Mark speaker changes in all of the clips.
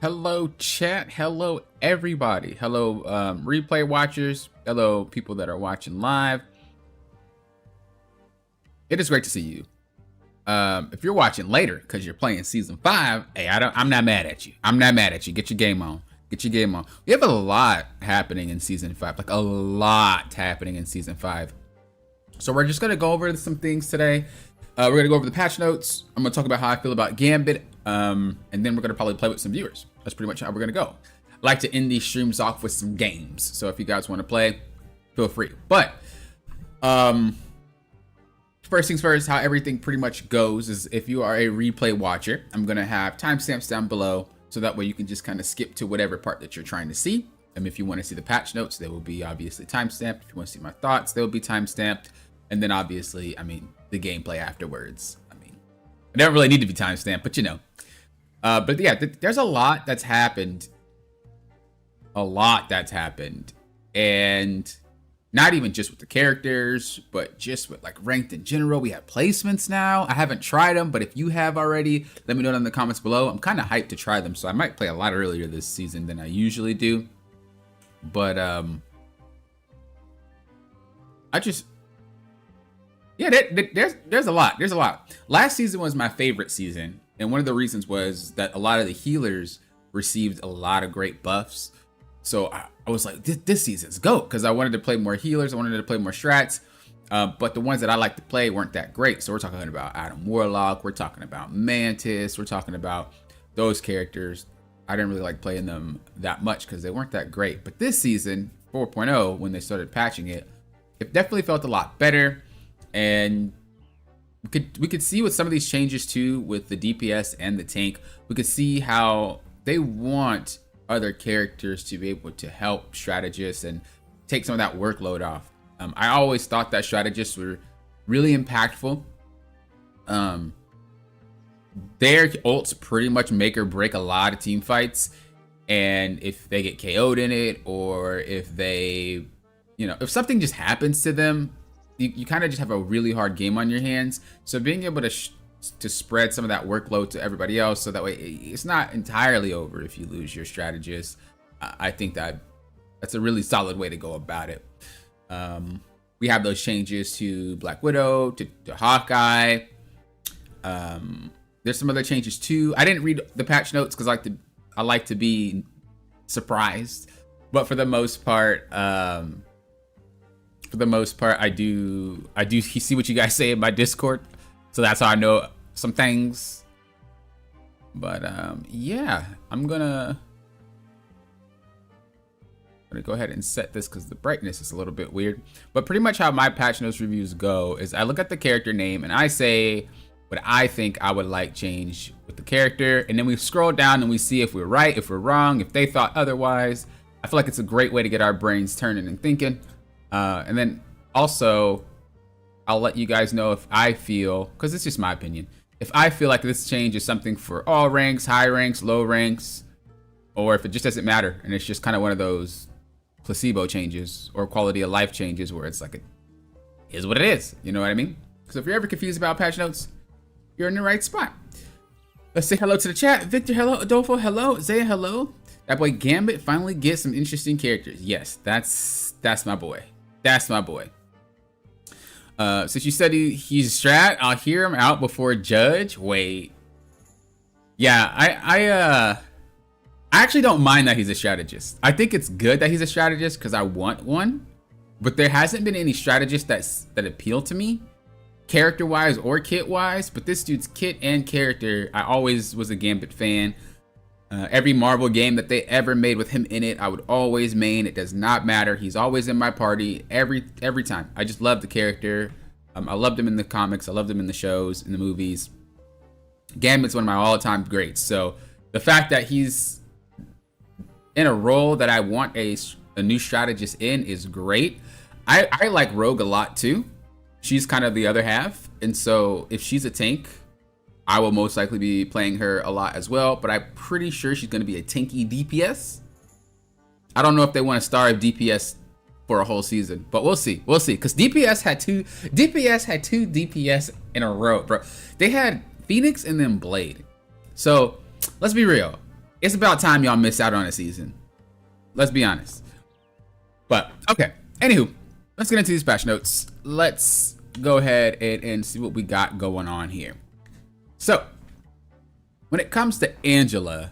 Speaker 1: Hello, chat. Hello, everybody. Hello, replay watchers. Hello, people that are watching live. It is great to see you. If you're watching later because you're playing season 5, hey, I'm not mad at you. I'm not mad at you. Get your game on. Get your game on. We have a lot happening in season 5, like a lot happening in season 5. So we're just gonna go over some things today. We're gonna go over the patch notes. I'm gonna talk about how I feel about Gambit, and then we're gonna probably play with some viewers. That's pretty much how we're gonna go. I like to end these streams off with some games. So if you guys want to play, feel free. But first things first, how everything pretty much goes is if you are a replay watcher, I'm gonna have timestamps down below, so that way you can just kind of skip to whatever part that you're trying to see. And if you want to see the patch notes, they will be obviously timestamped. If you want to see my thoughts, they will be timestamped. And then obviously, I mean, the gameplay afterwards. I mean, it doesn't really need to be timestamped, but you know. But yeah, there's a lot that's happened. A lot that's happened. And not even just with the characters, but just with like ranked in general. We have placements now. I haven't tried them, but if you have already, let me know in the comments below. I'm kind of hyped to try them, so I might play a lot earlier this season than I usually do. But yeah, there's a lot. There's a lot. Last season was my favorite season, and one of the reasons was that a lot of the healers received a lot of great buffs. So I was like, this season's GOAT, because I wanted to play more healers. I wanted to play more strats, but the ones that I like to play weren't that great. So we're talking about Adam Warlock. We're talking about Mantis. We're talking about those characters. I didn't really like playing them that much because they weren't that great. But this season, 4.0, when they started patching it, it definitely felt a lot better. And we could see with some of these changes too, with the DPS and the tank, we could see how they want other characters to be able to help strategists and take some of that workload off. I always thought that strategists were really impactful. Their ults pretty much make or break a lot of team fights. And if they get KO'd in it, or if they, you know, if something just happens to them, you kind of just have a really hard game on your hands. So being able to spread some of that workload to everybody else, so that way it's not entirely over if you lose your strategist, I think that's a really solid way to go about it. We have those changes to Black Widow, to Hawkeye. There's some other changes too. I didn't read the patch notes because I like to be surprised, but for the most part, I do see what you guys say in my Discord, so that's how I know some things. But yeah, I'm gonna go ahead and set this because the brightness is a little bit weird. But pretty much how my patch notes reviews go is I look at the character name and I say what I think I would like change with the character, and then we scroll down and we see if we're right, if we're wrong, if they thought otherwise. I feel like it's a great way to get our brains turning and thinking. And then also, I'll let you guys know if I feel, because it's just my opinion, if I feel like this change is something for all ranks, high ranks, low ranks, or if it just doesn't matter and it's just kind of one of those placebo changes or quality of life changes where it's like, it is what it is. You know what I mean? So if you're ever confused about patch notes, you're in the right spot. Let's say hello to the chat. Victor, hello. Adolfo, hello. Zaya, hello. That boy Gambit finally gets some interesting characters. Yes, that's my boy. That's my boy. Since you said he's strat, I'll hear him out before judge. Wait. Yeah, I actually don't mind that he's a strategist. I think it's good that he's a strategist because I want one. But there hasn't been any strategists that appeal to me, character-wise or kit-wise. But this dude's kit and character, I always was a Gambit fan. Every Marvel game that they ever made with him in it, I would always main. It does not matter. He's always in my party every time. I just love the character. I loved him in the comics. I loved him in the shows, in the movies. Gambit's one of my all-time greats. So the fact that he's in a role that I want a new strategist in is great. I like Rogue a lot too. She's kind of the other half. And so if she's a tank, I will most likely be playing her a lot as well, but I'm pretty sure she's going to be a tanky DPS. I don't know if they want to starve DPS for a whole season, but we'll see. We'll see, because DPS had two DPS in a row, bro. They had Phoenix and then Blade. So let's be real. It's about time y'all miss out on a season. Let's be honest. But okay. Anywho, let's get into these patch notes. Let's go ahead and see what we got going on here. So, when it comes to Angela,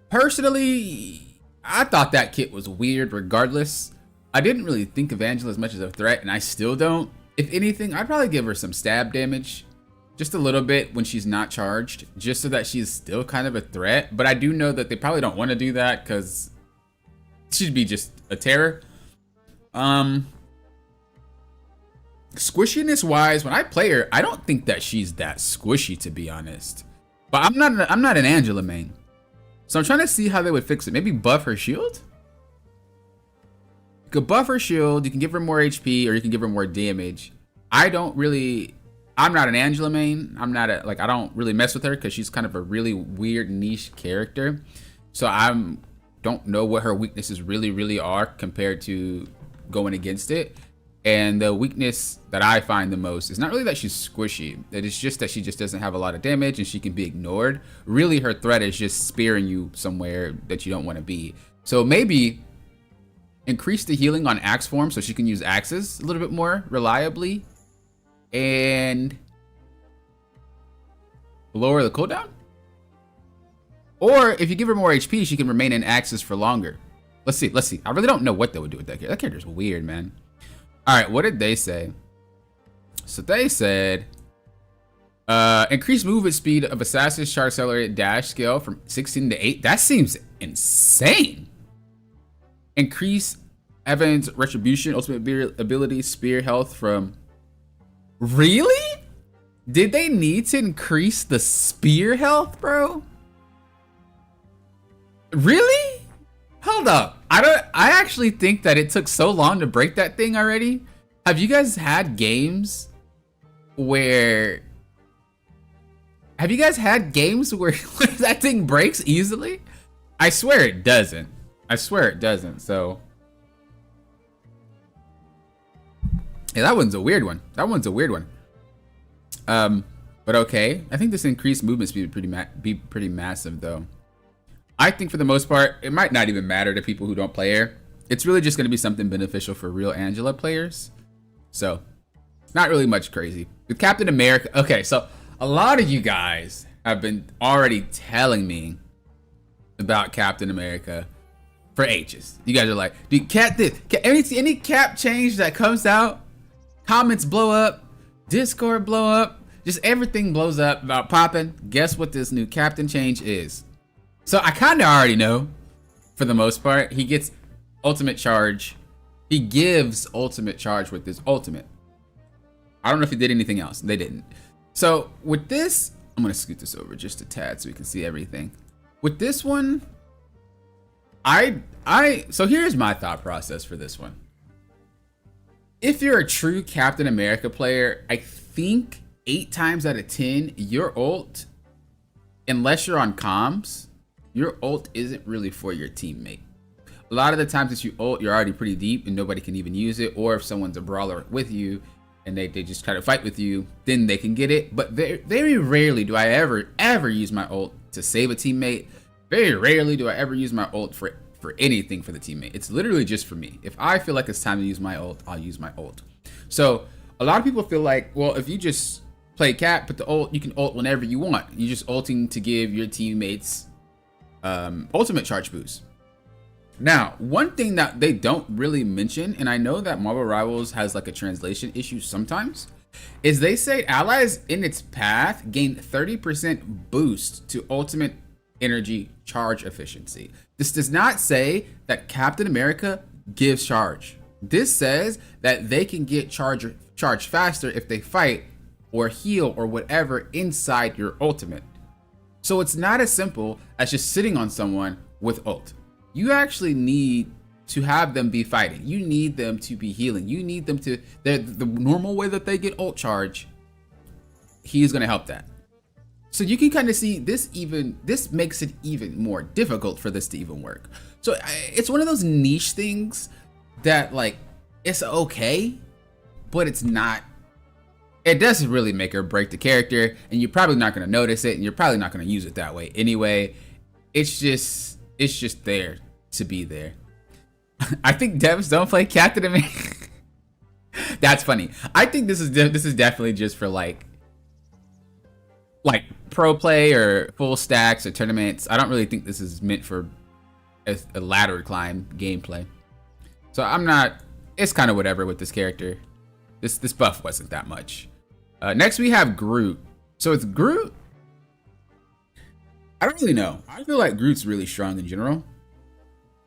Speaker 1: personally, I thought that kit was weird regardless. I didn't really think of Angela as much as a threat, and I still don't. If anything, I'd probably give her some stab damage, just a little bit when she's not charged, just so that she's still kind of a threat. But I do know that they probably don't want to do that because she'd be just a terror. Squishiness wise, when I play her, I don't think that she's that squishy, to be honest. But I'm not an Angela main, so I'm trying to see how they would fix it. Maybe buff her shield. You could buff her shield. You can give her more HP, or you can give her more damage. I'm not an Angela main. I don't really mess with her because she's kind of a really weird niche character. So don't know what her weaknesses really are compared to going against it. And the weakness that I find the most is not really that she's squishy. It is just that she just doesn't have a lot of damage and she can be ignored. Really, her threat is just spearing you somewhere that you don't want to be. So maybe increase the healing on axe form so she can use axes a little bit more reliably. And lower the cooldown. Or if you give her more HP, she can remain in axes for longer. Let's see. I really don't know what they would do with that character. That character's weird, man. All right, what did they say? So they said, increase movement speed of Assassin's Chart Accelerated Dash scale from 16 to 8. That seems insane. Increase Evan's Retribution Ultimate Ability Spear Health from... Really? Did they need to increase the spear health, bro? Really? Hold up. I actually think that it took so long to break that thing already. Have you guys had games where that thing breaks easily? I swear it doesn't. So yeah, that one's a weird one. But okay. I think this increased movement speed would be pretty massive though. I think for the most part, it might not even matter to people who don't play her. It's really just going to be something beneficial for real Angela players. So, not really much crazy. With Captain America, okay, so a lot of you guys have been already telling me about Captain America for ages. You guys are like, dude, Cap this. Any Cap change that comes out, comments blow up, Discord blow up, just everything blows up about popping. Guess what this new Captain change is? So I kind of already know, for the most part. He gets ultimate charge. He gives ultimate charge with his ultimate. I don't know if he did anything else. They didn't. So with this, I'm going to scoot this over just a tad so we can see everything. With this one, so here's my thought process for this one. If you're a true Captain America player, I think 8 times out of 10, your ult, unless you're on comms, your ult isn't really for your teammate. A lot of the times that you ult, you're already pretty deep and nobody can even use it. Or if someone's a brawler with you and they just try to fight with you, then they can get it. But very rarely do I ever use my ult to save a teammate. Very rarely do I ever use my ult for anything for the teammate. It's literally just for me. If I feel like it's time to use my ult, I'll use my ult. So a lot of people feel like, well, if you just play Cap, put the ult, you can ult whenever you want. You're just ulting to give your teammates ultimate charge boost. Now, one thing that they don't really mention, and I know that Marvel Rivals has like a translation issue sometimes, is they say allies in its path gain 30% boost to ultimate energy charge efficiency. This does not say that Captain America gives charge. This says that they can get charge faster if they fight or heal or whatever inside your ultimate. So it's not as simple as just sitting on someone with ult. You actually need to have them be fighting. You need them to be healing. You need them to, the normal way that they get ult charge, he's gonna help that. So you can kind of see this makes it even more difficult for this to even work. So it's one of those niche things that like, it's okay, but it's not it doesn't really make or break the character, and you're probably not going to notice it, and you're probably not going to use it that way anyway. It's just there to be there. I think devs don't play Captain America. That's funny. I think this is definitely just for like pro play or full stacks or tournaments. I don't really think this is meant for a ladder climb gameplay. So I'm not. It's kind of whatever with this character. This buff wasn't that much. Next we have Groot. So it's Groot. I don't really know. I feel like Groot's really strong in general.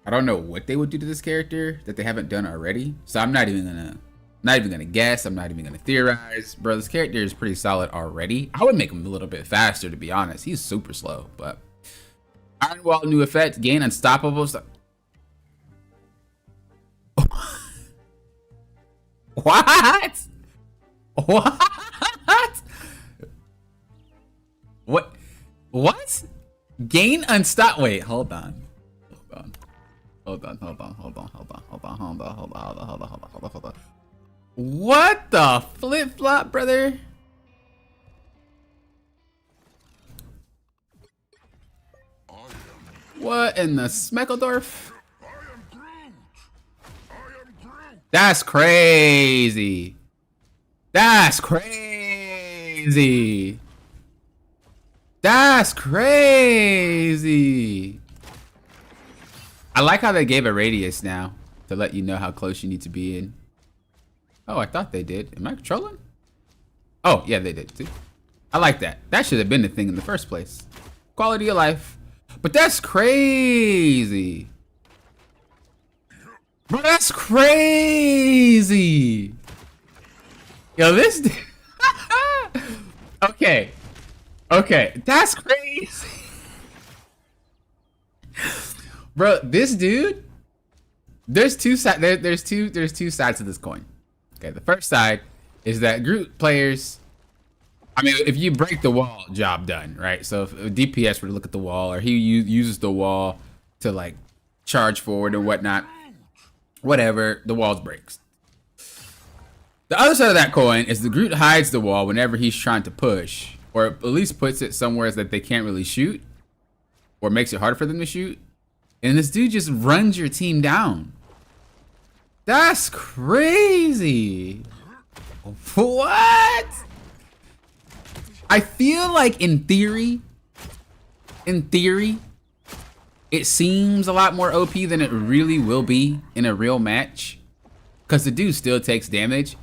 Speaker 1: I don't know what they would do to this character that they haven't done already. So I'm not even gonna guess. I'm not even gonna theorize. Bro, this character is pretty solid already. I would make him a little bit faster, to be honest. He's super slow, but Iron Wall new effect, gain unstoppable. What? What? Gain unstop. Wait, hold on. What the flip flop, brother? What in the Smeckledorf? That's crazy. That's crazy. That's crazy. I like how they gave a radius now to let you know how close you need to be in. Oh, I thought they did. Am I trolling? Oh, yeah, they did. See? I like that. That should have been the thing in the first place. Quality of life. But that's crazy. Bro, that's crazy. Yo, this... Okay. Okay, that's crazy. Bro, this dude... There's two sides to this coin. Okay, the first side is that Groot players... I mean, if you break the wall, job done, right? So if a DPS were to look at the wall, or he uses the wall to like charge forward or whatnot, whatever, the wall breaks. The other side of that coin is the Groot hides the wall whenever he's trying to push, or at least puts it somewhere that they can't really shoot, or makes it hard for them to shoot. And this dude just runs your team down. That's crazy. What? I feel like in theory, it seems a lot more OP than it really will be in a real match, because the dude still takes damage.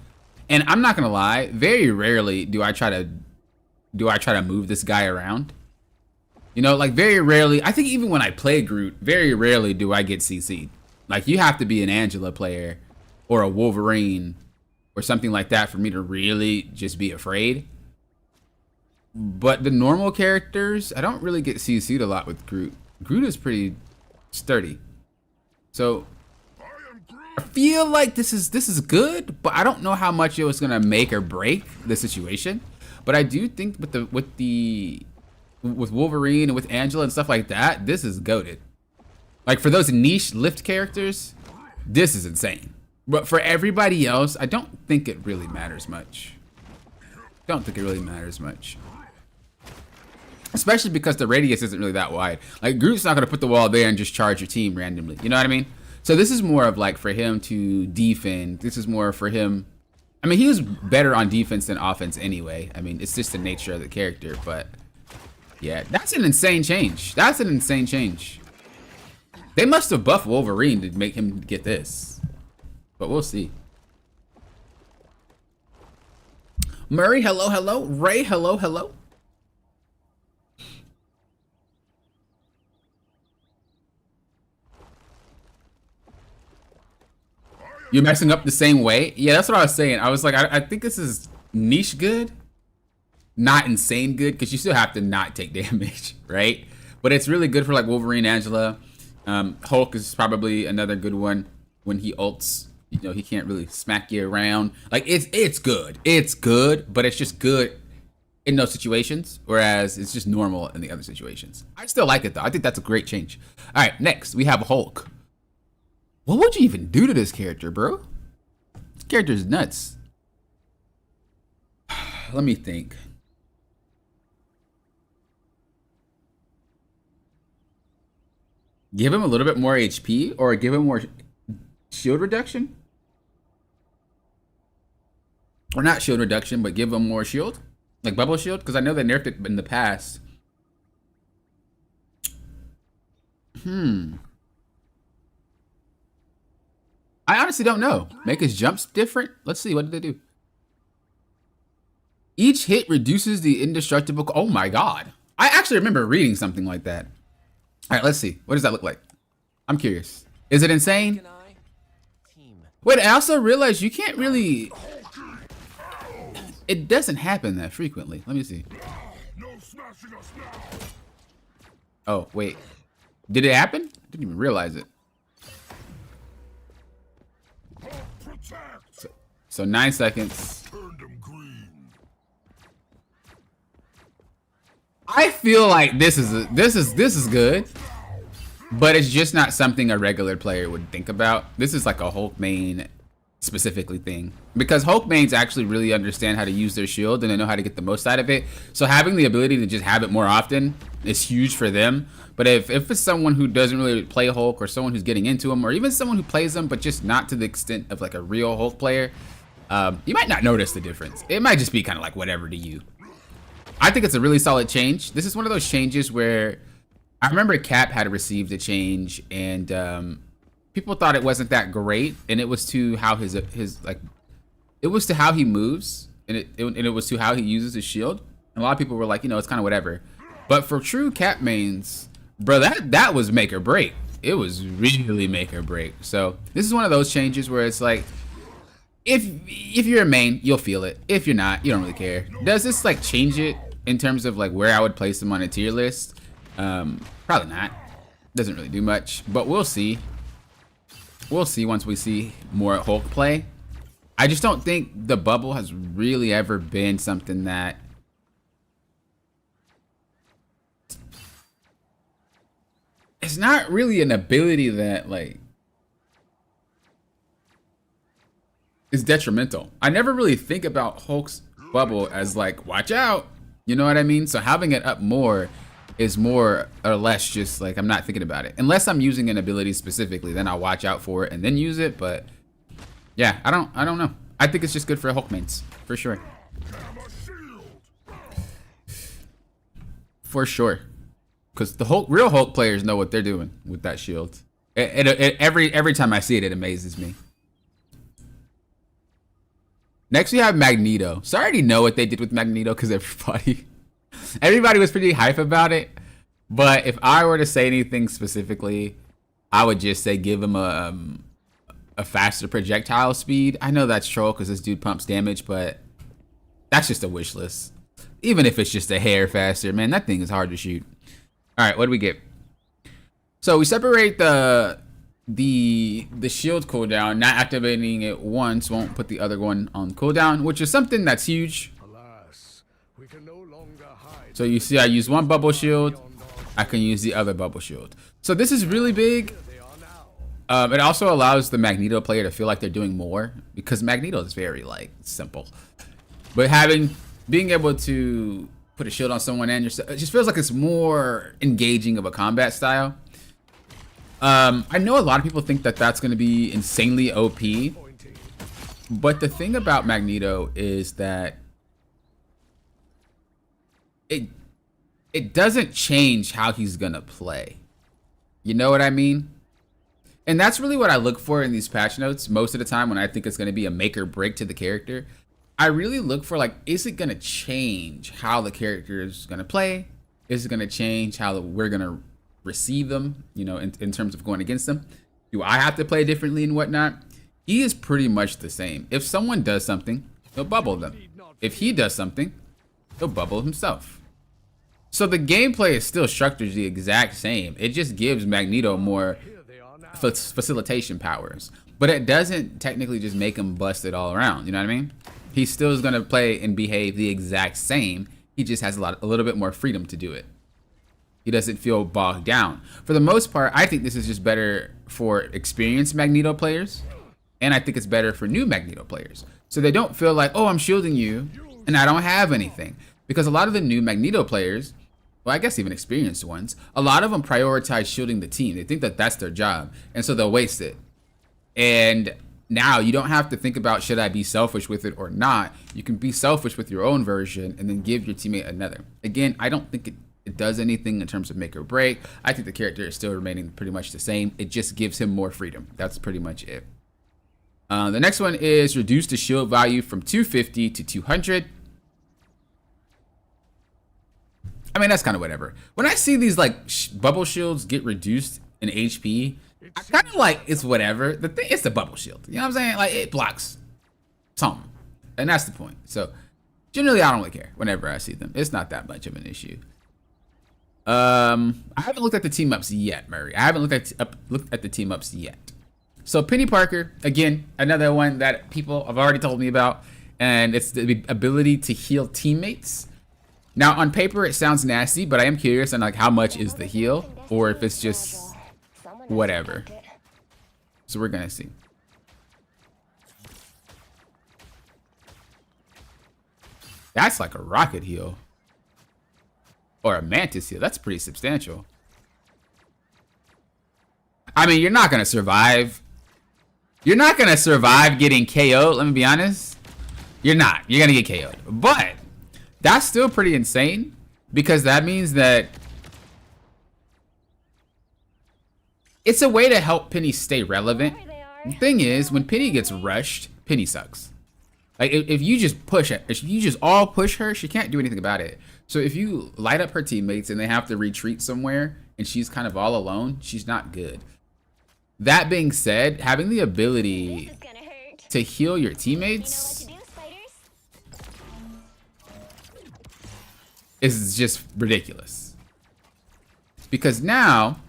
Speaker 1: And I'm not gonna lie, very rarely do I try to move this guy around. You know, like very rarely. I think even when I play Groot, very rarely do I get CC'd. Like you have to be an Angela player or a Wolverine or something like that for me to really just be afraid. But the normal characters, I don't really get CC'd a lot with Groot. Groot is pretty sturdy. So I feel like this is good, but I don't know how much it was gonna make or break the situation. But I do think with Wolverine and with Angela and stuff like that, this is goated. Like for those niche lift characters, this is insane. But for everybody else, I don't think it really matters much. Don't think it really matters much. Especially because the radius isn't really that wide. Like Groot's not gonna put the wall there and just charge your team randomly. You know what I mean? So this is more of like for him to defend. This is more for him. I mean, he was better on defense than offense anyway. I mean, it's just the nature of the character, but yeah, that's an insane change. That's an insane change. They must have buffed Wolverine to make him get this, but we'll see. Murray, hello, hello. Ray, hello, hello. You're messing up the same way? Yeah, that's what I was saying. I was like, I think this is niche good, not insane good, because you still have to not take damage, right? But it's really good for like Wolverine, Angela. Hulk is probably another good one when he ults. You know, he can't really smack you around. Like it's good. It's good, but it's just good in those situations, whereas it's just normal in the other situations. I still like it though. I think that's a great change. All right, next we have Hulk. What would you even do to this character, bro? This character is nuts. Let me think. Give him a little bit more HP or give him more shield reduction? Or not shield reduction, but give him more shield? Like bubble shield? Because I know they nerfed it in the past. I honestly don't know. Make his jumps different? Let's see. What did they do? Each hit reduces the indestructible... Oh my god. I actually remember reading something like that. All right, let's see. What does that look like? I'm curious. Is it insane? Wait, I also realized you can't really... It doesn't happen that frequently. Let me see. Oh, wait. Did it happen? Didn't even realize it. So 9 seconds. I feel like this is good, but it's just not something a regular player would think about. This is like a Hulk main specifically thing, because Hulk mains actually really understand how to use their shield and they know how to get the most out of it. So having the ability to just have it more often is huge for them. But if it's someone who doesn't really play Hulk, or someone who's getting into him, or even someone who plays them but just not to the extent of like a real Hulk player, you might not notice the difference. It might just be kind of like whatever to you. I think it's a really solid change. This is one of those changes where I remember Cap had received a change and people thought it wasn't that great, and it was to how his like, it was to how he moves, and it was to how he uses his shield. And a lot of people were like, you know, it's kind of whatever. But for true Cap mains, bro, that was make or break. It was really make or break. So this is one of those changes where it's like, if you're a main, you'll feel it. If you're not, you don't really care. Does this like change it in terms of like where I would place him on a tier list? Probably not. Doesn't really do much, but we'll see. We'll see once we see more Hulk play. I just don't think the bubble has really ever been something that it's not really an ability that like is detrimental. I never really think about Hulk's bubble as like, watch out. You know what I mean? So having it up more is more or less just like, I'm not thinking about it. Unless I'm using an ability specifically, then I'll watch out for it and then use it. But yeah, I don't know. I think it's just good for Hulk mains, for sure. For sure. Because the real Hulk players know what they're doing with that shield. Every time I see it, it amazes me. Next we have Magneto. So I already know what they did with Magneto because everybody was pretty hype about it. But if I were to say anything specifically, I would just say give him a faster projectile speed. I know that's troll because this dude pumps damage, but that's just a wish list. Even if it's just a hair faster, man, that thing is hard to shoot. All right, what do we get? So we separate the shield cooldown. Not activating it once won't put the other one on cooldown, which is something that's huge. So you see I use one bubble shield, I can use the other bubble shield. So this is really big. It also allows the Magneto player to feel like they're doing more, because Magneto is very like simple. But being able to put a shield on someone and yourself, it just feels like it's more engaging of a combat style. I know a lot of people think that that's going to be insanely OP, but the thing about Magneto is that it doesn't change how he's going to play. You know what I mean? And that's really what I look for in these patch notes most of the time when I think it's going to be a make or break to the character. I really look for like, is it going to change how the character is going to play? Is it going to change how we're going to receive them, you know, in terms of going against them? Do I have to play differently and whatnot? He is pretty much the same. If someone does something, he'll bubble them. If he does something, he'll bubble himself. So the gameplay is still structured the exact same. It just gives Magneto more facilitation powers, but it doesn't technically just make him busted all around. You know what I mean? He still is going to play and behave the exact same. He just has a little bit more freedom to do it. He doesn't feel bogged down. For the most part, I think this is just better for experienced Magneto players, and I think it's better for new Magneto players. So they don't feel like, oh, I'm shielding you, and I don't have anything. Because a lot of the new Magneto players, well, I guess even experienced ones, a lot of them prioritize shielding the team. They think that that's their job, and so they'll waste it. And now you don't have to think about, should I be selfish with it or not? You can be selfish with your own version and then give your teammate another. Again, I don't think it does anything in terms of make or break. I think the character is still remaining pretty much the same. It just gives him more freedom. That's pretty much it. The next one is reduce the shield value from 250 to 200. I mean, that's kind of whatever. When I see these like bubble shields get reduced in HP, I kind of like, it's whatever. The thing, it's the bubble shield. You know what I'm saying? Like, it blocks something, and that's the point. So generally, I don't really care whenever I see them. It's not that much of an issue. I haven't looked at the team ups yet, Murray. I haven't looked at the team ups yet. So Penny Parker, again, another one that people have already told me about, and it's the ability to heal teammates. Now, on paper, it sounds nasty, but I am curious on like how much is the heal, or if it's just whatever. So we're gonna see. That's like a rocket heal. Or a mantis heal. That's pretty substantial. I mean, you're not gonna survive. You're not gonna survive getting KO'd, let me be honest. You're not. You're gonna get KO'd. But that's still pretty insane, because that means that it's a way to help Penny stay relevant. The thing is, when Penny gets rushed, Penny sucks. Like, if you just push it, if you just all push her, she can't do anything about it. So if you light up her teammates and they have to retreat somewhere and she's kind of all alone, she's not good. That being said, having the ability to heal your teammates is just ridiculous. Because now,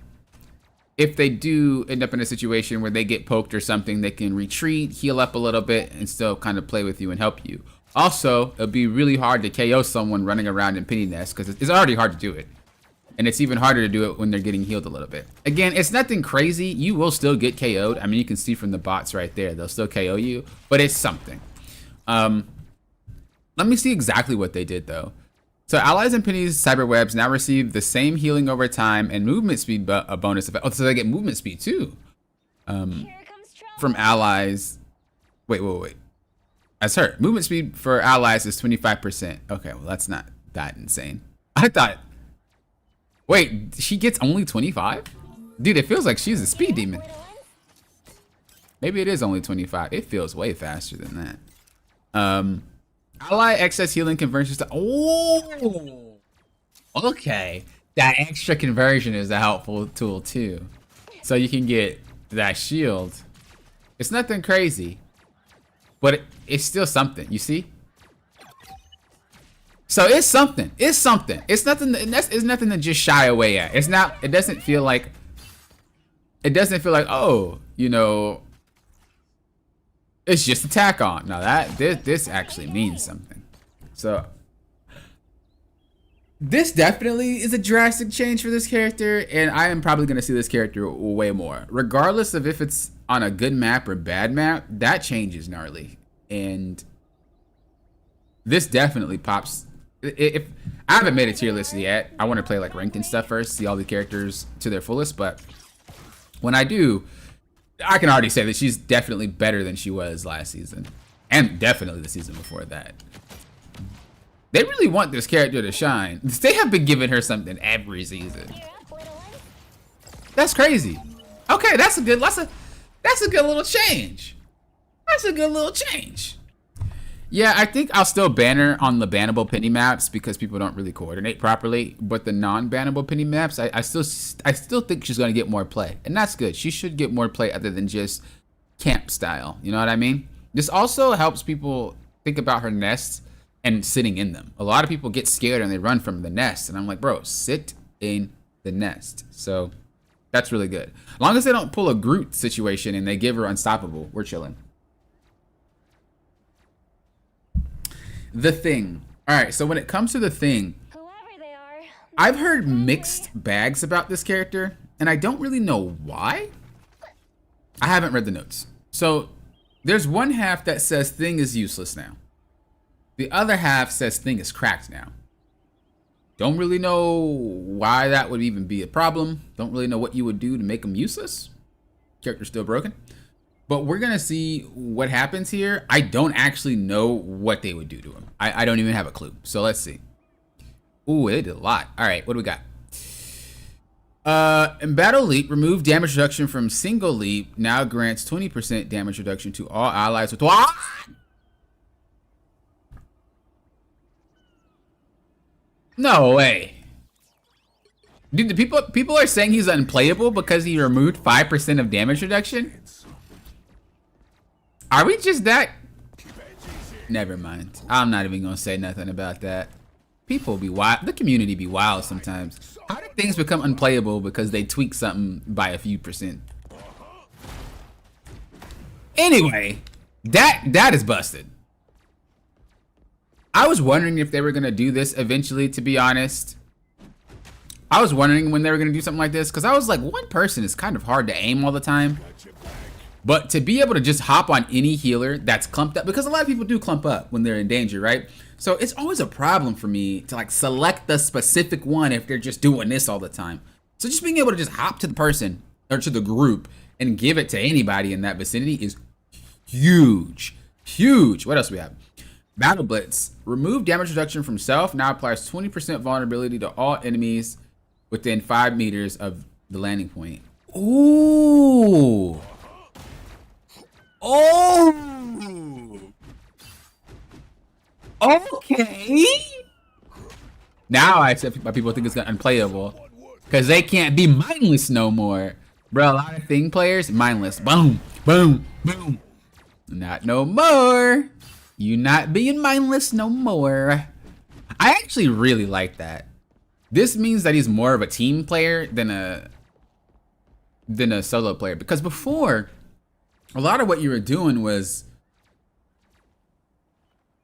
Speaker 1: if they do end up in a situation where they get poked or something, they can retreat, heal up a little bit, and still kind of play with you and help you. Also, it'll be really hard to KO someone running around in Penny Nest, because it's already hard to do it. And it's even harder to do it when they're getting healed a little bit. Again, it's nothing crazy. You will still get KO'd. I mean, you can see from the bots right there. They'll still KO you, but it's something. Let me see exactly what they did, though. So allies in Penny's cyberwebs now receive the same healing over time and movement speed bonus effect. Oh, so they get movement speed too. From allies. Wait. That's her. Movement speed for allies is 25%. Okay, well, that's not that insane. I thought. Wait, she gets only 25? Dude, it feels like she's a speed demon. Maybe it is only 25. It feels way faster than that. Ally excess healing conversions to, oh, okay. That extra conversion is a helpful tool too. So you can get that shield. It's nothing crazy, but it's still something, you see? So it's something, it's something. It's nothing, it's nothing to just shy away at. It's not, it doesn't feel like, oh, you know, it's just a tack on. Now this actually means something. So this definitely is a drastic change for this character, and I am probably gonna see this character way more. Regardless of if it's on a good map or bad map, that change is gnarly. And this definitely pops. If I haven't made a tier list yet, I want to play like ranked and stuff first, see all the characters to their fullest, but when I do, I can already say that she's definitely better than she was last season, and definitely the season before that. They really want this character to shine. They have been giving her something every season. That's crazy. Okay, that's a good little change. That's a good little change. Yeah, I think I'll still ban her on the bannable Penny maps because people don't really coordinate properly. But the non-bannable Penny maps, I still think she's gonna get more play, and that's good. She should get more play other than just camp style. You know what I mean? This also helps people think about her nests and sitting in them. A lot of people get scared and they run from the nest, and I'm like, bro, sit in the nest. So that's really good. As long as they don't pull a Groot situation and they give her unstoppable, we're chilling. The Thing. All right, so when it comes to The Thing, I've heard mixed bags about this character, and I don't really know why. I haven't read the notes. So there's one half that says Thing is useless now. The other half says thing is cracked now. Don't really know why that would even be a problem. Don't really know what you would do to make them useless. Character's still broken. But we're going to see what happens here. I don't actually know what they would do to him. I don't even have a clue. So let's see. Ooh, they did a lot. All right, what do we got? In Battle Leap, remove damage reduction from single leap. Now grants 20% damage reduction to all allies with... What? No way. Dude, the people are saying he's unplayable because he removed 5% of damage reduction? Are we just that? Never mind. I'm not even gonna say nothing about that. People be wild. The community be wild sometimes. How do things become unplayable because they tweak something by a few %? Anyway, that is busted. I was wondering if they were gonna do this eventually, to be honest. I was wondering when they were gonna do something like this, because I was like, one person is kind of hard to aim all the time. But to be able to just hop on any healer that's clumped up, because a lot of people do clump up when they're in danger, right? So it's always a problem for me to like select the specific one if they're just doing this all the time. So just being able to just hop to the person or to the group and give it to anybody in that vicinity is huge, huge. What else do we have? Battle Blitz. Remove damage reduction from self. Now applies 20% vulnerability to all enemies within 5 meters of the landing point. Ooh. Oh. Okay. Now I accept why people think it's unplayable, because they can't be mindless no more. Bro, a lot of thing players, mindless. Boom, boom, boom. Not no more. You not being mindless no more. I actually really like that. This means that he's more of a team player than a solo player, because before, a lot of what you were doing was,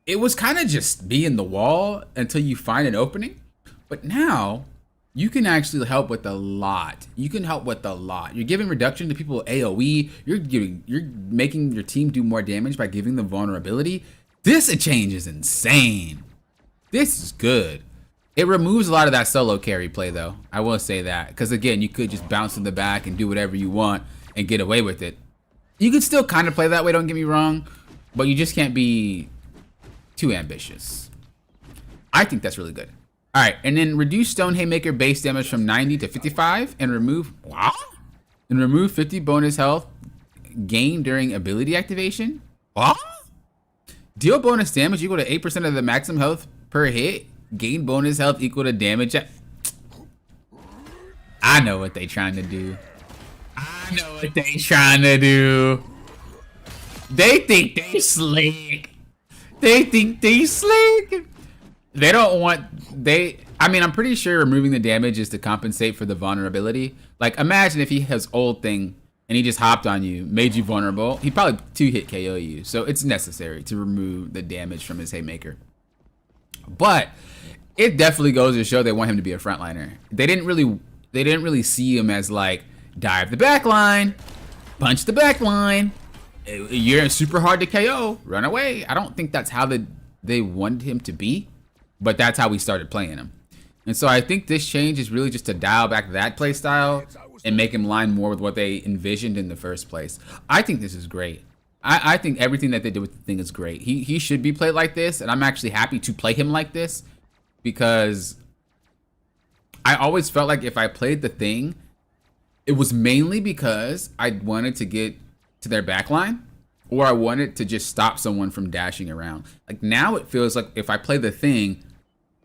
Speaker 1: it was kind of just be in the wall until you find an opening. But now you can actually help with a lot. You can help with a lot. You're giving reduction to people AoE. You're making your team do more damage by giving them vulnerability. This change is insane. This is good. It removes a lot of that solo carry play though. I will say that, because again, you could just bounce in the back and do whatever you want and get away with it. You could still kind of play that way, don't get me wrong, but you just can't be too ambitious. I think that's really good. All right, and then reduce Stone Haymaker base damage from 90 to 55 and remove, wow, and remove 50 bonus health gained during ability activation. What? Deal bonus damage equal to 8% of the maximum health per hit. Gain bonus health equal to damage. I know what they trying to do. I know what they trying to do. They think they slick. They think they slick. They don't want, I mean, I'm pretty sure removing the damage is to compensate for the vulnerability. Like, imagine if he has ult thing and he just hopped on you, made you vulnerable. He probably 2-hit KO you. So it's necessary to remove the damage from his Haymaker. But it definitely goes to show they want him to be a frontliner. They didn't really see him as like, dive the back line, punch the back line. You're super hard to KO, run away. I don't think that's how they wanted him to be, but that's how we started playing him. And so I think this change is really just to dial back that play style and make him line more with what they envisioned in the first place. I think this is great. I think everything that they did with the thing is great. He should be played like this, and I'm actually happy to play him like this, because I always felt like if I played the thing, it was mainly because I wanted to get to their backline, or I wanted to just stop someone from dashing around. Like now it feels like if I play the thing,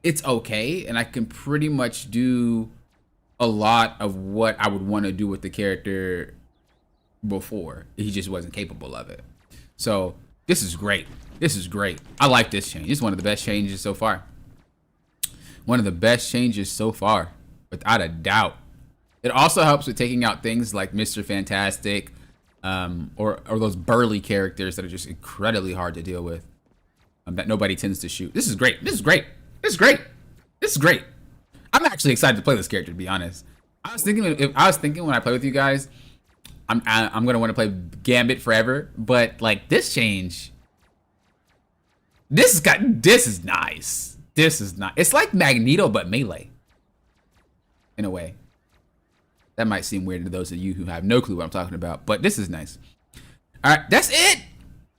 Speaker 1: it's okay, and I can pretty much do a lot of what I would want to do with the character before. He just wasn't capable of it. So this is great. This is great. I like this change. This is one of the best changes so far. One of the best changes so far, without a doubt. It also helps with taking out things like Mr. Fantastic, or those burly characters that are just incredibly hard to deal with, that nobody tends to shoot. This is great. This is great. This is great. This is great. I'm actually excited to play this character, to be honest. I was thinking when I play with you guys, I'm gonna want to play Gambit forever, but like this change This is nice. This is not. It's like Magneto but melee. In a way. That might seem weird to those of you who have no clue what I'm talking about, but this is nice. All right, that's it.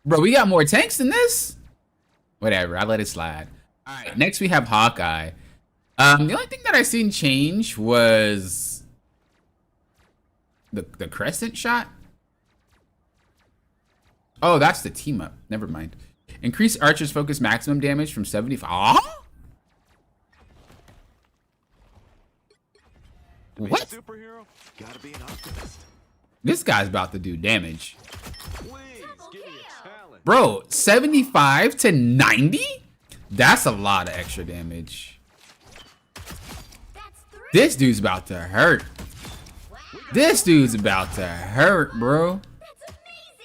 Speaker 1: Bro, we got more tanks than this? Whatever, I let it slide. All right, next we have Hawkeye. The only thing that I seen change was the crescent shot. Oh, that's the team up. Never mind. Increase archers focus maximum damage from 75. Oh? What?
Speaker 2: Superhero? Gotta be an optimist.
Speaker 1: This guy's about to do damage.
Speaker 2: Please, give me a talent.
Speaker 1: Bro, 75 to 90? That's a lot of extra damage. This dude's about to hurt. This dude's about to hurt, bro.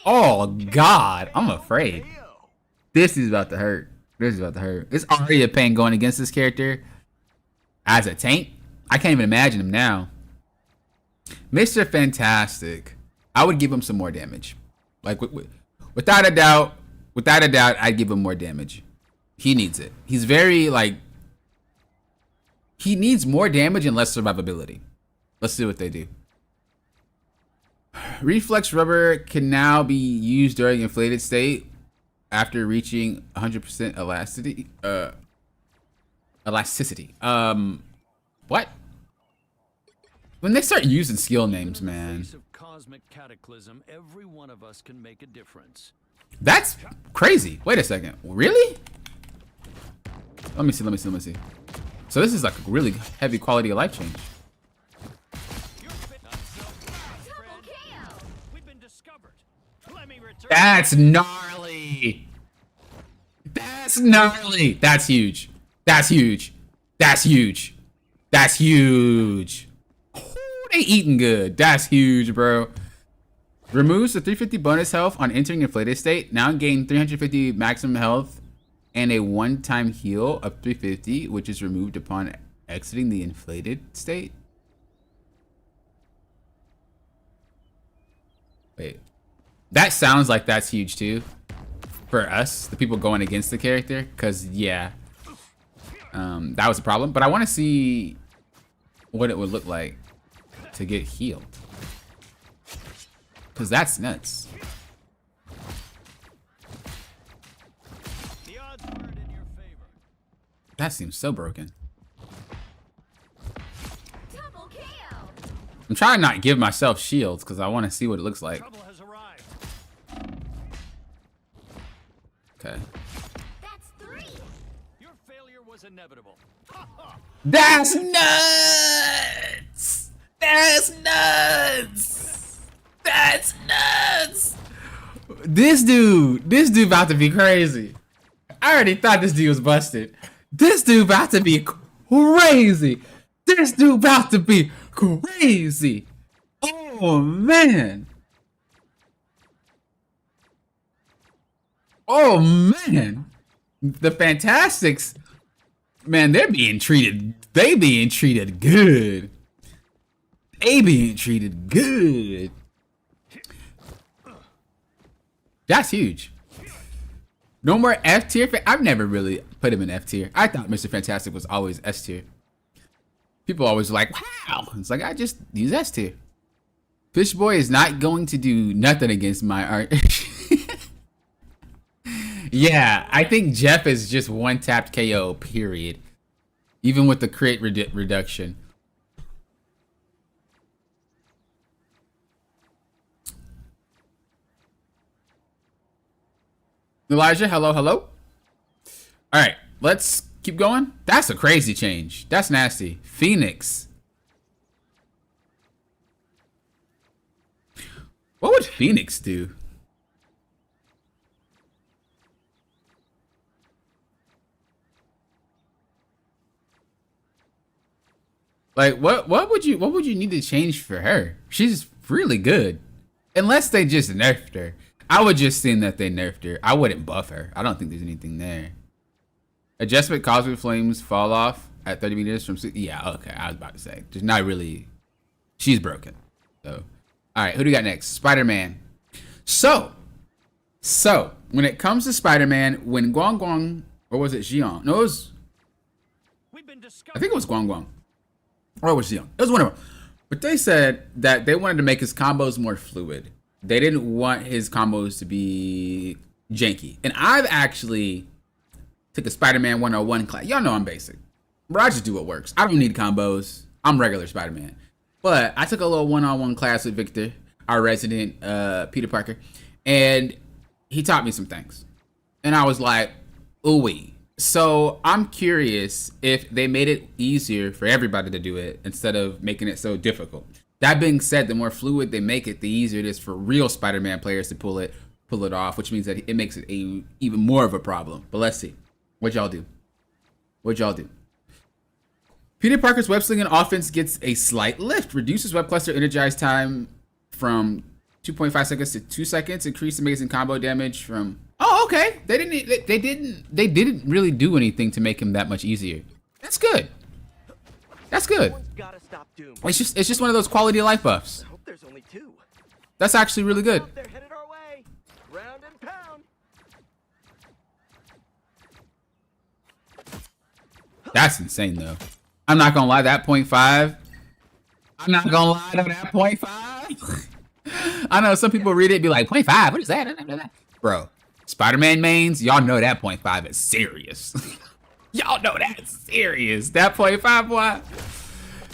Speaker 1: Oh, God. I'm afraid. This is about to hurt. This is about to hurt. It's already a pain going against this character as a tank. I can't even imagine him now. Mr. Fantastic. I would give him some more damage. Like, without a doubt, I'd give him more damage. He needs it. He's very, like, he needs more damage and less survivability. Let's see what they do. Reflex rubber can now be used during inflated state after reaching 100% elasticity. What? When they start using skill names, man.
Speaker 3: Cosmic cataclysm, every one of us can make a difference.
Speaker 1: That's crazy. Wait a second. Really? Let me see. So this is like a really heavy quality of life change. That's gnarly. That's gnarly. That's huge. That's huge. That's huge. That's huge. Ooh, they eating good. That's huge, bro. Removes the 350 bonus health on entering inflated state. Now gain 350 maximum health and a one-time heal of 350, which is removed upon exiting the inflated state. Wait. That sounds like that's huge too. For us, the people going against the character. Because, yeah. That was a problem. But I want to see what it would look like to get healed. Because that's nuts.
Speaker 3: The odds weren't in your favor.
Speaker 1: That seems so broken. I'm trying to not give myself shields because I want to see what it looks like.
Speaker 3: Trouble has arrived.
Speaker 1: Okay.
Speaker 4: That's 3.
Speaker 3: Your failure was inevitable.
Speaker 1: That's nuts! That's nuts! That's nuts! This dude about to be crazy. I already thought this dude was busted. This dude about to be crazy. This dude about to be crazy. Oh, man. Oh, man. The Fantastics, man, they being treated good. They being treated good. That's huge. No more F tier. I've never really put him in F tier. I thought Mr. Fantastic was always S tier. People always like, wow. It's like, I just use S tier. Fishboy is not going to do nothing against my art. Yeah, I think Jeff is just one tapped KO, period. Even with the crit reduction. Elijah, hello. All right, let's keep going. That's a crazy change. That's nasty. Phoenix. What would Phoenix do? Like, what would you need to change for her? She's really good. Unless they just nerfed her. I would just assume that they nerfed her. I wouldn't buff her. I don't think there's anything there. Adjustment cosmic flames fall off at 30 meters from... Yeah, okay. I was about to say. There's not really... She's broken. So, all right. Who do we got next? Spider-Man. So, So when it comes to Spider-Man, when Guang Guang, or was it Xion? No, it was, I think it was Guang Guang. Or it was Xion. It was one of them. But they said that they wanted to make his combos more fluid. They didn't want his combos to be janky. And I've actually took a Spider-Man 101 class. Y'all know I'm basic. But I just do what works. I don't need combos. I'm regular Spider-Man. But I took a little one-on-one class with Victor, our resident Peter Parker. And he taught me some things. And I was like, ooh-wee. So I'm curious if they made it easier for everybody to do it instead of making it so difficult. That being said, the more fluid they make it, the easier it is for real Spider-Man players to pull it off, which means that it makes it even more of a problem. But let's see. What'd y'all do? Peter Parker's web slinging offense gets a slight lift, reduces web cluster energize time from 2.5 seconds to 2 seconds, increased amazing combo damage from. Oh, okay. They didn't really do anything to make him that much easier. That's good. It's just one of those quality of life buffs.
Speaker 4: I hope there's only two.
Speaker 1: That's actually really good.
Speaker 4: They're headed our way. Round and pound.
Speaker 1: That's insane though. I'm not gonna lie, that 0.5. I'm not gonna lie to that 0.5. I know some people read it and be like, 0.5, what is that? Bro, Spider-Man mains, y'all know that 0.5 is serious. Y'all know that's serious. That 0.5, boy.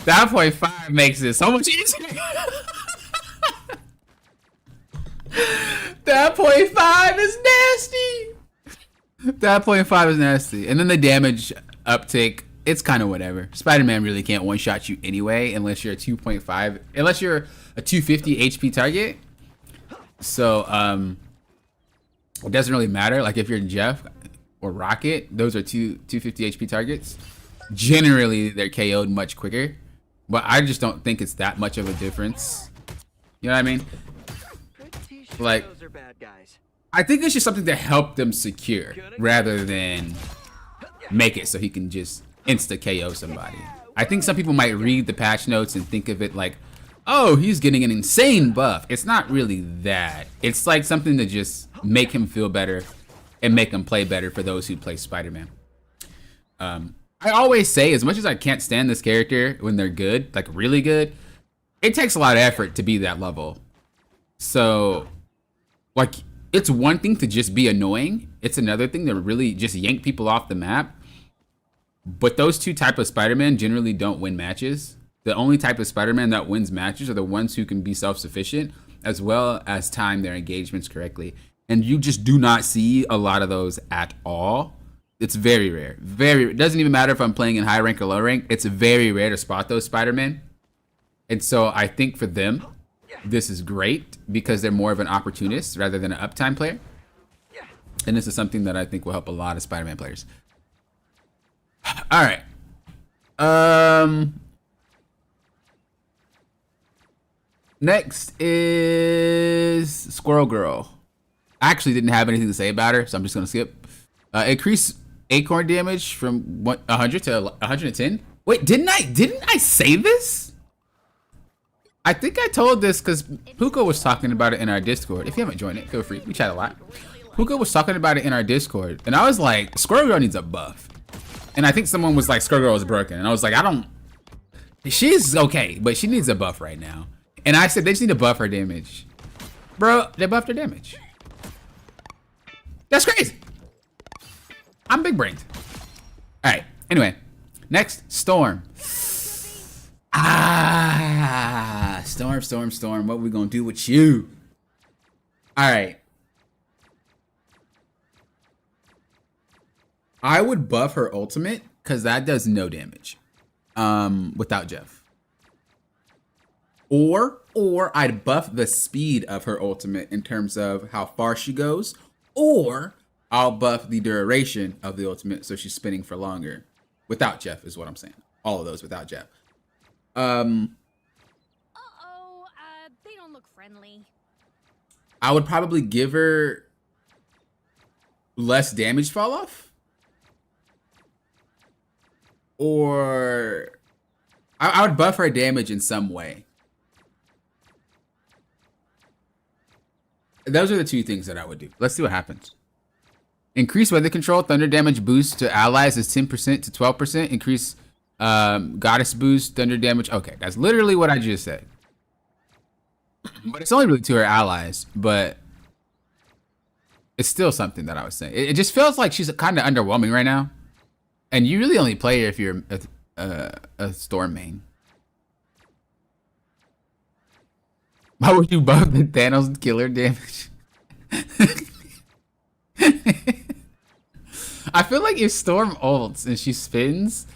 Speaker 1: That 0.5 makes it so much easier. That 0.5 is nasty. That 0.5 is nasty. And then the damage uptick, it's kind of whatever. Spider-Man really can't one-shot you anyway unless you're a 2.5, unless you're a 250 HP target. So, it doesn't really matter. Like if you're Jeff or Rocket, those are 250 HP targets. Generally, they're KO'd much quicker. But I just don't think it's that much of a difference. You know what I mean? Like,
Speaker 4: Those are bad guys.
Speaker 1: I think it's just something to help them secure rather than make it so he can just insta KO somebody. I think some people might read the patch notes and think of it like, oh, he's getting an insane buff. It's not really that. It's like something to just make him feel better and make him play better for those who play Spider-Man. I always say, as much as I can't stand this character when they're good, like really good, it takes a lot of effort to be that level. So, like, it's one thing to just be annoying. It's another thing to really just yank people off the map. But those two type of Spider-Man generally don't win matches. The only type of Spider-Man that wins matches are the ones who can be self-sufficient as well as time their engagements correctly. And you just do not see a lot of those at all. It's very rare. It doesn't even matter if I'm playing in high rank or low rank. It's very rare to spot those Spider-Men. And so I think for them, this is great because they're more of an opportunist rather than an uptime player. And this is something that I think will help a lot of Spider-Man players. All right. Next is Squirrel Girl. I actually didn't have anything to say about her, so I'm just gonna skip. Increase acorn damage from 100 to 110. Wait, didn't I say this? I think I told this because Puka was talking about it in our Discord. If you haven't joined it, feel free. We chat a lot. Puka was talking about it in our Discord, and I was like, Squirrel Girl needs a buff. And I think someone was like, Squirrel Girl is broken. And I was like, she's okay, but she needs a buff right now. And I said, they just need to buff her damage. Bro, they buffed her damage. That's crazy. I'm big brained. All right, anyway. Next, Storm. Storm. What we gonna do with you? All right. I would buff her ultimate because that does no damage without Jeff. Or I'd buff the speed of her ultimate in terms of how far she goes. Or I'll buff the duration of the ultimate so she's spinning for longer. Without Jeff is what I'm saying. All of those without Jeff.
Speaker 5: They don't look friendly.
Speaker 1: I would probably give her less damage fall off. Or I would buff her damage in some way. Those are the two things that I would do. Let's see what happens. Increase weather control. Thunder damage boost to allies is 10% to 12%. Increase goddess boost. Thunder damage. Okay, that's literally what I just said. But it's only really to her allies. But it's still something that I was saying. It just feels like she's kind of underwhelming right now. And you really only play her if you're a Storm main. Why would you buff the Thanos killer damage? I feel like if Storm ults and she spins,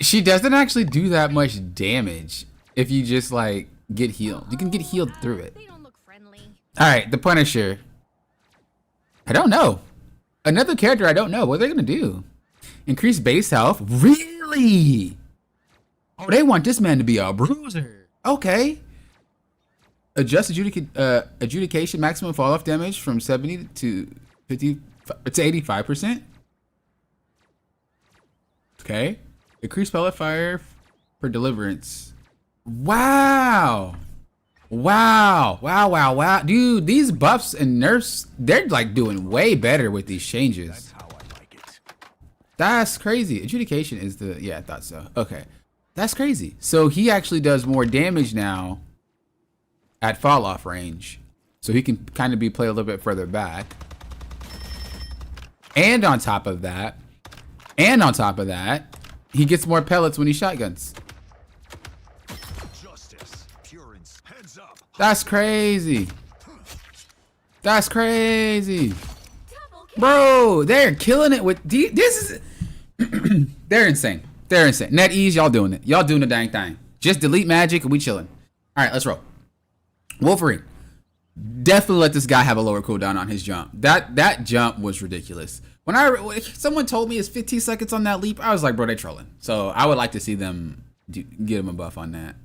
Speaker 1: she doesn't actually do that much damage if you just like get healed. You can get healed through it.
Speaker 5: They don't look friendly.
Speaker 1: All right, the Punisher. I don't know. Another character I don't know. What are they gonna do? Increase base health? Really? Oh, they want this man to be a bruiser. Okay. Adjust adjudication maximum fall off damage from 70 to 50 to 85%. Okay. Increase pellet fire for deliverance. Wow. Wow. Dude, these buffs and nerfs, they're like doing way better with these changes.
Speaker 2: That's how I like it.
Speaker 1: That's crazy. Adjudication is the, yeah, I thought so. Okay. That's crazy. So he actually does more damage now at fall off range. So he can kind of be played a little bit further back. And on top of that, he gets more pellets when he shotguns.
Speaker 2: Justice. Purins. Heads up.
Speaker 1: That's crazy. That's crazy. Bro, they're killing it with this is they're insane. They're insane. NetEase, y'all doing it. Y'all doing the dang thing. Just delete magic and we chilling. All right, let's roll. Wolverine. Definitely let this guy have a lower cooldown on his jump. That jump was ridiculous. When someone told me it's 15 seconds on that leap, I was like, bro, they trolling. So I would like to see them get him a buff on that.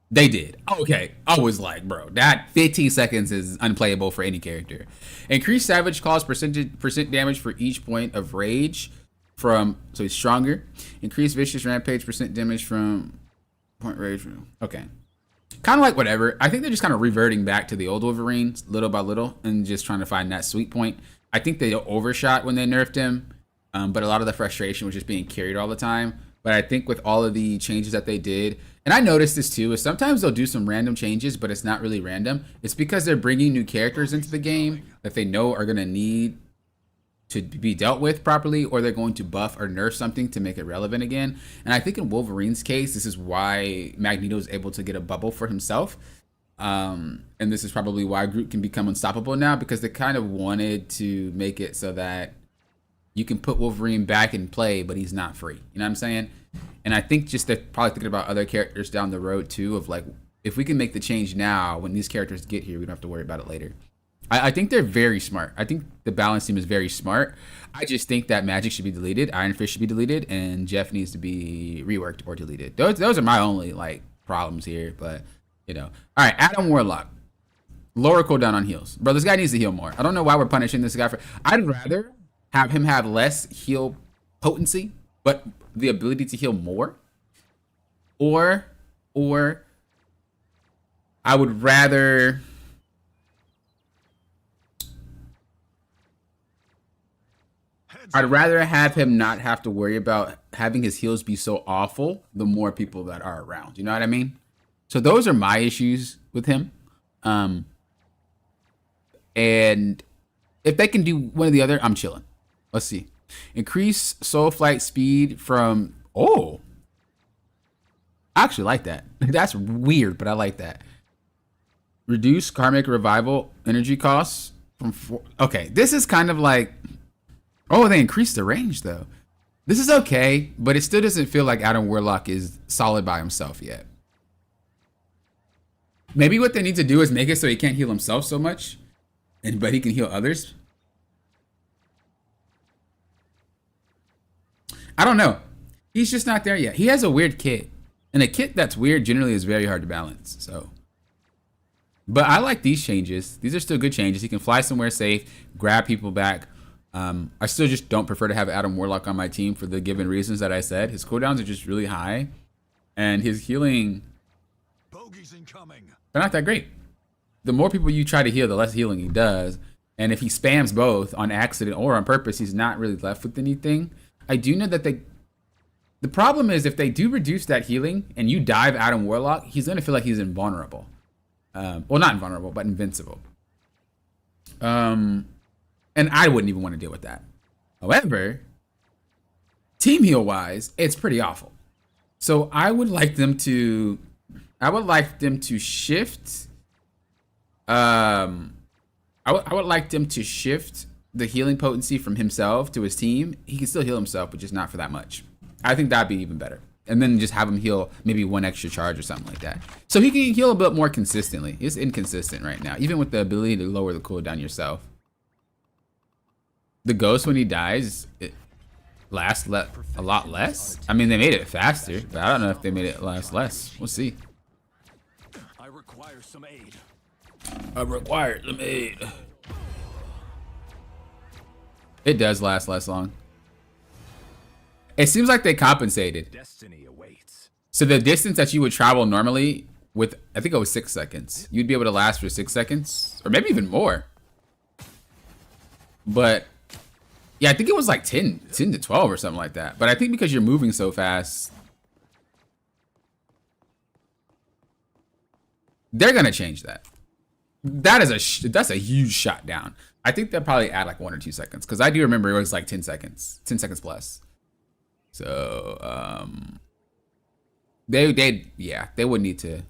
Speaker 1: They did. Okay. I was like, bro, that 15 seconds is unplayable for any character. Increase Savage Claw's percent damage for each point of rage so he's stronger. Increase Vicious Rampage percent damage from point rage. Okay. Kind of like whatever. I think they're just kind of reverting back to the old Wolverine little by little and just trying to find that sweet point. I think they overshot when they nerfed him, but a lot of the frustration was just being carried all the time. But I think with all of the changes that they did, and I noticed this too, is sometimes they'll do some random changes, but it's not really random. It's because they're bringing new characters into the game that they know are going to need to be dealt with properly, or they're going to buff or nerf something to make it relevant again. And I think in Wolverine's case, this is why Magneto is able to get a bubble for himself. And this is probably why Groot can become unstoppable now, because they kind of wanted to make it so that you can put Wolverine back in play, but he's not free. You know what I'm saying? And I think just they're probably thinking about other characters down the road too, of like, if we can make the change now, when these characters get here, we don't have to worry about it later. I think they're very smart. I think the balance team is very smart. I just think that Magic should be deleted, Iron Fist should be deleted, and Jeff needs to be reworked or deleted. Those are my only like problems here, but you know. All right, Adam Warlock. Lower cooldown on heals. Bro, this guy needs to heal more. I don't know why we're punishing this guy for. I'd rather have him have less heal potency, but the ability to heal more. Or I would rather have him not have to worry about having his heals be so awful the more people that are around. You know what I mean? So those are my issues with him. And if they can do one or the other, I'm chilling. Let's see. Increase soul flight speed from... Oh. I actually like that. That's weird, but I like that. Reduce karmic revival energy costs from 4... Okay, this is kind of like... Oh, they increased the range, though. This is okay, but it still doesn't feel like Adam Warlock is solid by himself yet. Maybe what they need to do is make it so he can't heal himself so much, but he can heal others. I don't know. He's just not there yet. He has a weird kit, and a kit that's weird generally is very hard to balance. So, but I like these changes. These are still good changes. He can fly somewhere safe, grab people back. I still just don't prefer to have Adam Warlock on my team for the given reasons that I said. His cooldowns are just really high, and his healing,
Speaker 2: Bogeys incoming.
Speaker 1: they're not that great. the more people you try to heal, the less healing he does. And if he spams both on accident or on purpose, he's not really left with anything. I do know that the problem is if they do reduce that healing and you dive Adam Warlock, he's going to feel like he's invulnerable. Well, not invulnerable, but invincible. And I wouldn't even want to deal with that. However, team heal wise, it's pretty awful. So I would like them to shift. I would like them to shift the healing potency from himself to his team. He can still heal himself, but just not for that much. I think that'd be even better. And then just have him heal maybe one extra charge or something like that. So he can heal a bit more consistently. He's inconsistent right now, even with the ability to lower the cooldown yourself. The ghost, when he dies, it lasts a lot less. I mean, they made it faster, but I don't know if they made it last less. We'll see.
Speaker 3: I require some aid.
Speaker 1: I require some aid. It does last less long. It seems like they compensated.
Speaker 2: Destiny awaits.
Speaker 1: So the distance that you would travel normally with, I think it was 6 seconds. You'd be able to last for 6 seconds, or maybe even more. But yeah, I think it was like 10 to 12 or something like that. But I think because you're moving so fast, they're gonna change that. That's a huge shot down. I think they'll probably add like 1 or 2 seconds, because I do remember it was like 10 seconds plus. So they would need to.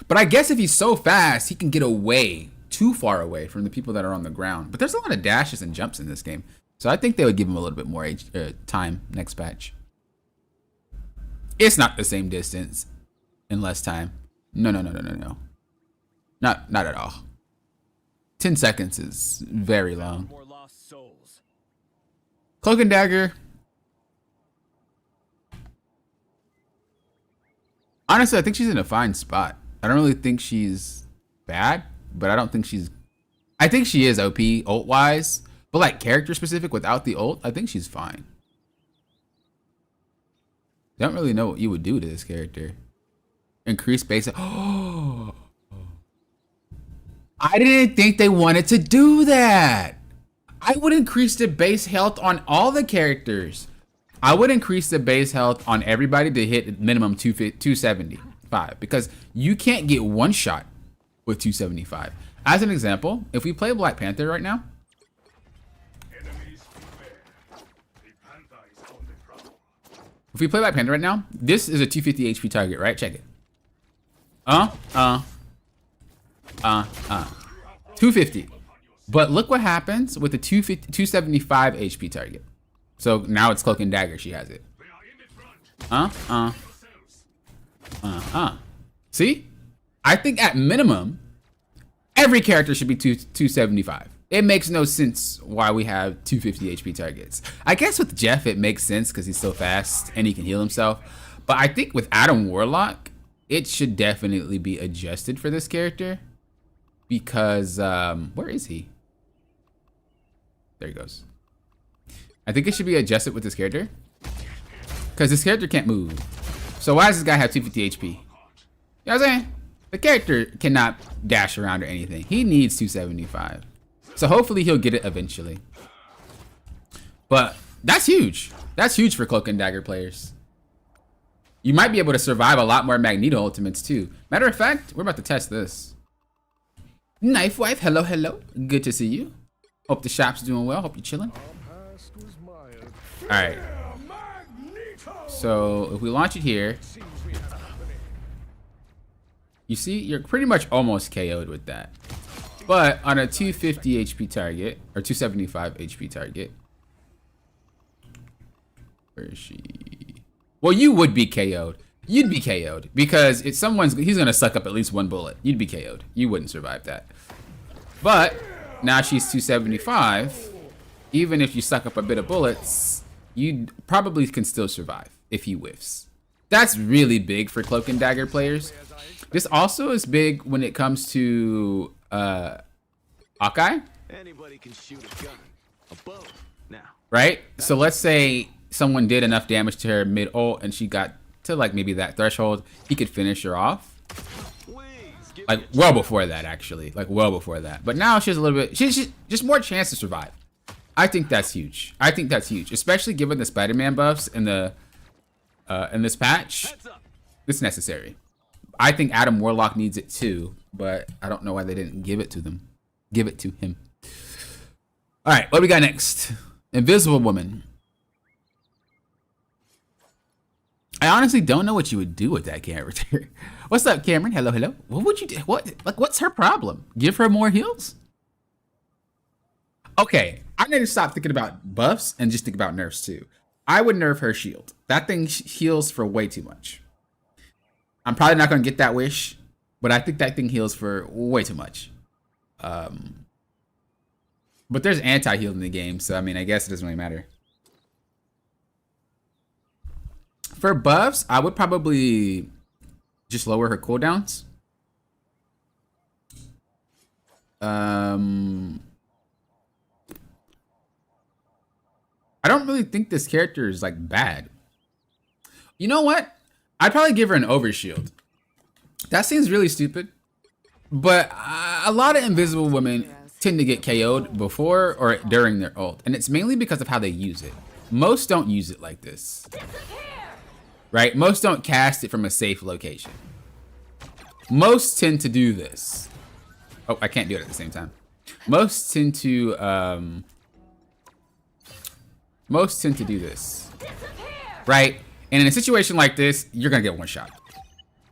Speaker 1: But I guess if he's so fast, he can get away too far away from the people that are on the ground. But there's a lot of dashes and jumps in this game, so I think they would give him a little bit more time next patch. It's not the same distance and less time. No. Not at all. 10 seconds is very long.
Speaker 3: More lost souls.
Speaker 1: Cloak and Dagger. Honestly, I think she's in a fine spot. I don't really think she's bad, but I don't think she's... I think she is OP ult-wise, but like character specific without the ult, I think she's fine. Don't really know what you would do to this character. Increase base... Oh! I didn't think they wanted to do that. I would increase the base health on all the characters. I would increase the base health on everybody to hit minimum 275, because you can't get one shot with 275. As an example, if we play Black Panther right now, this is a 250 HP target, right? Check it. 250. But look what happens with the 275 HP target. So now it's Cloak and Dagger. She has it. See? I think at minimum, every character should be 275. It makes no sense why we have 250 HP targets. I guess with Jeff, it makes sense because he's so fast and he can heal himself. But I think with Adam Warlock, it should definitely be adjusted for this character. Because, where is he? There he goes. I think it should be adjusted with this character. Because this character can't move. So why does this guy have 250 HP? You know what I'm saying? The character cannot dash around or anything. He needs 275. So hopefully he'll get it eventually. But that's huge. That's huge for Cloak and Dagger players. You might be able to survive a lot more Magneto ultimates too. Matter of fact, we're about to test this. Knife Wife, hello. Good to see you. Hope the shop's doing well. Hope you're chilling. Alright. So if we launch it here, you see, you're pretty much almost KO'd with that. But on a 250 HP target, or 275 HP target, where is she? Well, you would be KO'd. You'd be KO'd because he's gonna suck up at least one bullet. You'd be KO'd. You wouldn't survive that. But now she's 275. Even if you suck up a bit of bullets, you probably can still survive if he whiffs. That's really big for Cloak and Dagger players. This also is big when it comes to Hawkeye.
Speaker 4: Anybody can shoot a gun. A bow. Now.
Speaker 1: Right? So let's say someone did enough damage to her mid-ult and she got to like maybe that threshold. He could finish her off. Like well before that, actually. Like well before that. But now she's a little bit. She's just more chance to survive. I think that's huge. I think that's huge, especially given the Spider-Man buffs in the in this patch. It's necessary. I think Adam Warlock needs it too, but I don't know why they didn't give it to them. Give it to him. All right, what do we got next? Invisible Woman. I honestly don't know what you would do with that character. What's up, Cameron? Hello, hello. What would you do? What's her problem? Give her more heals? Okay, I need to stop thinking about buffs and just think about nerfs too. I would nerf her shield. That thing heals for way too much. I'm probably not going to get that wish, but I think that thing heals for way too much. But there's anti-heal in the game, so I mean, I guess it doesn't really matter. For buffs, I would probably just lower her cooldowns. I don't really think this character is like bad. You know what? I'd probably give her an overshield. That seems really stupid, but a lot of invisible women tend to get KO'd before or during their ult, and it's mainly because of how they use it. Most don't use it like this. Right? Most don't cast it from a safe location. Most tend to do this. Oh, I can't do it at the same time. Most tend to do this. Right? And in a situation like this, you're gonna get one shot.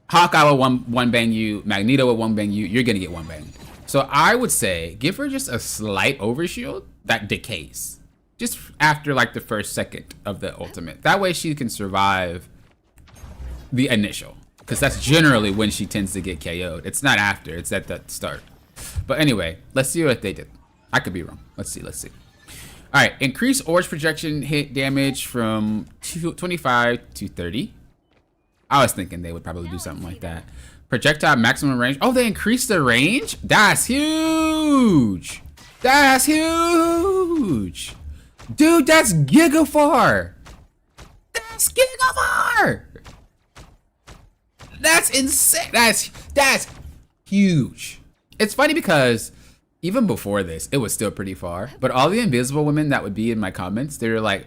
Speaker 1: Hawkeye will one bang you, Magneto will one bang you, you're gonna get one bang. So I would say give her just a slight overshield that decays. Just after like the first second of the ultimate. That way she can survive the initial, because that's generally when she tends to get KO'd. It's not after, it's at the start. But anyway, let's see what they did. I could be wrong. Let's see. All right, increase Orange projection hit damage from 25 to 30. I was thinking they would probably do something like that. Projectile maximum range. Oh, they increased the range? That's huge. That's huge. Dude, that's gigafar. That's gigafar. That's insane. That's huge. It's funny because even before this, it was still pretty far. But all the invisible women that would be in my comments, they were like,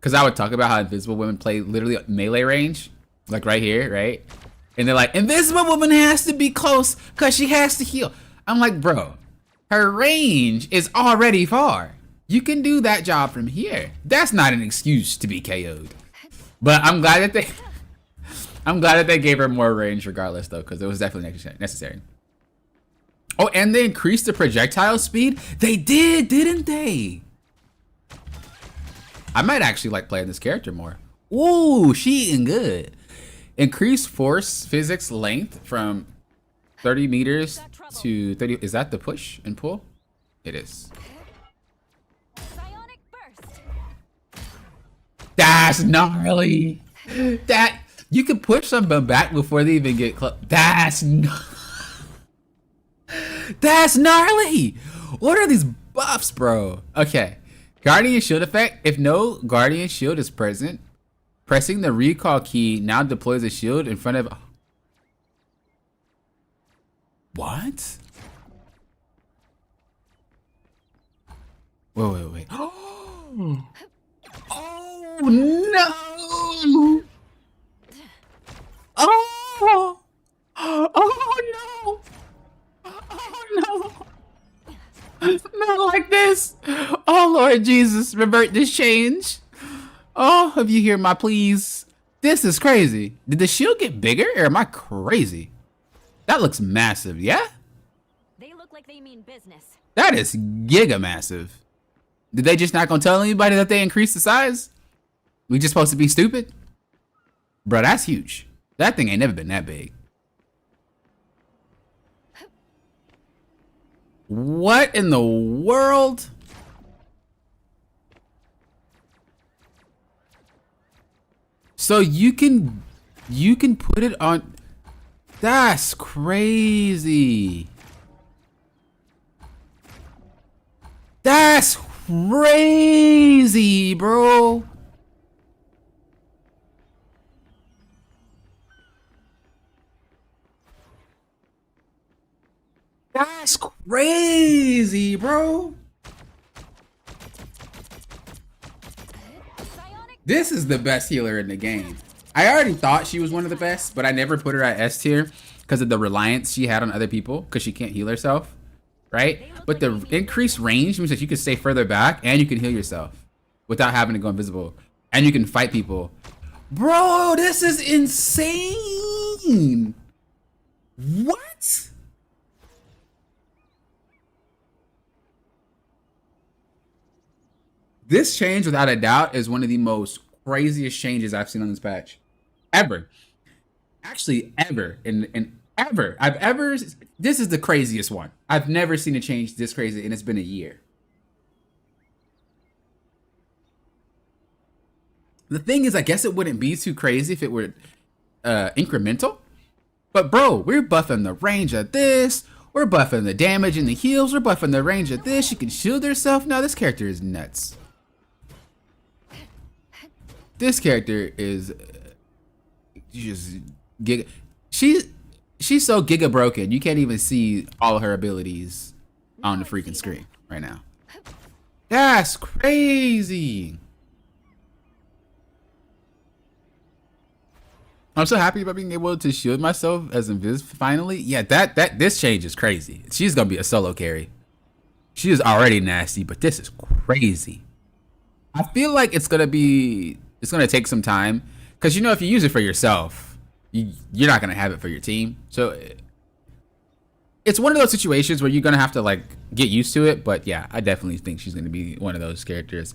Speaker 1: because I would talk about how invisible women play literally melee range, like right here, right? And they're like, invisible woman has to be close because she has to heal. I'm like, bro, her range is already far. You can do that job from here. That's not an excuse to be KO'd. But I'm glad that they gave her more range regardless, though, because it was definitely necessary. Oh, and they increased the projectile speed? They did, didn't they? I might actually like playing this character more. Ooh, she eating good. Increase force physics length from 30 meters to 30. Is that the push and pull? It is.
Speaker 5: Psionic burst.
Speaker 1: That's gnarly. That you can push someone back before they even get close. That's gnarly. What are these buffs, bro? Okay. Guardian shield effect. If no guardian shield is present, pressing the recall key now deploys a shield in front of... What? Wait. Oh no! Oh! Oh no! Oh no! Not like this! Oh Lord Jesus, revert this change. Oh, if you hear my pleas. This is crazy. Did the shield get bigger or am I crazy? That looks massive, yeah?
Speaker 5: They look like they mean business.
Speaker 1: That is giga massive. Did they just not gonna tell anybody that they increased the size? We just supposed to be stupid? Bro, that's huge. That thing ain't never been that big. What in the world? So you can put it on. That's crazy. That's crazy, bro. That's crazy, bro. This is the best healer in the game. I already thought she was one of the best, but I never put her at S tier because of the reliance she had on other people because she can't heal herself, right? But the increased range means that you can stay further back and you can heal yourself without having to go invisible. And you can fight people. Bro, this is insane. What? This change, without a doubt, is one of the most craziest changes I've seen on this patch. Ever. Actually, ever. And ever. This is the craziest one. I've never seen a change this crazy, and it's been a year. The thing is, I guess it wouldn't be too crazy if it were incremental. But bro, we're buffing the range of this. We're buffing the damage and the heals. We're buffing the range of this. She can shield herself. Now this character is nuts. This character is just giga. She's so giga broken. You can't even see all her abilities on the freaking screen right now. That's crazy. I'm so happy about being able to shield myself as Invis finally. Yeah, this change is crazy. She's gonna be a solo carry. She is already nasty, but this is crazy. I feel like it's gonna take some time, because you know, if you use it for yourself, you're not gonna have it for your team. So it's one of those situations where you're gonna have to like get used to it. But yeah, I definitely think she's gonna be one of those characters.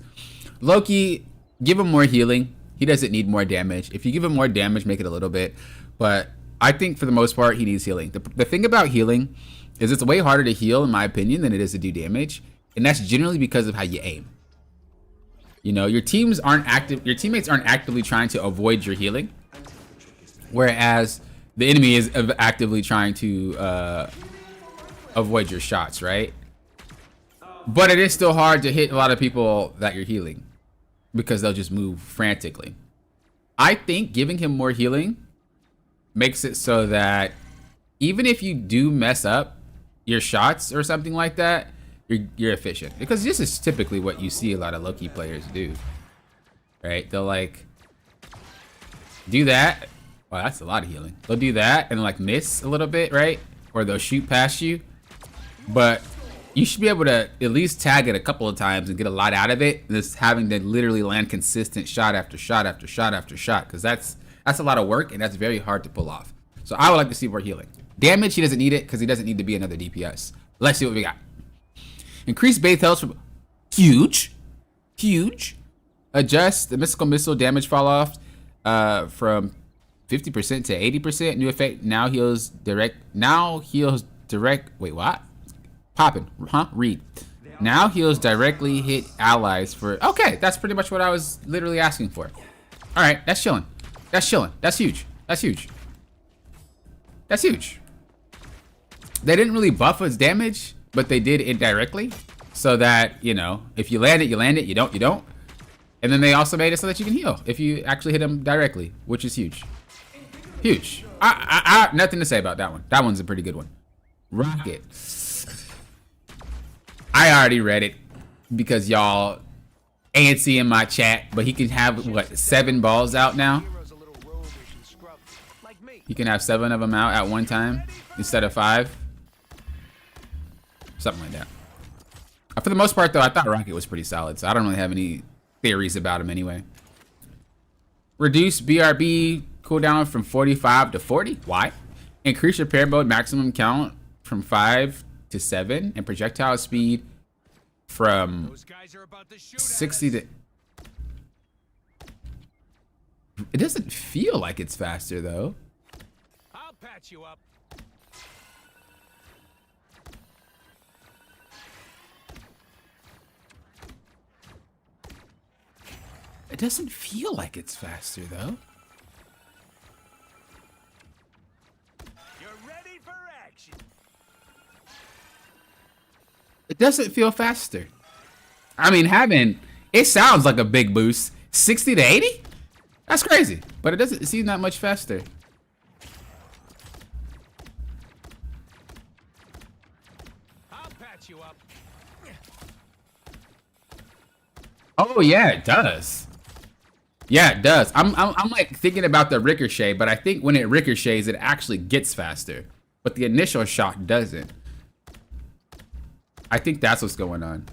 Speaker 1: Loki, give him more healing. He doesn't need more damage. If you give him more damage, make it a little bit. But I think for the most part, he needs healing. The thing about healing is it's way harder to heal, in my opinion, than it is to do damage. And that's generally because of how you aim. You know, your teammates aren't actively trying to avoid your healing. Whereas the enemy is actively trying to avoid your shots, right? But it is still hard to hit a lot of people that you're healing, because they'll just move frantically. I think giving him more healing makes it so that even if you do mess up your shots or something like that, you're efficient. Because this is typically what you see a lot of Loki players do, right? They'll like do that. Wow, that's a lot of healing. They'll do that and like miss a little bit, right? Or they'll shoot past you. But you should be able to at least tag it a couple of times and get a lot out of it. Just having to literally land consistent shot after shot after shot after shot, because that's a lot of work and that's very hard to pull off. So I would like to see more healing. Damage, he doesn't need it because he doesn't need to be another DPS. Let's see what we got. Increase base health from huge. Adjust the mystical missile damage fall off from 50% to 80%. New effect now heals direct. Wait, what? Poppin', huh? Read. Now heals directly hit allies for. Okay, that's pretty much what I was literally asking for. All right, that's chilling. That's huge. They didn't really buff his damage, but they did indirectly, so that, you know, if you land it, you land it. You don't, you don't. And then they also made it so that you can heal if you actually hit him directly, which is huge. I nothing to say about that one. That one's a pretty good one. Rocket. I already read it because y'all antsy in my chat, but he can have what, 7 balls out now? He can have 7 of them out at one time instead of 5. Something like that. For the most part though, I thought Rocket was pretty solid, so I don't really have any theories about him anyway. Reduce BRB cooldown from 45 to 40. Why? Increase repair mode maximum count from 5 to 7, and projectile speed from 60 to. It doesn't feel like it's faster though.
Speaker 3: I'll patch you up.
Speaker 1: It doesn't feel like it's faster though.
Speaker 3: You're ready for action.
Speaker 1: It doesn't feel faster. I mean, it sounds like a big boost. 60 to 80? That's crazy, but it doesn't seem that much faster.
Speaker 3: patch you up.
Speaker 1: Oh yeah, it does. Yeah, it does. I'm like thinking about the ricochet, but I think when it ricochets, it actually gets faster. But the initial shot doesn't. I think that's what's going on.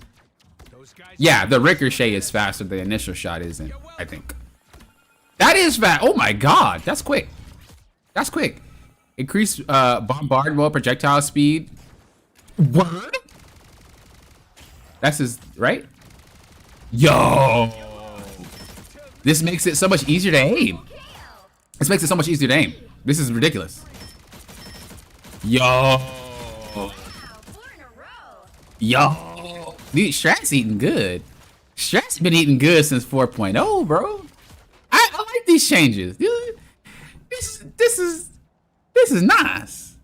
Speaker 1: Yeah, the ricochet is faster. The initial shot isn't, I think. That is fast. Oh my god, that's quick. That's quick. Increase bombardment projectile speed. Word? That's his, right? Yo. This makes it so much easier to aim. This makes it so much easier to aim. This is ridiculous. Yo. Yo. Dude, Strat's eating good. Strat's been eating good since 4.0, bro. I like these changes. Dude, this is nice.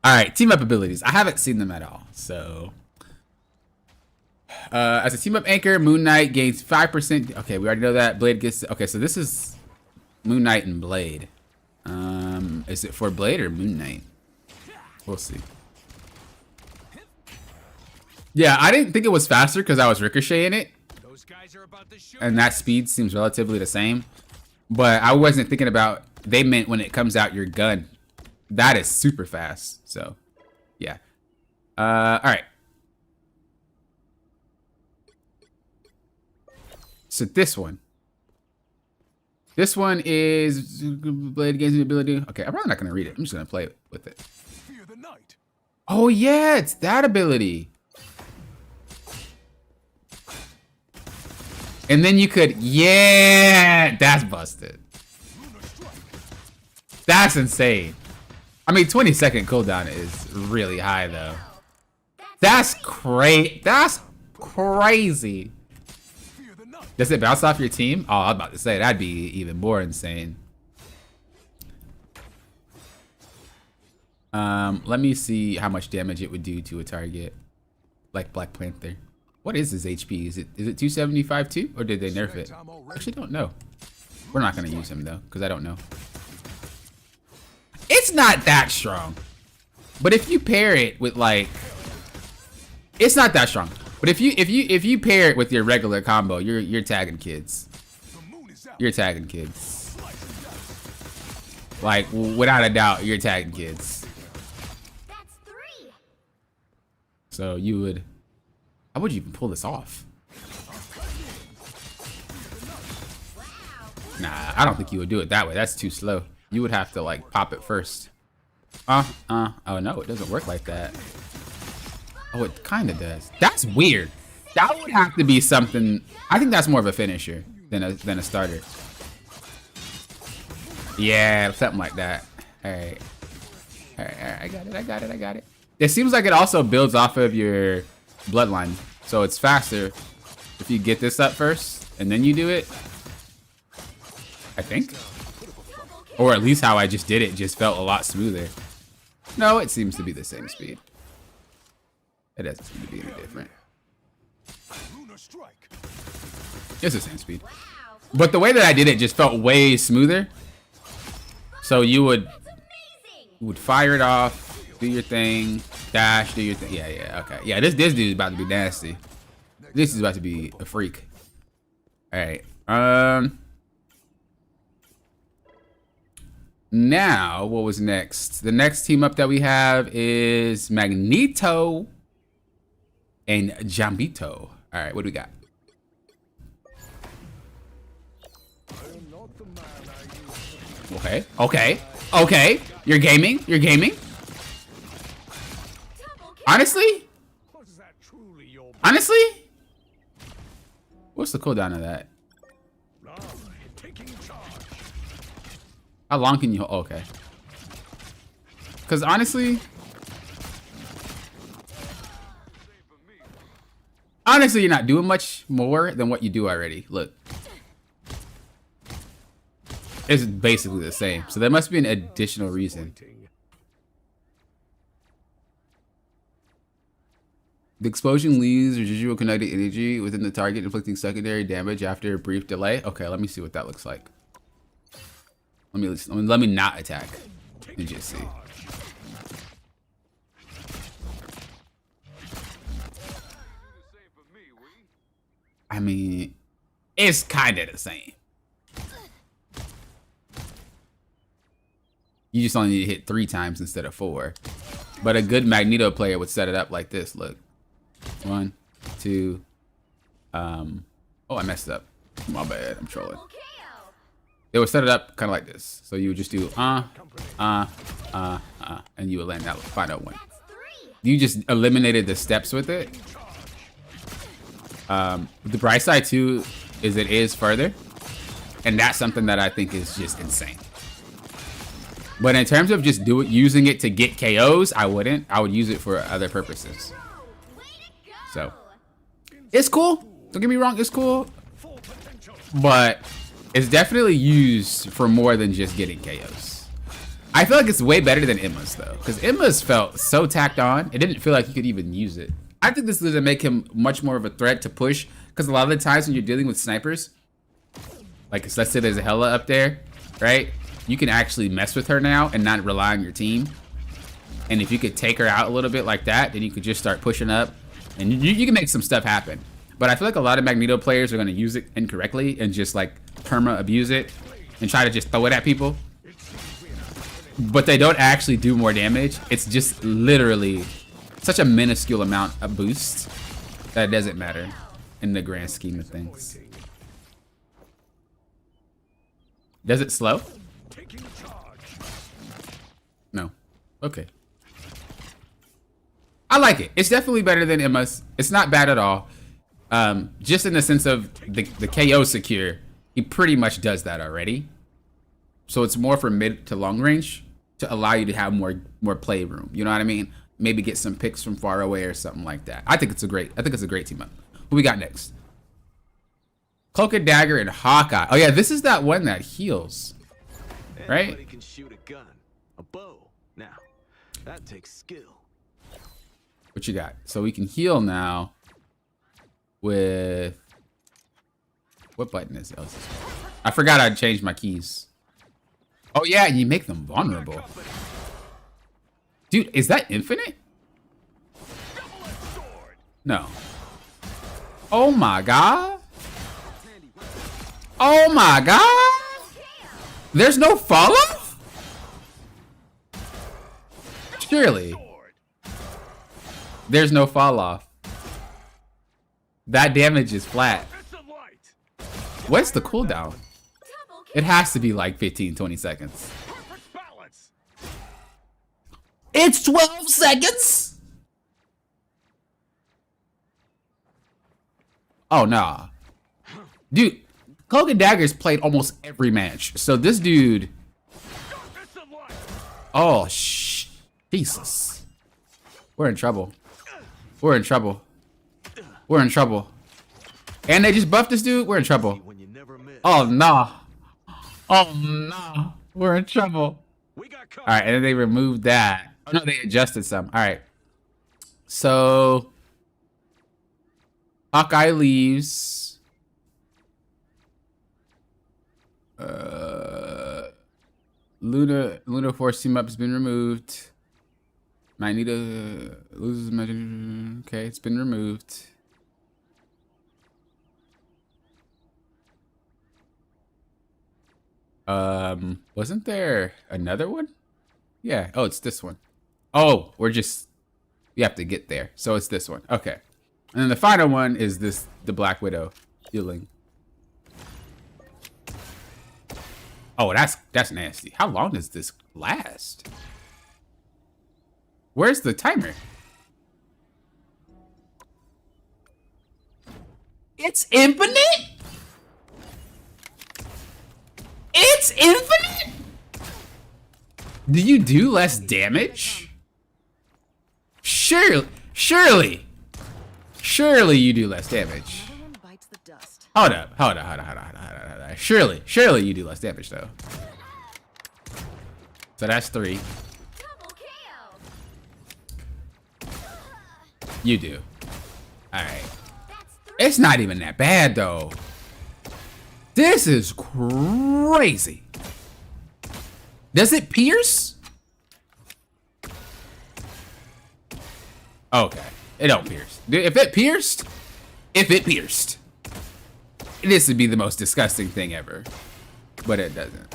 Speaker 1: All right, team up abilities. I haven't seen them at all, so. As a team up anchor, Moon Knight gains 5%. Okay, we already know that. Blade gets. Okay, so this is Moon Knight and Blade. Is it for Blade or Moon Knight? We'll see. Yeah, I didn't think it was faster because I was ricocheting it, and that speed seems relatively the same. But I wasn't thinking about they meant when it comes out your gun. That is super fast. So, yeah. All right. So this one is Blade gains the ability. Okay, I'm probably not gonna read it. I'm just gonna play with it. Oh yeah, it's that ability. And then you could, yeah, that's busted. That's insane. I mean, 20-second cooldown is really high though. That's crazy. That's crazy. Does it bounce off your team? Oh, I was about to say, that'd be even more insane. Let me see how much damage it would do to a target. Like Black Panther. What is his HP? Is it 275 too? Or did they nerf it? I actually don't know. We're not gonna use him though, because I don't know. It's not that strong. But if you pair it with like, it's not that strong. But if you pair it with your regular combo, you're tagging kids. You're tagging kids. Like without a doubt, you're tagging kids.
Speaker 5: That's 3.
Speaker 1: So you would. How would you even pull this off? Nah, I don't think you would do it that way. That's too slow. You would have to like pop it first. Oh no, it doesn't work like that. Oh, it kind of does. That's weird. That would have to be something. I think that's more of a finisher than a starter. Yeah, something like that. All right. I got it. It seems like it also builds off of your bloodline, so it's faster if you get this up first and then you do it. I think, or at least how I just did it just felt a lot smoother. No, it seems to be the same speed. It doesn't seem to be any different. It's the same speed. But the way that I did it just felt way smoother. So you would fire it off, do your thing, dash, do your thing. Yeah, okay. Yeah, this dude's about to be nasty. This is about to be a freak. Alright. Now, what was next? The next team up that we have is Magneto and Gambito. Alright, what do we got? Okay. You're gaming. Honestly, what's the cooldown of that? How long can you hold? Okay. Because honestly, you're not doing much more than what you do already. Look. It's basically the same. So there must be an additional reason. The explosion leaves residual kinetic energy within the target, inflicting secondary damage after a brief delay. Okay, let me see what that looks like. Let me not attack and just see. I mean, it's kind of the same. You just only need to hit 3 times instead of 4. But a good Magneto player would set it up like this. Look. 1, 2. Oh, I messed up. My bad. I'm trolling.
Speaker 5: Double KO.
Speaker 1: They would set it up kind of like this. So you would just do and you would land that final one.
Speaker 5: That's 3.
Speaker 1: You just eliminated the steps with it. The bright side too is it is further, and that's something that I think is just insane. But in terms of just using it to get KOs, I wouldn't. I would use it for other purposes.
Speaker 5: Way to go.
Speaker 1: So it's cool. Don't get me wrong, it's cool. But it's definitely used for more than just getting KOs. I feel like it's way better than Emma's though, because Emma's felt so tacked on. It didn't feel like you could even use it. I think this is gonna make him much more of a threat to push, because a lot of the times when you're dealing with snipers, like let's say there's a Hela up there, right? You can actually mess with her now and not rely on your team. And if you could take her out a little bit like that, then you could just start pushing up, and you can make some stuff happen. But I feel like a lot of Magneto players are gonna use it incorrectly and just like perma abuse it and try to just throw it at people. But they don't actually do more damage. It's just literally such a minuscule amount of boost that it doesn't matter in the grand scheme of things. Does it slow? No. Okay. I like it. It's definitely better than Emma's. It's not bad at all. Just in the sense of the KO secure, he pretty much does that already. So it's more for mid to long range to allow you to have more play room. You know what I mean? Maybe get some picks from far away or something like that. I think it's a great team up. Who we got next? Cloak and Dagger and Hawkeye. Oh yeah, this is that one that heals. Right?
Speaker 4: Anybody can shoot a gun, a bow. Now, that takes skill.
Speaker 1: What you got? So we can heal now with what button is it? I forgot I changed my keys. Oh yeah, and you make them vulnerable. Dude, is that infinite? No. Oh my god. Oh my god. There's no fall off? Surely. There's no fall off. That damage is flat. What's the cooldown? It has to be like 15-20 seconds. It's 12 seconds? Oh, nah. Dude, Cloak and Dagger's played almost every match. So this dude... Oh, Jesus. We're in trouble. We're in trouble. We're in trouble. And they just buffed this dude? We're in trouble. Oh, nah. Oh, nah. We're in trouble. Alright, and then they removed that. Oh, no, they adjusted some. Alright. So... Hawkeye leaves. Luna Force team up has been removed. Magneto loses magic. Okay, it's been removed. Wasn't there another one? Yeah. Oh, it's this one. Oh, you have to get there. So it's this one. Okay. And then the final one is the Black Widow healing. Oh, that's nasty. How long does this last? Where's the timer? It's infinite? It's infinite? Do you do less damage? Surely you do less damage. Hold up. Surely you do less damage though. So that's 3. You do. Alright. It's not even that bad though. This is crazy. Does it pierce? Okay. It don't pierce. If it pierced, this would be the most disgusting thing ever, but it doesn't.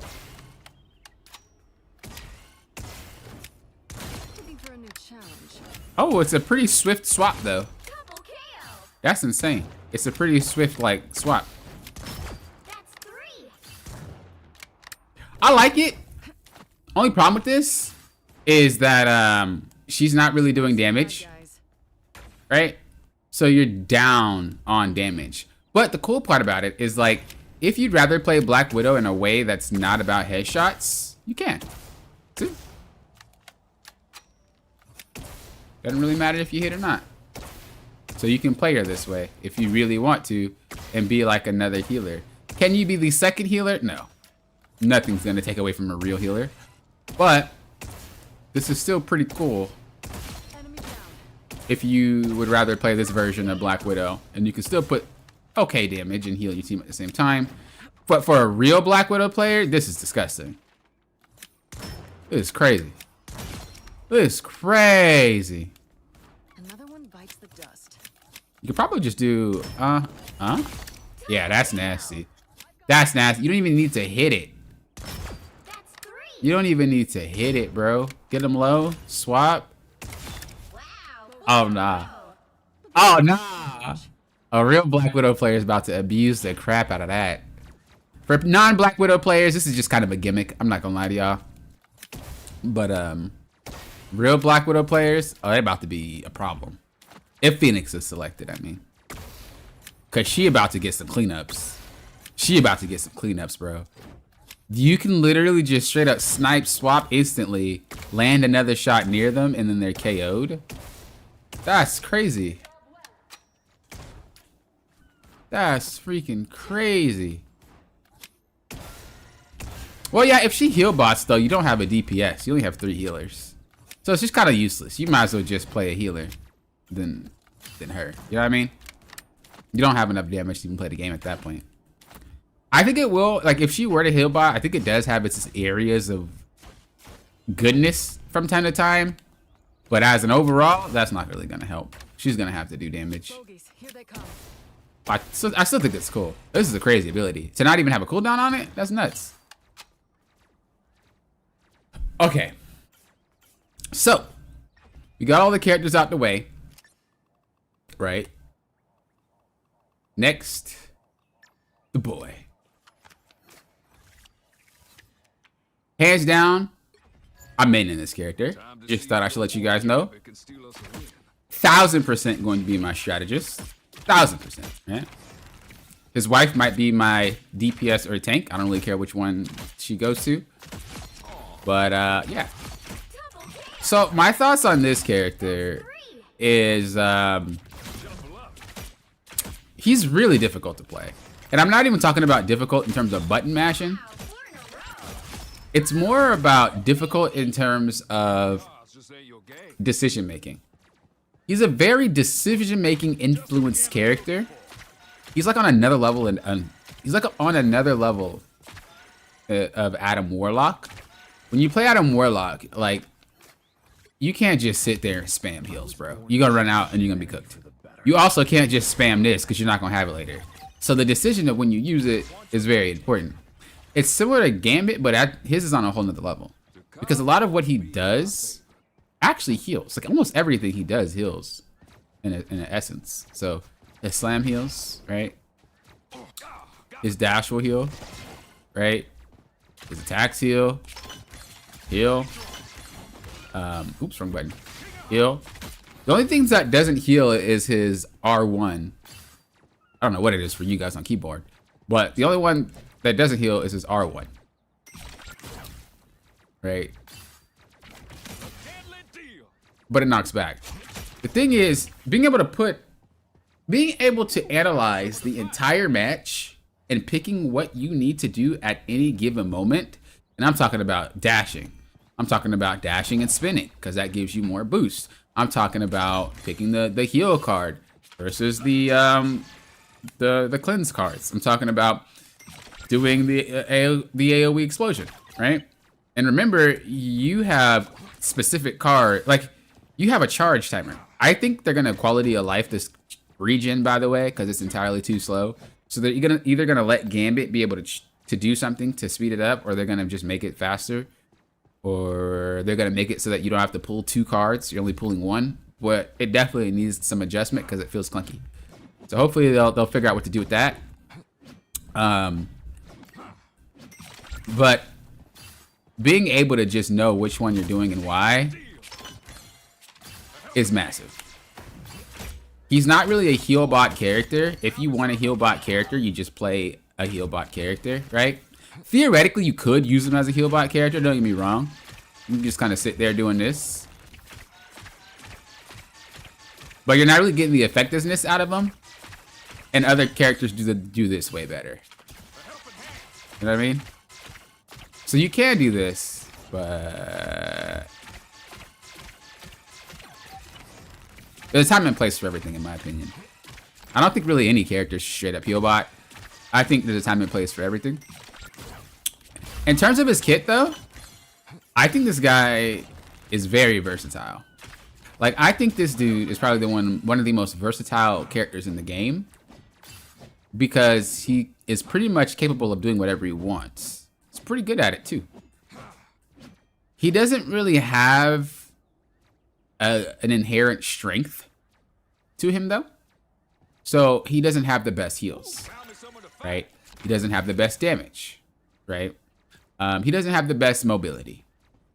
Speaker 6: Looking for a new challenge.
Speaker 1: Oh, it's a pretty swift swap though.
Speaker 5: Double kill.
Speaker 1: That's insane. It's a pretty swift like swap.
Speaker 5: That's 3.
Speaker 1: I like it. Only problem with this is that she's not really doing damage,
Speaker 6: Guys.
Speaker 1: right? So you're down on damage. But the cool part about it is like, if you'd rather play Black Widow in a way that's not about headshots, you can. See? Doesn't really matter if you hit or not. So you can play her this way if you really want to and be like another healer. Can you be the second healer? No. Nothing's gonna take away from a real healer. But this is still pretty cool
Speaker 6: Enemy down.
Speaker 1: if you would rather play this version of Black Widow, and you can still put okay damage and heal your team at the same time. But for a real Black Widow player, this is disgusting. This is crazy. This is crazy.
Speaker 6: Another one bites the dust.
Speaker 1: You could probably just do yeah, that's nasty. That's nasty. You don't even need to hit it.
Speaker 5: That's 3.
Speaker 1: You don't even need to hit it, bro. Get them low, swap.
Speaker 5: Wow.
Speaker 1: Oh nah. Oh nah. A real Black Widow player is about to abuse the crap out of that. For non-Black Widow players, this is just kind of a gimmick. I'm not gonna lie to y'all. But real Black Widow players, oh, they're about to be a problem. If Phoenix is selected, I mean. Cause she about to get some cleanups. She about to get some cleanups, bro. You can literally just straight up snipe, swap instantly, land another shot near them, and then they're KO'd. That's crazy. That's freaking crazy. Well, yeah, if she heal bots, though, you don't have a DPS. You only have 3 healers. So it's just kind of useless. You might as well just play a healer than her. You know what I mean? You don't have enough damage to even play the game at that point. I think it will, like, if she were to heal bot, I think it does have its areas of goodness from time to time. But as an overall, that's not really going to help. She's going to have to do damage.
Speaker 6: Bogeys, here they come.
Speaker 1: I still think it's cool. This is a crazy ability. To not even have a cooldown on it, that's nuts. Okay. So, we got all the characters out the way. Right? Next, the boy. Hands down, I'm maining this character. Just thought I should let you guys know. 1000% going to be my strategist. 1000%, right? His wife might be my DPS or tank. I don't really care which one she goes to. But, yeah. So, my thoughts on this character is, he's really difficult to play. And I'm not even talking about difficult in terms of button mashing. It's more about difficult in terms of decision making. He's a very decision making influenced character. He's like on another level, and he's like on another level of Adam Warlock. When you play Adam Warlock, like, you can't just sit there and spam heals, bro. You're gonna run out and you're gonna be cooked. You also can't just spam this because you're not gonna have it later. So the decision of when you use it is very important. It's similar to Gambit, but his is on a whole nother level. Because a lot of what he does actually heals. Like almost everything he does heals in an essence. So his slam heals, right? His dash will heal, right? His attacks heal. Heal. Oops, wrong button. Heal. The only things that doesn't heal is his R1. I don't know what it is for you guys on keyboard. But the only one that doesn't heal is his R1. Right? But it knocks back. The thing is, being able to analyze the entire match and picking what you need to do at any given moment. And I'm talking about dashing. I'm talking about dashing and spinning because that gives you more boost. I'm talking about picking the heal card versus the cleanse cards. I'm talking about doing the AoE explosion, right? And remember, you have specific card, like you have a charge timer. I think they're gonna quality of life this regen, by the way, because it's entirely too slow. So they're either gonna let Gambit be able to do something to speed it up, or they're gonna just make it faster, or they're gonna make it so that you don't have to pull 2 cards. You're only pulling 1. But it definitely needs some adjustment because it feels clunky. So hopefully they'll figure out what to do with that. But being able to just know which one you're doing and why is massive. He's not really a heal bot character. If you want a heal bot character, you just play a heal bot character, right? Theoretically, you could use him as a heal bot character. Don't get me wrong. You can just kind of sit there doing this. But you're not really getting the effectiveness out of him. And other characters do this way better. You know what I mean? So you can do this, but there's a time and place for everything, in my opinion. I don't think really any character is straight up heal bot. I think there's a time and place for everything. In terms of his kit, though, I think this guy is very versatile. Like, I think this dude is probably one of the most versatile characters in the game, because he is pretty much capable of doing whatever he wants. He's pretty good at it too. He doesn't really have an inherent strength to him though. So he doesn't have the best heals, right? He doesn't have the best damage, right? He doesn't have the best mobility,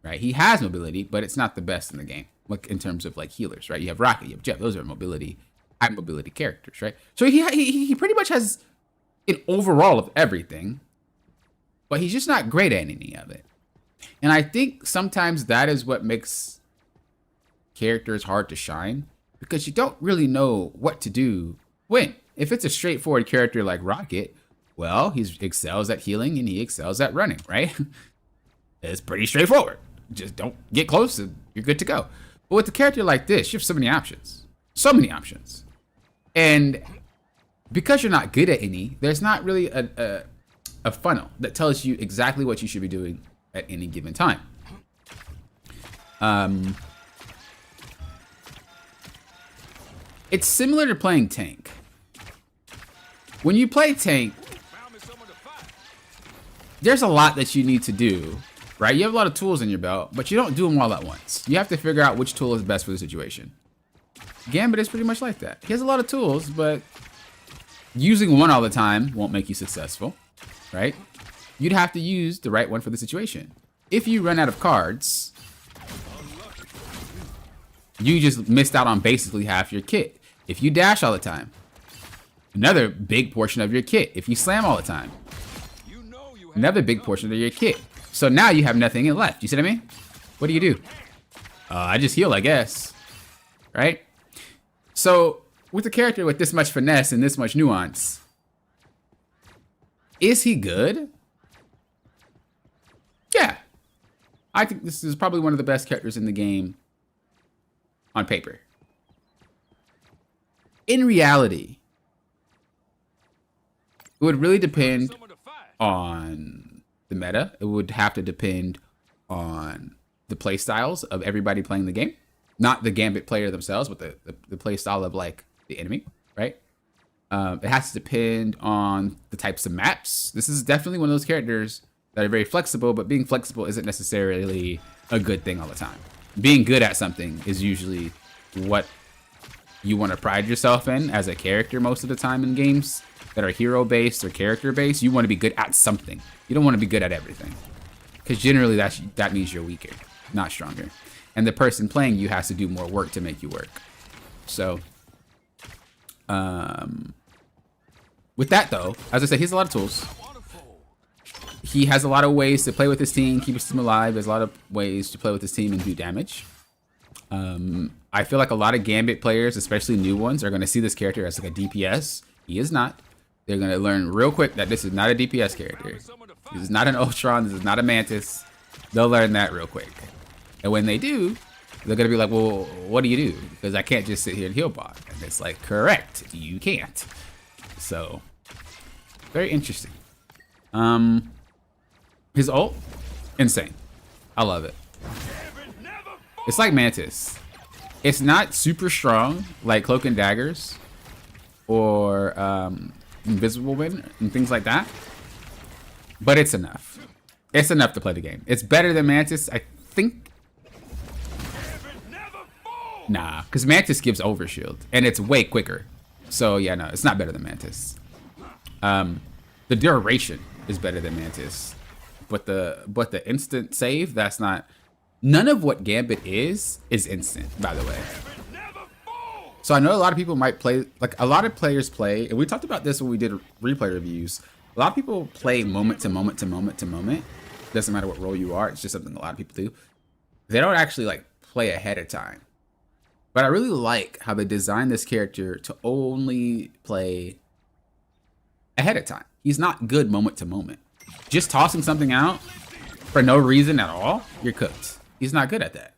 Speaker 1: right? He has mobility, but it's not the best in the game. Like in terms of like healers, right? You have Rocket, you have Jet. Those are high mobility characters, right? So he pretty much has an overall of everything, but he's just not great at any of it. And I think sometimes that is what makes characters hard to shine, because you don't really know what to do when. If it's a straightforward character like Rocket, well, he excels at healing and he excels at running, right? It's pretty straightforward. Just don't get close and you're good to go. But with a character like this, you have so many options. So many options. And because you're not good at any, there's not really a funnel that tells you exactly what you should be doing at any given time. It's similar to playing tank. When you play tank, there's a lot that you need to do, right? You have a lot of tools in your belt, but you don't do them all at once. You have to figure out which tool is best for the situation. Gambit is pretty much like that. He has a lot of tools, but using one all the time won't make you successful, right? You'd have to use the right one for the situation. If you run out of cards, you just missed out on basically half your kit. If you dash all the time, another big portion of your kit. If you slam all the time, another big portion of your kit. So now you have nothing left. You see what I mean? What do? I just heal, I guess. Right? So with a character with this much finesse and this much nuance, is he good? Yeah. I think this is probably one of the best characters in the game on paper. In reality, it would really depend on the meta. It would have to depend on the play styles of everybody playing the game. Not the Gambit player themselves, but the play style of like the enemy, right? It has to depend on the types of maps. This is definitely one of those characters that are very flexible, but being flexible isn't necessarily a good thing all the time. Being good at something is usually what you want to pride yourself in as a character most of the time in games that are hero-based or character-based. You want to be good at something. You don't want to be good at everything, because generally that means you're weaker, not stronger. And the person playing you has to do more work to make you work. So, with that though, as I said, he has a lot of tools. He has a lot of ways to play with his team, keep his team alive. There's a lot of ways to play with his team and do damage. I feel like a lot of Gambit players, especially new ones, are going to see this character as like a DPS. He is not. They're going to learn real quick that this is not a DPS character. This is not an Ultron. This is not a Mantis. They'll learn that real quick. And when they do, they're going to be like, well, what do you do? Because I can't just sit here and heal bot. And it's like, correct, you can't. So, very interesting. His ult, insane. I love it. It's like Mantis. It's not super strong like Cloak and Daggers or invisible win and things like that. But it's enough. It's enough to play the game. It's better than Mantis, I think. Nah, because Mantis gives overshield and it's way quicker. So yeah, no, it's not better than Mantis. The duration is better than Mantis, but the instant save, that's not. None of what Gambit is instant, by the way. So I know a lot of people might play, like a lot of players play, and we talked about this when we did replay reviews. A lot of people play moment to moment to moment to moment. Doesn't matter what role you are, it's just something a lot of people do. They don't actually like play ahead of time. But I really like how they designed this character to only play ahead of time. He's not good moment to moment. Just tossing something out for no reason at all, you're cooked. He's not good at that.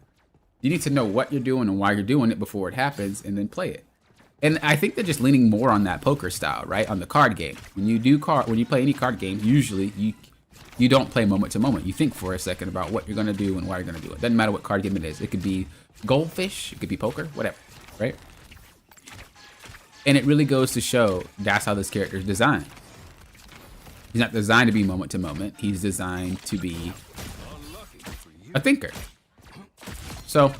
Speaker 1: You need to know what you're doing and why you're doing it before it happens and then play it. And I think they're just leaning more on that poker style, right? On the card game. When you play any card game, usually you don't play moment to moment. You think for a second about what you're gonna do and why you're gonna do it. Doesn't matter what card game it is. It could be goldfish, it could be poker, whatever, right? And it really goes to show that's how this character is designed. He's not designed to be moment to moment. He's designed to be a thinker. So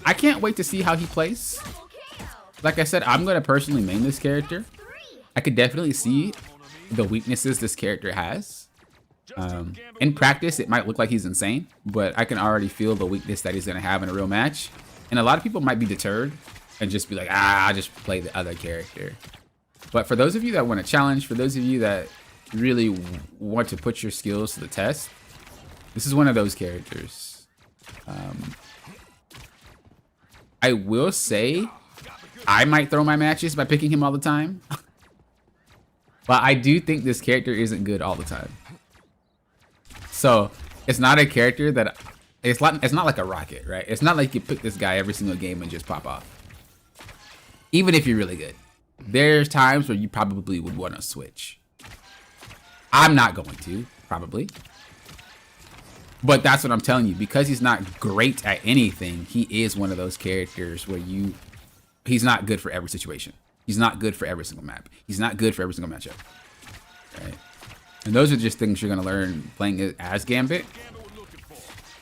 Speaker 1: I can't wait to see how he plays. Like I said, I'm going to personally main this character. I could definitely see the weaknesses this character has. In practice, it might look like he's insane, but I can already feel the weakness that he's going to have in a real match. And a lot of people might be deterred and just be like, I'll just play the other character. But for those of you that want a challenge, for those of you that really want to put your skills to the test, this is one of those characters. I will say I might throw my matches by picking him all the time. But I do think this character isn't good all the time. So it's not a character that it's not like a rocket, right? It's not like you pick this guy every single game and just pop off. Even if you're really good, there's times where you probably would want to switch. I'm not going to, probably. But that's what I'm telling you. Because he's not great at anything, he is one of those characters where he's not good for every situation. He's not good for every single map. He's not good for every single matchup. Right? And those are just things you're going to learn playing it as Gambit.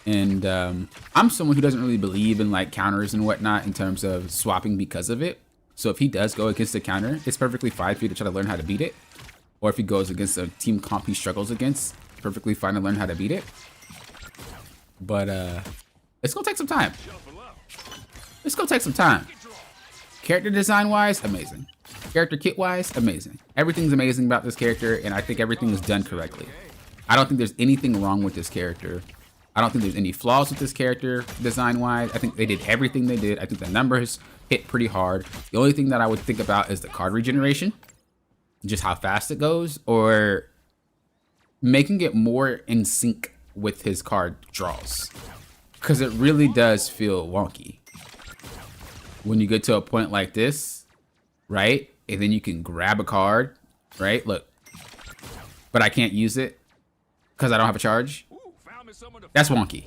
Speaker 1: And I'm someone who doesn't really believe in like counters and whatnot in terms of swapping because of it. So if he does go against the counter, it's perfectly fine for you to try to learn how to beat it. Or if he goes against a team comp he struggles against, perfectly fine to learn how to beat it. But it's gonna take some time. It's gonna take some time. Character design wise, amazing. Character kit wise, amazing. Everything's amazing about this character, and I think everything is done correctly. I don't think there's anything wrong with this character. I don't think there's any flaws with this character design wise. I think they did everything they did. I think the numbers hit pretty hard. The only thing that I would think about is the card regeneration, just how fast it goes, or making it more in sync with his card draws, because it really does feel wonky when you get to a point like this, right? And then you can grab a card, right? Look, but I can't use it because I don't have a charge. That's wonky.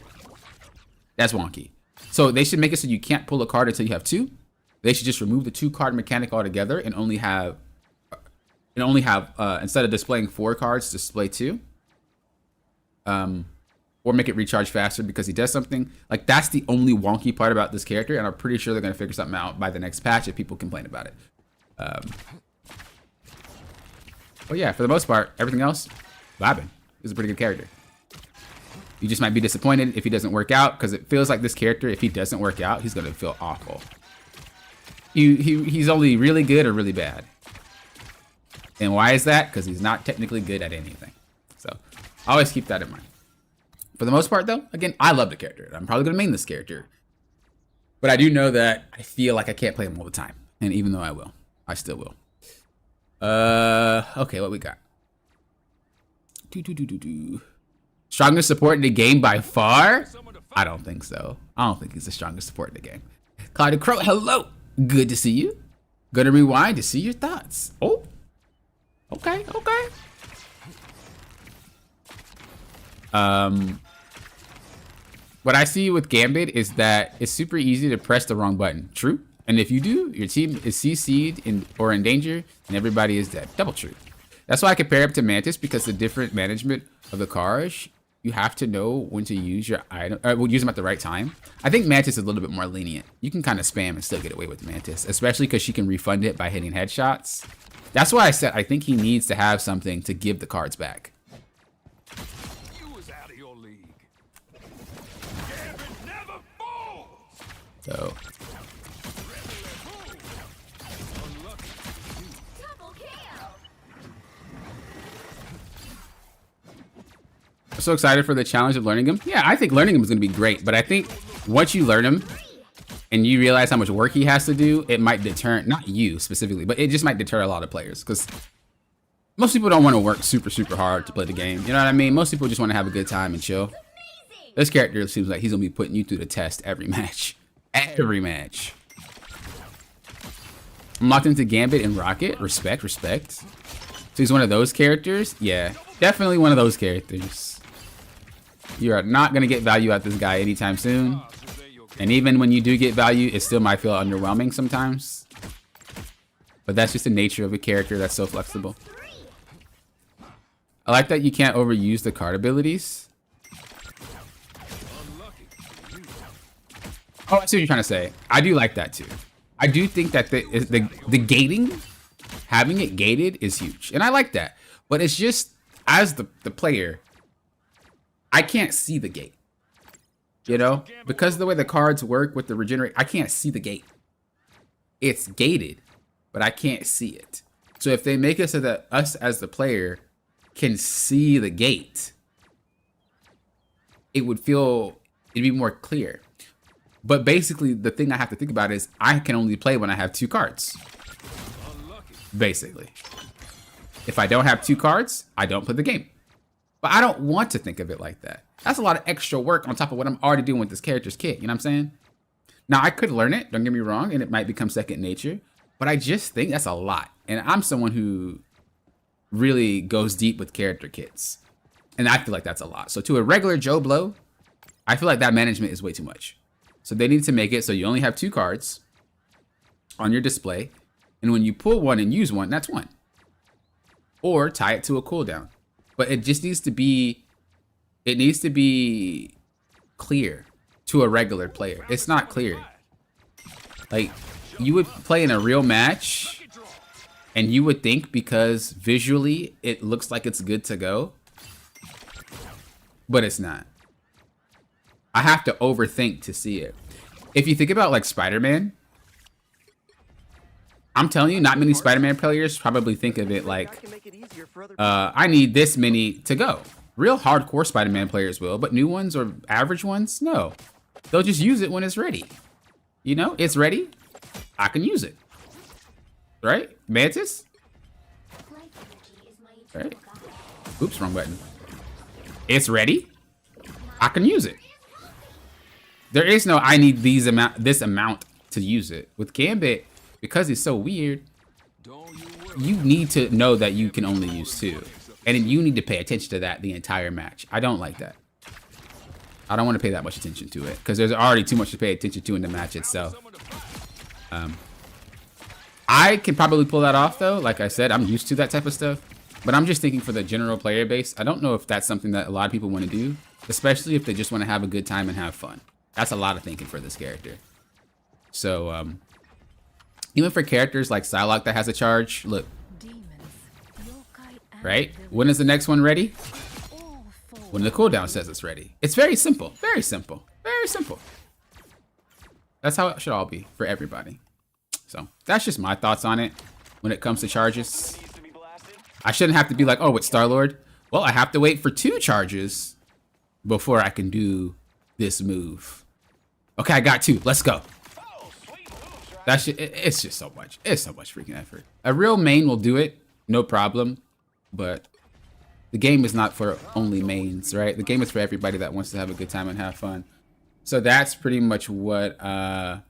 Speaker 1: That's wonky. So they should make it so you can't pull a card until you have two. They should just remove the 2-card mechanic altogether and only have instead of displaying 4 cards, display 2. Or make it recharge faster because he does something. Like, that's the only wonky part about this character, and I'm pretty sure they're going to figure something out by the next patch if people complain about it. But yeah, for the most part, everything else, vibing. He's a pretty good character. You just might be disappointed if he doesn't work out, because it feels like this character, if he doesn't work out, he's going to feel awful. He's only really good or really bad. And why is that? Because he's not technically good at anything. So always keep that in mind. For the most part, though, again, I love the character. I'm probably going to main this character. But I do know that I feel like I can't play him all the time. And even though I will, I still will. Okay, what we got? Strongest support in the game by far? I don't think so. I don't think he's the strongest support in the game. Clouded Crow, hello. Good to see you. Gonna rewind to see your thoughts. Oh, okay, okay. What I see with Gambit is that it's super easy to press the wrong button. True. And if you do, your team is CC'd or in danger, and everybody is dead. Double true. That's why I compare him to Mantis, because the different management of the cards, you have to know when to use your item, or use them at the right time. I think Mantis is a little bit more lenient. You can kind of spam and still get away with Mantis, especially because she can refund it by hitting headshots. That's why I said I think he needs to have something to give the cards back.
Speaker 2: You was out of your league. Gambit never falls.
Speaker 1: So
Speaker 5: Double kill.
Speaker 1: I'm so excited for the challenge of learning him. Yeah, I think learning him is going to be great, but I think once you learn him and you realize how much work he has to do, it might deter, not you specifically, but it just might deter a lot of players, because most people don't want to work super, super hard to play the game. You know what I mean? Most people just want to have a good time and chill. This character seems like he's going to be putting you through the test every match. Every match. I'm locked into Gambit and Rocket. Respect, respect. So he's one of those characters? Yeah, definitely one of those characters. You are not going to get value out this guy anytime soon. And even when you do get value, it still might feel underwhelming sometimes. But that's just the nature of a character that's so flexible. I like that you can't overuse the card abilities. Oh, I see what you're trying to say. I do like that too. I do think that the gating, having it gated is huge. And I like that. But it's just, as the player, I can't see the gate. You know? Because of the way the cards work with the regenerate, I can't see the gate. It's gated, but I can't see it. So if they make it so that us as the player can see the gate, it'd be more clear. But basically, the thing I have to think about is I can only play when I have 2 cards. Basically. If I don't have 2 cards, I don't play the game. But I don't want to think of it like that. That's a lot of extra work on top of what I'm already doing with this character's kit. You know what I'm saying? Now, I could learn it, don't get me wrong, and it might become second nature. But I just think that's a lot. And I'm someone who really goes deep with character kits. And I feel like that's a lot. So to a regular Joe Blow, I feel like that management is way too much. So they need to make it so you only have 2 cards on your display. And when you pull one and use one, that's one. Or tie it to a cooldown. But it just needs to be, clear to a regular player. It's not clear. Like, you would play in a real match and you would think because visually it looks like it's good to go, but it's not. I have to overthink to see it. If you think about like Spider-Man, I'm telling you, not many Spider-Man players probably think of it like, I need this many to go. Real hardcore Spider-Man players will, but new ones or average ones, no. They'll just use it when it's ready. You know, it's ready, I can use it. Right? Mantis? Right? Oops, wrong button. It's ready, I can use it. There is no I need this amount to use it. With Gambit, because it's so weird, you need to know that you can only use 2. And you need to pay attention to that the entire match. I don't like that. I don't want to pay that much attention to it, because there's already too much to pay attention to in the match itself. I can probably pull that off though. Like I said, I'm used to that type of stuff. But I'm just thinking for the general player base, I don't know if that's something that a lot of people want to do, especially if they just want to have a good time and have fun. That's a lot of thinking for this character. So, even for characters like Psylocke that has a charge, look. Right? When is the next one ready? When the cooldown says it's ready. It's very simple. Very simple. Very simple. That's how it should all be for everybody. So, that's just my thoughts on it when it comes to charges. I shouldn't have to be like, oh, with Star-Lord, well, I have to wait for 2 charges before I can do this move. Okay, I got 2. Let's go. It's just so much. It's so much freaking effort. A real main will do it, no problem. But the game is not for only mains, right? The game is for everybody that wants to have a good time and have fun. So that's pretty much what I'm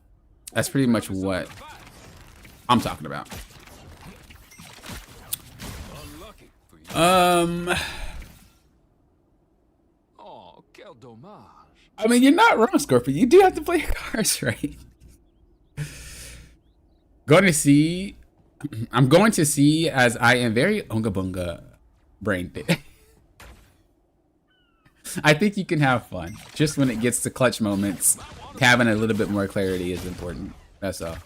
Speaker 1: talking about. I mean, you're not wrong, Scorpio. You do have to play your cards right. Going to see I'm going to see, as I am very unga bunga brain dead. I think you can have fun. Just when it gets to clutch moments, having a little bit more clarity is important. That's all.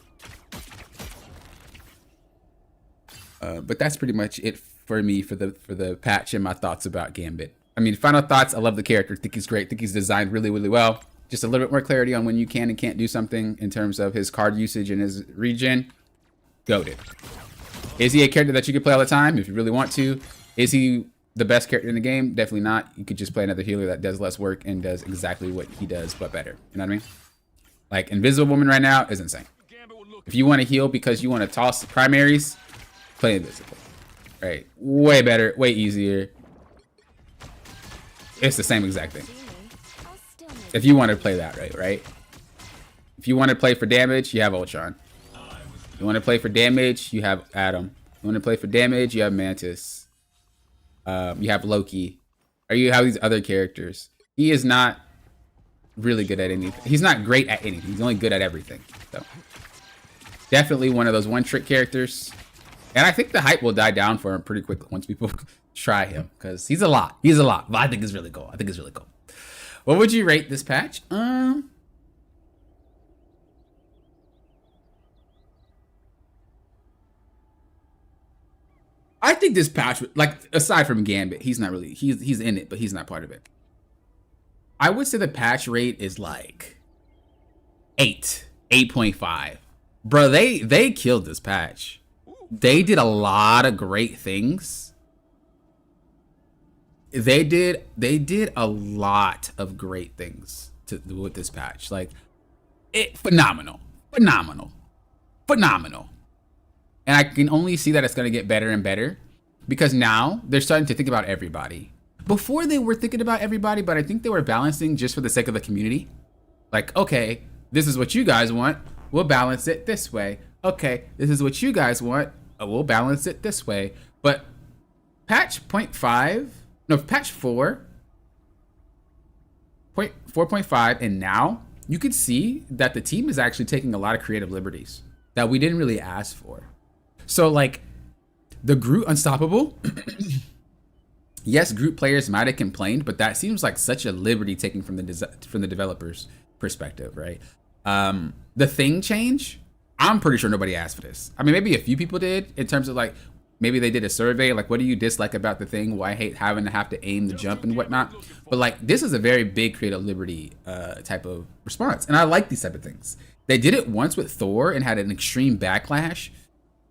Speaker 1: But that's pretty much it for me for the patch and my thoughts about Gambit. I mean, final thoughts. I love the character. Think he's great. Think he's designed really, really well. Just a little bit more clarity on when you can and can't do something in terms of his card usage and his regen. Goated. Is he a character that you could play all the time if you really want to? Is he the best character in the game? Definitely not. You could just play another healer that does less work and does exactly what he does, but better. You know what I mean? Like, Invisible Woman right now is insane. If you want to heal because you want to toss primaries, play Invisible. Right? Way better, way easier. It's the same exact thing. If you want to play that right? If you want to play for damage, you have Ultron. You want to play for damage, you have Adam. You want to play for damage, you have Mantis. You have Loki. Or you have these other characters. He is not really good at anything. He's not great at anything. He's only good at everything. So definitely one of those one-trick characters. And I think the hype will die down for him pretty quickly once people try him. Because he's a lot. He's a lot. But I think it's really cool. What would you rate this patch? I think this patch, like, aside from Gambit, he's not really, he's in it, but he's not part of it. I would say the patch rate is like 8.5. Bro, they killed this patch. They did a lot of great things. They did a lot of great things with this patch. Like, phenomenal. And I can only see that it's going to get better and better because now they're starting to think about everybody. Before they were thinking about everybody, but I think they were balancing just for the sake of the community. Like, okay, this is what you guys want. We'll balance it this way. Okay, this is what you guys want. We'll balance it this way. But patch 0.5, no, patch 4.5, and now you could see that the team is actually taking a lot of creative liberties that we didn't really ask for. So, like, the Groot Unstoppable, yes, Groot players might have complained, but that seems like such a liberty taken from the developer's perspective, right? The Thing change, I'm pretty sure nobody asked for this. I mean, maybe a few people did in terms of, like, maybe they did a survey, like, what do you dislike about the Thing? Why I hate having to have to aim the jump and whatnot. But, like, this is a very big creative liberty type of response, and I like these type of things. They did it once with Thor and had an extreme backlash.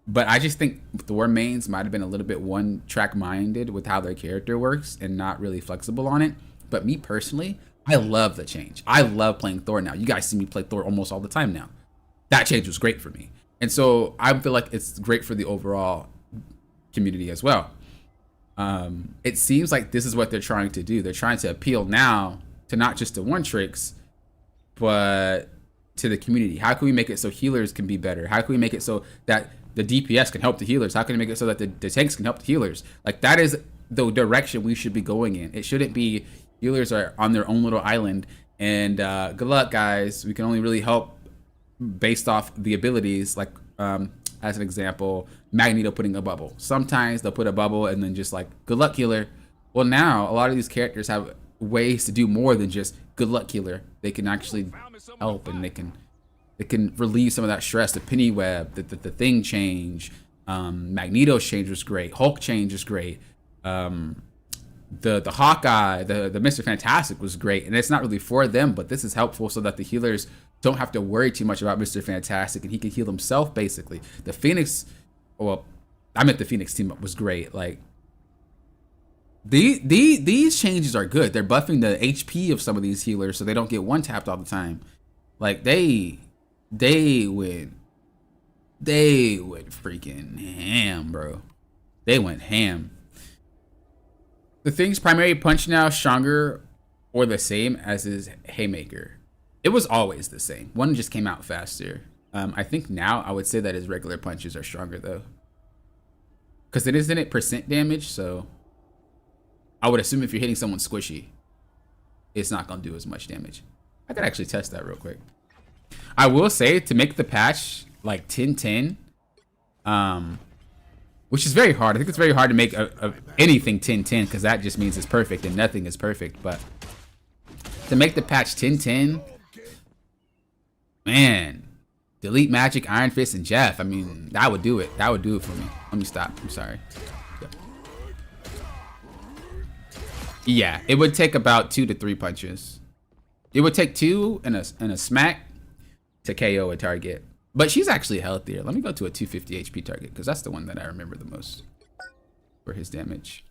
Speaker 1: But I just think Thor mains might have been a little bit one-track minded with how their character works and not really flexible on it. But me personally, I love the change. I love playing Thor now. You guys see me play Thor almost all the time now. That change was great for me. And so I feel like it's great for the overall community as well. It seems like this is what they're trying to do. They're trying to appeal now to not just the one-tricks, but to the community. How can we make it so healers can be better? How can we make it so that the DPS can help the healers? How can we make it so that the tanks can help the healers? Like, that is the direction we should be going in. It shouldn't be healers are on their own little island and good luck, guys. We can only really help based off the abilities. Like, as an example, Magneto putting a bubble. Sometimes they'll put a bubble and then just like, good luck, healer. Well, now a lot of these characters have ways to do more than just good luck, healer. They can actually help, and they can relieve some of that stress. The Penny Web, the Thing change, Magneto's change was great. Hulk change is great. The Hawkeye, the Mr. Fantastic was great. And it's not really for them, but this is helpful so that the healers don't have to worry too much about Mr. Fantastic, and he can heal himself basically. The Phoenix, well, I meant the Phoenix team up was great. Like, these changes are good. They're buffing the HP of some of these healers so they don't get one tapped all the time. Like, they went freaking ham, bro. They went ham. The Thing's primary punch now stronger or the same as his haymaker. It was always the same. One just came out faster. I think now I would say that his regular punches are stronger though, because it isn't it percent damage. So I would assume if you're hitting someone squishy, it's not gonna do as much damage. I could actually test that real quick. I will say, to make the patch like 10-10, Which is very hard. I think it's very hard to make anything 10-10 because that just means it's perfect and nothing is perfect. But to make the patch 10-10, man, delete Magic, Iron Fist, and Jeff. I mean, that would do it. That would do it for me. Let me stop. I'm sorry. Yeah, it would take about 2 to 3 punches. It would take 2 and a smack to KO a target. But she's actually healthier. Let me go to a 250 HP target because that's the one that I remember the most for his damage.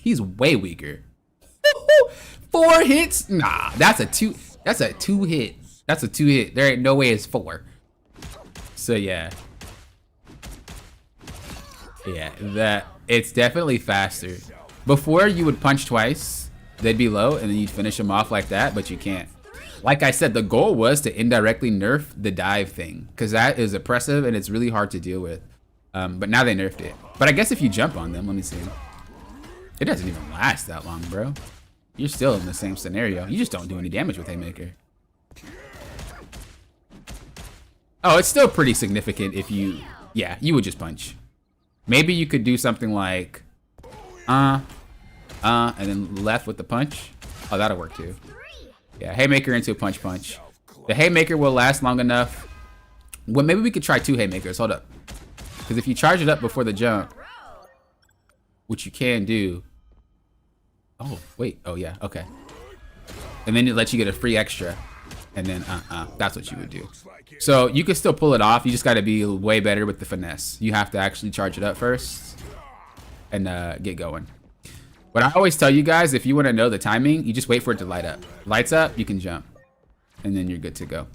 Speaker 1: He's way weaker. 4 hits? Nah, that's a 2 hit. That's a 2 hit. There ain't no way it's 4. So yeah. Yeah, it's definitely faster. Before you would punch twice, they'd be low, and then you'd finish them off like that, but you can't. Like I said, the goal was to indirectly nerf the dive thing, because that is oppressive and it's really hard to deal with. But now they nerfed it. But I guess if you jump on them, let me see. It doesn't even last that long, bro. You're still in the same scenario. You just don't do any damage with Haymaker. Oh, it's still pretty significant if you... Yeah, you would just punch. Maybe you could do something like, and then left with the punch. Oh, that'll work too. Yeah, Haymaker into a punch. The Haymaker will last long enough. Well, maybe we could try 2 Haymakers. Hold up. Because if you charge it up before the jump, which you can do. Oh, wait. Oh, yeah. Okay. And then it lets you get a free extra. And then, that's what you would do. So you can still pull it off. You just got to be way better with the finesse. You have to actually charge it up first and get going. But I always tell you guys, if you want to know the timing, you just wait for it to light up. Lights up, you can jump. And then you're good to go.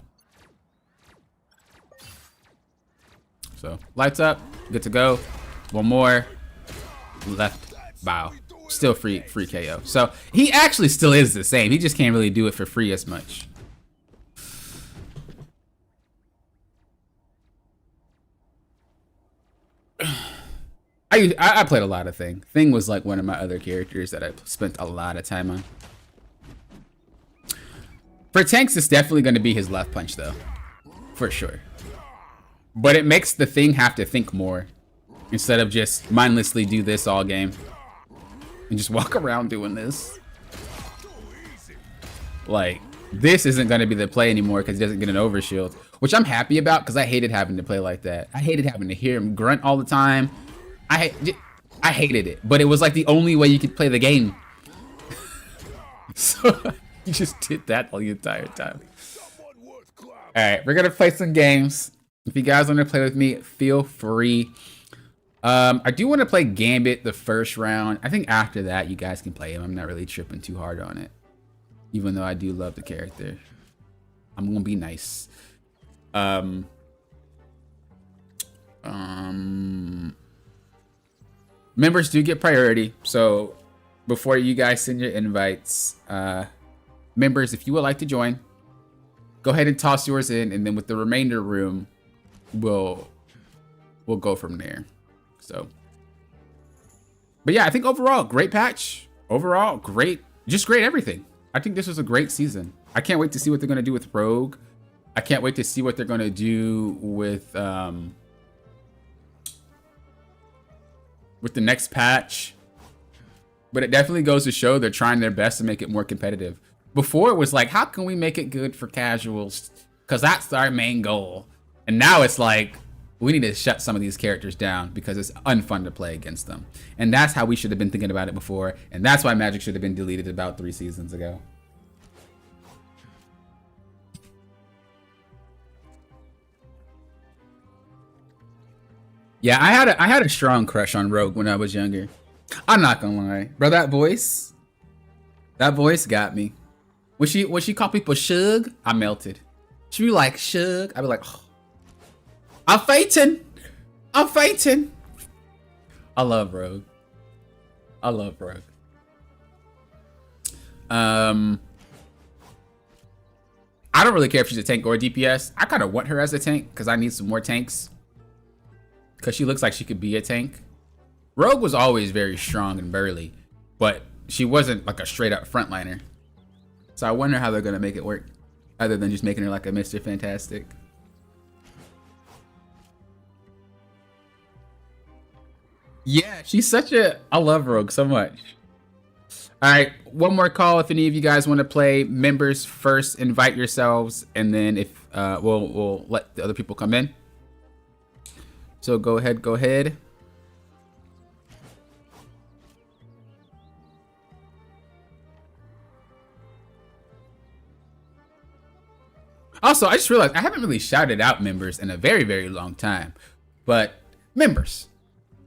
Speaker 1: So lights up, good to go. One more. Left, bow. Still free KO. So he actually still is the same. He just can't really do it for free as much. I played a lot of Thing. Thing was like one of my other characters that I spent a lot of time on. For tanks, it's definitely going to be his left punch, though. For sure. But it makes the Thing have to think more. Instead of just mindlessly do this all game. And just walk around doing this. Like, this isn't going to be the play anymore because he doesn't get an overshield. Which I'm happy about because I hated having to play like that. I hated having to hear him grunt all the time. I hated it. But it was like the only way you could play the game. So you just did that all the entire time. Alright, we're going to play some games. If you guys want to play with me, feel free. I do want to play Gambit the first round. I think after that, you guys can play him. I'm not really tripping too hard on it. Even though I do love the character. I'm going to be nice. Members do get priority. So before you guys send your invites, members, if you would like to join, go ahead and toss yours in. And then with the remainder room, we'll go from there. So, but yeah, I think overall, great patch. Overall, great, just great everything. I think this was a great season. I can't wait to see what they're going to do with Rogue. I can't wait to see what they're going to do with the next patch. But it definitely goes to show they're trying their best to make it more competitive. Before it was like, how can we make it good for casuals? Because that's our main goal. And now it's like, we need to shut some of these characters down because it's unfun to play against them. And that's how we should have been thinking about it before. And that's why Magic should have been deleted about 3 seasons ago. Yeah, I had a strong crush on Rogue when I was younger. I'm not gonna lie. Bro, that voice got me. When she called people Shug, I melted. She be like, Shug. I'd be like, oh. I'm fainting. I love Rogue. I don't really care if she's a tank or a DPS. I kind of want her as a tank because I need some more tanks. Because she looks like she could be a tank. Rogue was always very strong and burly, but she wasn't like a straight up frontliner. So I wonder how they're going to make it work. other than just making her like a Mr. Fantastic. Yeah, she's such a... I love Rogue so much. All right, one more call. If any of you guys want to play, members first, invite yourselves, and then if we'll let the other people come in. So go ahead, go ahead. Also, I just realized I haven't really shouted out members in a very, very long time. But members,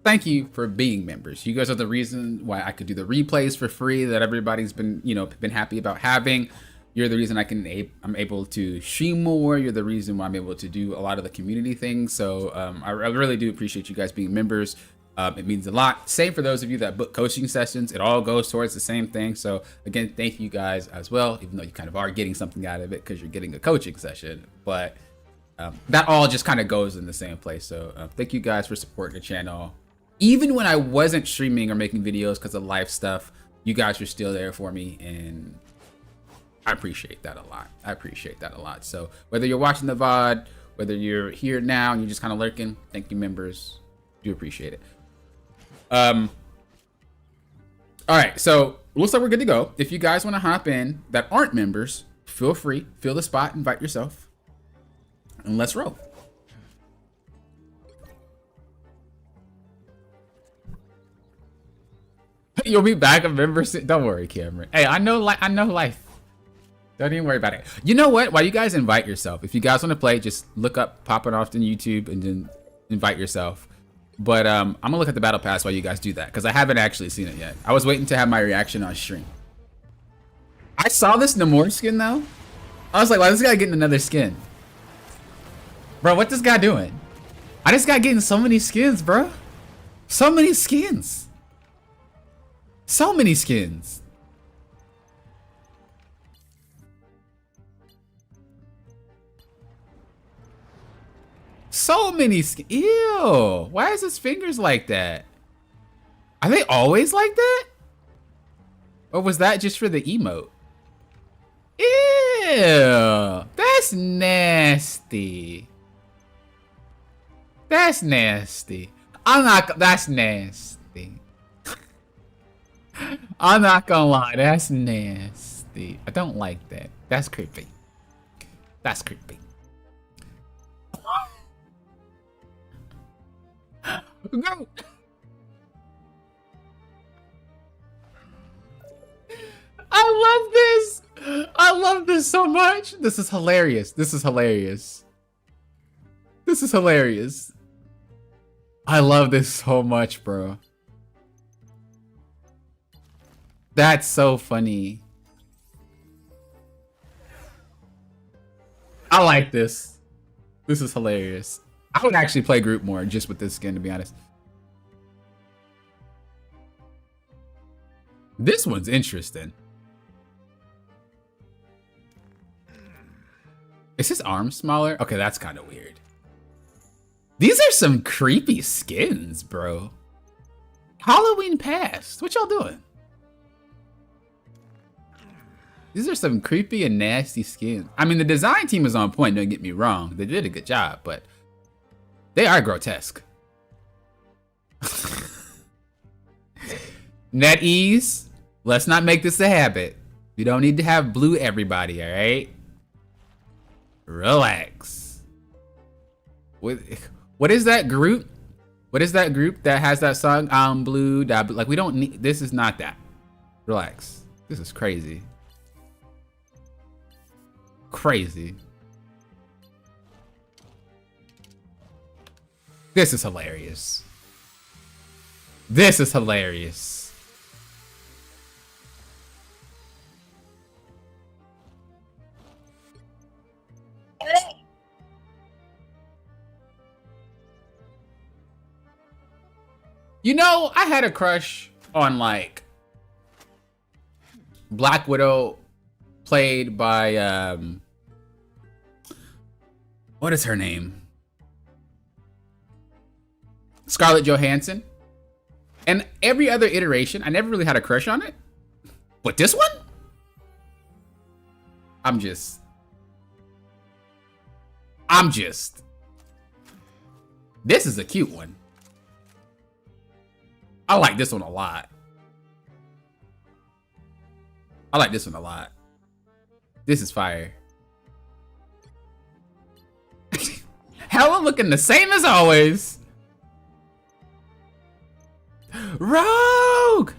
Speaker 1: thank you for being members. You guys are the reason why I could do the replays for free that everybody's been, been happy about having. You're the reason I'm able to stream more. You're the reason why I'm able to do a lot of the community things. So I really do appreciate you guys being members. It means a lot. Same for those of you that book coaching sessions. It all goes towards the same thing. So again, thank you guys as well, even though you kind of are getting something out of it because you're getting a coaching session. But that all just kind of goes in the same place. So thank you guys for supporting the channel. Even when I wasn't streaming or making videos because of life stuff, you guys were still there for me. And I appreciate that a lot. I appreciate that a lot. So whether you're watching the VOD, whether you're here now and you're just kind of lurking, thank you, members. Do appreciate it. All right, so looks like we're good to go. If you guys want to hop in that aren't members, feel free, fill the spot, invite yourself, and let's roll. You'll be back a member soon. Don't worry, Cameron. Hey, I know life. Don't even worry about it. You know what? While you guys invite yourself, if you guys want to play, just look up Poppin' Off on YouTube and then invite yourself. But I'm gonna look at the battle pass while you guys do that because I haven't actually seen it yet. I was waiting to have my reaction on stream. I saw this Namor skin though. I was like, why is this guy getting another skin? Bro, what this guy doing? I just got getting so many skins, bro. So many skins. So many skins. So many skins. Ew. Why is his fingers like that? Are they always like that? Or was that just for the emote? Ew. That's nasty. That's nasty. That's nasty. I'm not gonna lie, that's nasty. I don't like that. That's creepy. That's creepy. No. I love this. I love this so much. This is hilarious. This is hilarious. This is hilarious. I love this so much, bro. That's so funny. I like this. This is hilarious. I would actually play group more just with this skin, to be honest. This one's interesting. Is his arm smaller? Okay, that's kind of weird. These are some creepy skins, bro. Halloween past. What y'all doing? These are some creepy and nasty skins. I mean, the design team is on point, don't get me wrong. They did a good job, but they are grotesque. NetEase, let's not make this a habit. You don't need to have blue everybody, all right? Relax. What is that group? What is that group that has that song? I'm blue, like we don't need, this is not that. Relax. This is crazy. Crazy. This is hilarious. This is hilarious. You know, I had a crush on like Black Widow played by what is her name? Scarlett Johansson. And every other iteration, I never really had a crush on it. But this one? I'm just This is a cute one. I like this one a lot. This is fire. Hella looking the same as always. Rogue!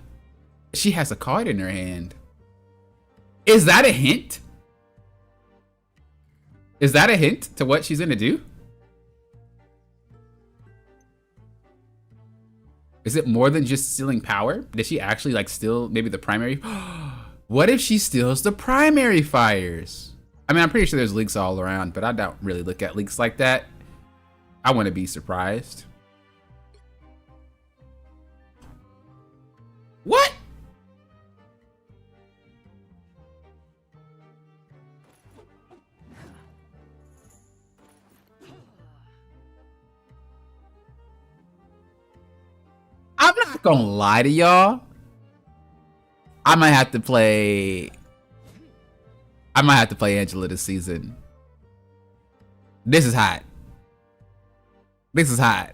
Speaker 1: She has a card in her hand. Is that a hint? Is that a hint to what she's gonna do? Is it more than just stealing power? Did she actually like steal maybe the primary? What if she steals the primary fires? I mean, I'm pretty sure there's leaks all around, but I don't really look at leaks like that. I want to be surprised. What? I'm not gonna lie to y'all. I might have to play Angela this season. This is hot. This is hot.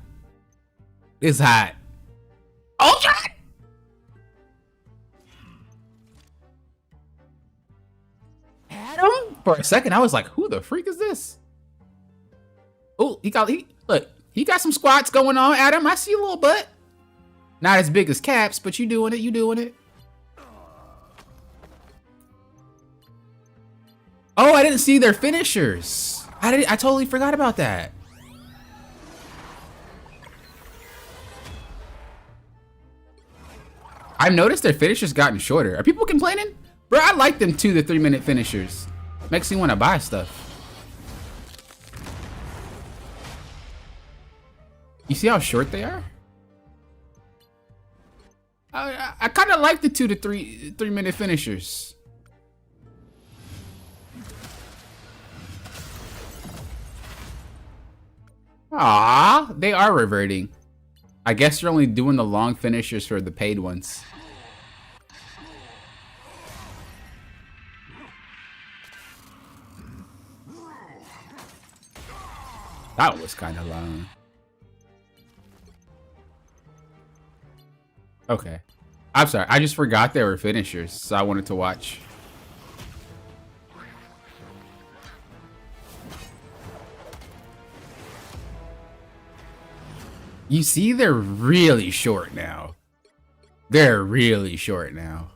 Speaker 1: This is hot. Ultra! Adam? For a second, I was like, who the freak is this? Oh, he got some squats going on, Adam. I see a little butt. Not as big as Caps, but you doing it. Oh, I didn't see their finishers. I totally forgot about that. I've noticed their finishers gotten shorter. Are people complaining? Bro, I like them 2 to 3 minute finishers. Makes me want to buy stuff. You see how short they are? I kind of like the 2 to 3 minute finishers. Ah, they are reverting. I guess you're only doing the long finishers for the paid ones. That was kind of long. Okay. I'm sorry. I just forgot they were finishers, so I wanted to watch. You see, they're really short now. They're really short now.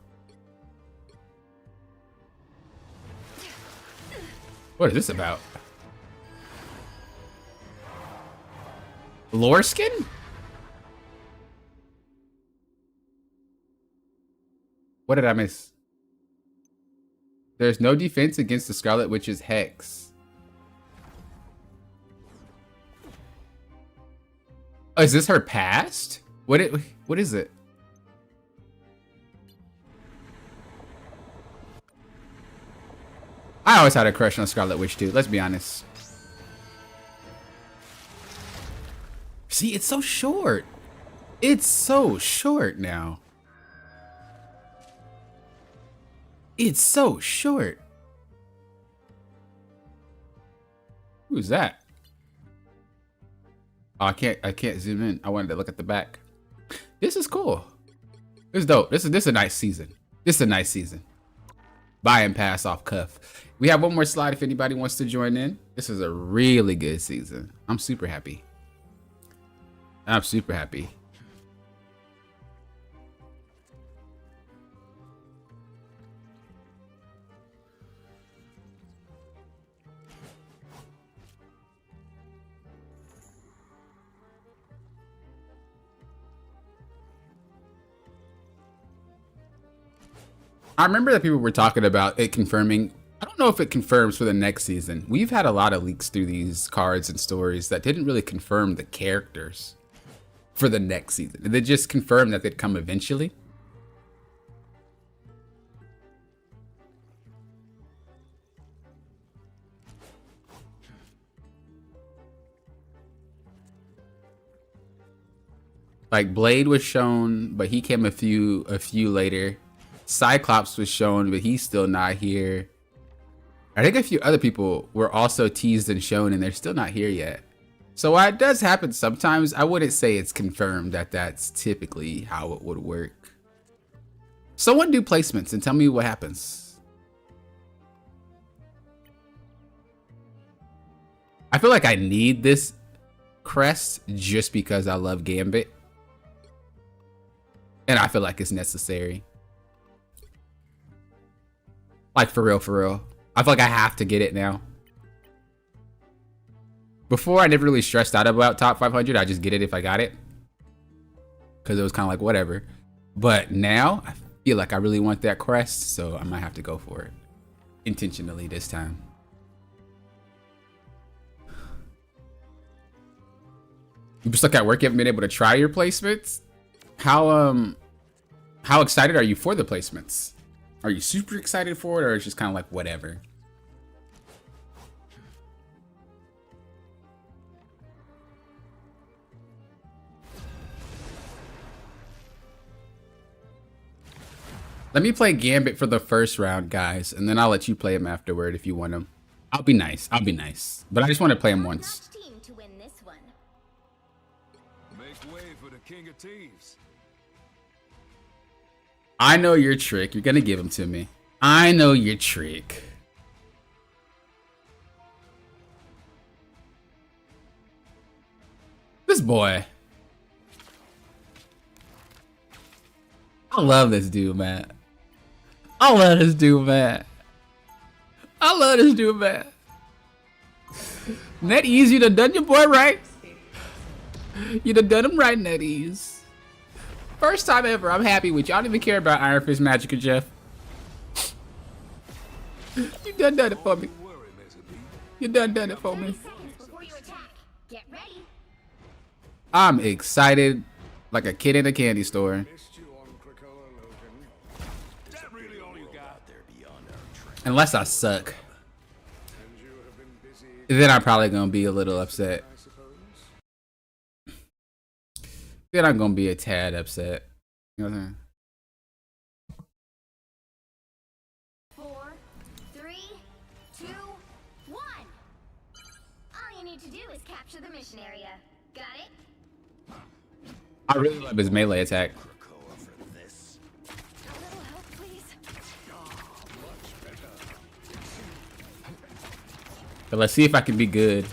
Speaker 1: What is this about? Lore skin? What did I miss? There's no defense against the Scarlet Witch's Hex. Oh, is this her past? What is it? I always had a crush on Scarlet Witch too, let's be honest. See, it's so short. It's so short now. It's so short. Who's that? Oh, I can't zoom in. I wanted to look at the back. This is cool. This is dope. This is a nice season. This is a nice season. Buy and pass off cuff. We have one more slide if anybody wants to join in. This is a really good season. I'm super happy. I'm super happy. I remember that people were talking about it confirming. I don't know if it confirms for the next season. We've had a lot of leaks through these cards and stories that didn't really confirm the characters for the next season. They just confirmed that they'd come eventually. Like Blade was shown, but he came a few later. Cyclops was shown, but he's still not here. I think a few other people were also teased and shown, and they're still not here yet. So while it does happen sometimes, I wouldn't say it's confirmed that that's typically how it would work. Someone do placements and tell me what happens. I feel like I need this crest just because I love Gambit. And I feel like it's necessary. Like for real, for real. I feel like I have to get it now. Before, I never really stressed out about top 500. I just get it if I got it. Because it was kind of like, whatever. But now, I feel like I really want that crest. So I might have to go for it. Intentionally this time. You just look at work, you haven't been able to try your placements? How excited are you for the placements? Are you super excited for it, or it's just kind of like whatever? Let me play Gambit for the first round, guys, and then I'll let you play him afterward if you want him. I'll be nice. I'll be nice. But I just want to play him once.
Speaker 5: Team to win this one.
Speaker 2: Make way for the King of Thieves.
Speaker 1: I know your trick. You're going to give him to me. I know your trick. This boy. I love this dude, man. I love this dude, man. I love this dude, man. NetEase, you done your boy right. You done him right, NetEase. First time ever, I'm happy with you. I don't even care about Iron Fist, Magic, or Jeff. You done it for me. You done it for me.
Speaker 5: Before you attack, get ready.
Speaker 1: I'm excited like a kid in a candy store.
Speaker 2: Missed you on Krakoa, Logan. Is that really all you got there beyond our train?
Speaker 1: Unless I suck.
Speaker 2: And you have been busy,
Speaker 1: Then I'm probably gonna be a little upset.
Speaker 2: I suppose.
Speaker 1: Then I'm gonna be a tad upset. You know what I'm saying?
Speaker 5: 4, 3, 2, 1. All you need to do is capture the mission area. Got it?
Speaker 1: I really love his melee attack.
Speaker 4: Krakoa for this.
Speaker 6: A little help, please.
Speaker 1: But let's see if I can be good.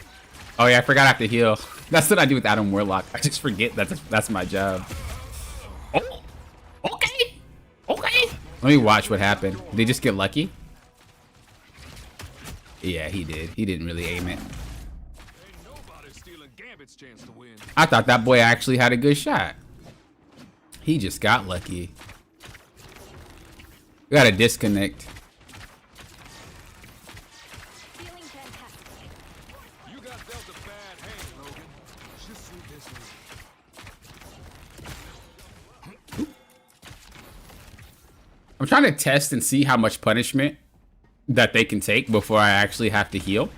Speaker 1: Oh yeah, I forgot I have to heal. That's what I do with Adam Warlock. I just forget that's my job. Oh, okay, okay. Let me watch what happened. Did he just get lucky? Yeah, he did. He didn't really aim it.
Speaker 2: Ain't nobody stealing Gambit's chance to win.
Speaker 1: I thought that boy actually had a good shot. He just got lucky. We got a disconnect.
Speaker 6: Feeling fantastic.
Speaker 2: You got dealt a bad hand, Logan. Just see this way.
Speaker 1: I'm trying to test and see how much punishment that they can take before I actually have to heal.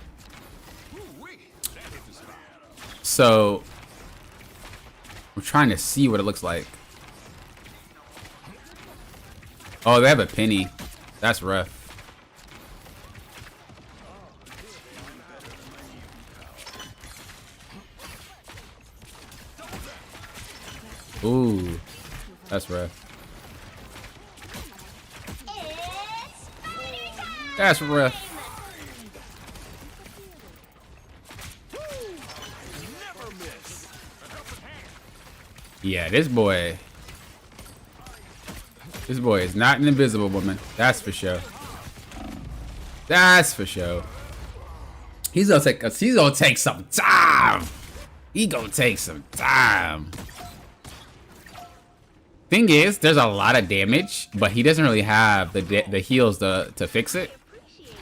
Speaker 2: Ooh-wee. That hit the spot.
Speaker 1: So I'm trying to see what it looks like. Oh, they have a penny. That's rough. Ooh, that's rough.
Speaker 5: It's fighting time!
Speaker 1: That's rough.
Speaker 2: Never miss.
Speaker 1: Yeah, this boy is not an invisible woman. That's for sure. That's for sure. He's gonna take some time. He gonna take some time. Thing is, there's a lot of damage, but he doesn't really have the heals to fix it.
Speaker 5: Appreciate you.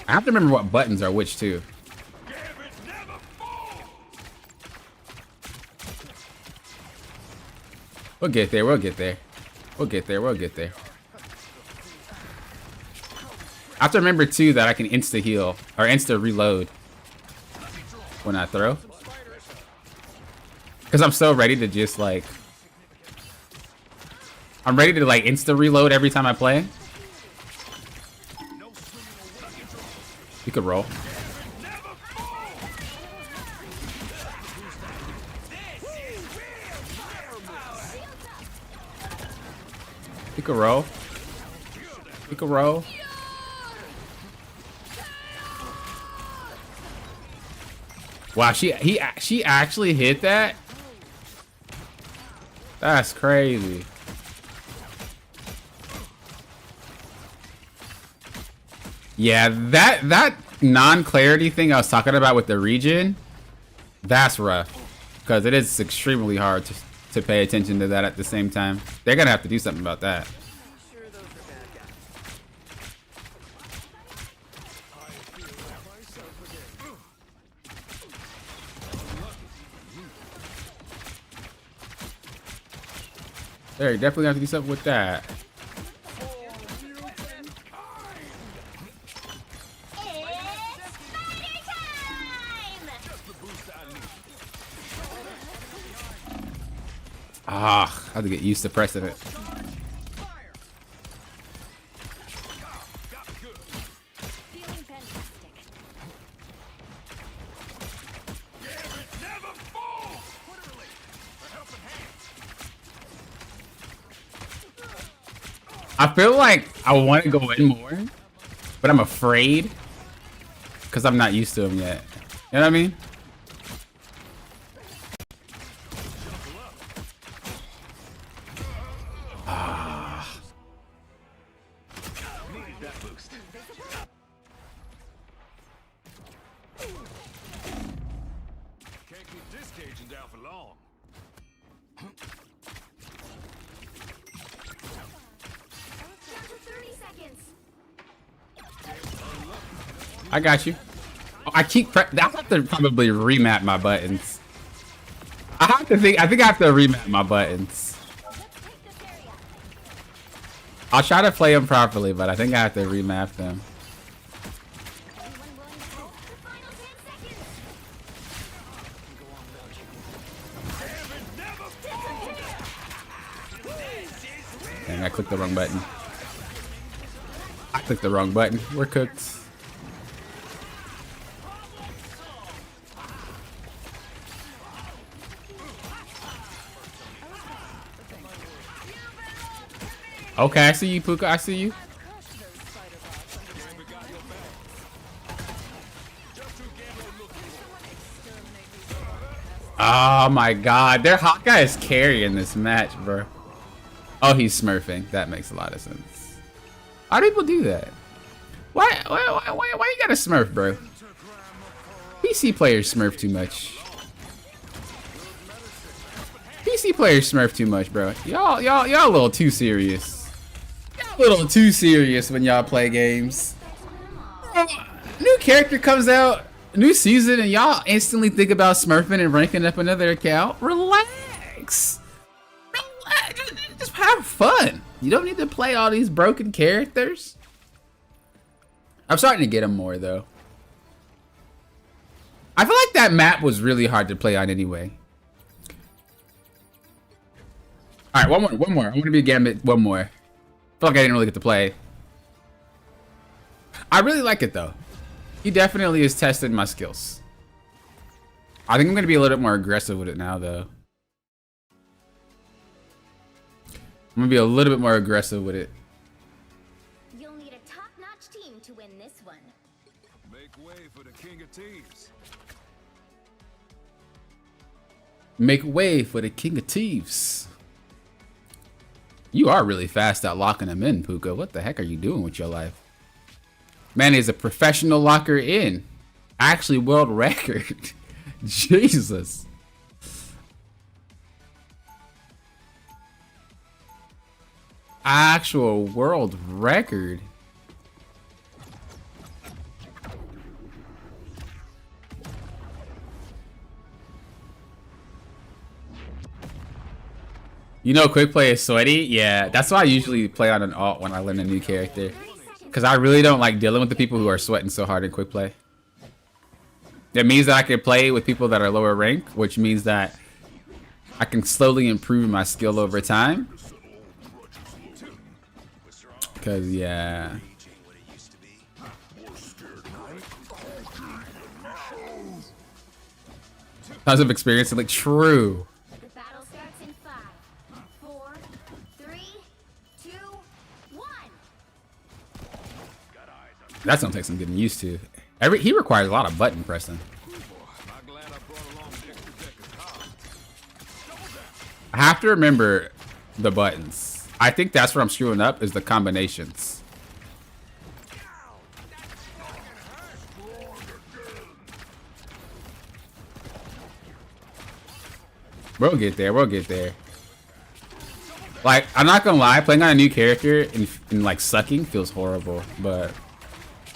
Speaker 1: I have to remember what buttons are which too.
Speaker 2: Gambit never falls.
Speaker 1: We'll get there. We'll get there. We'll get there. We'll get there. I have to remember too that I can insta heal or insta reload when I throw, because I'm so ready to just like I'm ready to like insta reload every time I play. You could roll. You could roll. You could roll. Wow, she actually hit that? That's crazy. Yeah, that non-clarity thing I was talking about with the region, that's rough. Because it is extremely hard to pay attention to that at the same time. They're gonna have to do something about that. They definitely have to do something with that. Ah, I have to get used to pressing it.
Speaker 6: Feeling fantastic.
Speaker 1: I feel like I want to go in more, but I'm afraid because I'm not used to them yet. You know what I mean?
Speaker 4: Needed that boost.
Speaker 2: Can't keep this Cajun down for long.
Speaker 5: Down to 30 seconds.
Speaker 1: I got you. Oh, I have to probably remap my buttons. I think I have to remap my buttons. I'll try to play them properly, but I think I have to remap them. And I clicked the wrong button. I clicked the wrong button. We're cooked. Okay, I see you, Puka. I see you. Oh my god. Their Hawkeye is carrying this match, bro. Oh, he's smurfing. That makes a lot of sense. How do people do that? Why you gotta smurf, bro? PC players smurf too much. PC players smurf too much, bro. Y'all a little too serious. Y'all a little too serious when y'all play games. New character comes out, new season, and y'all instantly think about smurfing and ranking up another account. Relax. Just have fun. You don't need to play all these broken characters. I'm starting to get them more though. I feel like that map was really hard to play on anyway. All right, one more. I want to be a Gambit. One more. I feel like I didn't really get to play. I really like it though. He definitely has tested my skills. I think I'm gonna be a little bit more aggressive with it now though. I'm gonna be a little bit more aggressive with it.
Speaker 5: You'll need a top-notch team to win this one.
Speaker 2: Make way for the King of Thieves.
Speaker 1: Make way for the King of Thieves. You are really fast at locking them in, Puka. What the heck are you doing with your life? Man is a professional locker in. Actually, world record. Jesus. Actual world record. You know, quick play is sweaty. Yeah, that's why I usually play on an alt when I learn a new character, because I really don't like dealing with the people who are sweating so hard in quick play. It means that I can play with people that are lower rank, which means that I can slowly improve my skill over time. Cause yeah. Tons of experience, like true.
Speaker 5: The battle starts in 5, 4, 3, 2, 1.
Speaker 1: That's gonna take some getting used to. He requires a lot of button pressing.
Speaker 2: I'm glad I brought along the extra deck of cards.
Speaker 1: I have to remember the buttons. I think that's what I'm screwing up is the combinations. We'll get there. We'll get there. Like, I'm not gonna lie, playing on a new character and like sucking feels horrible, but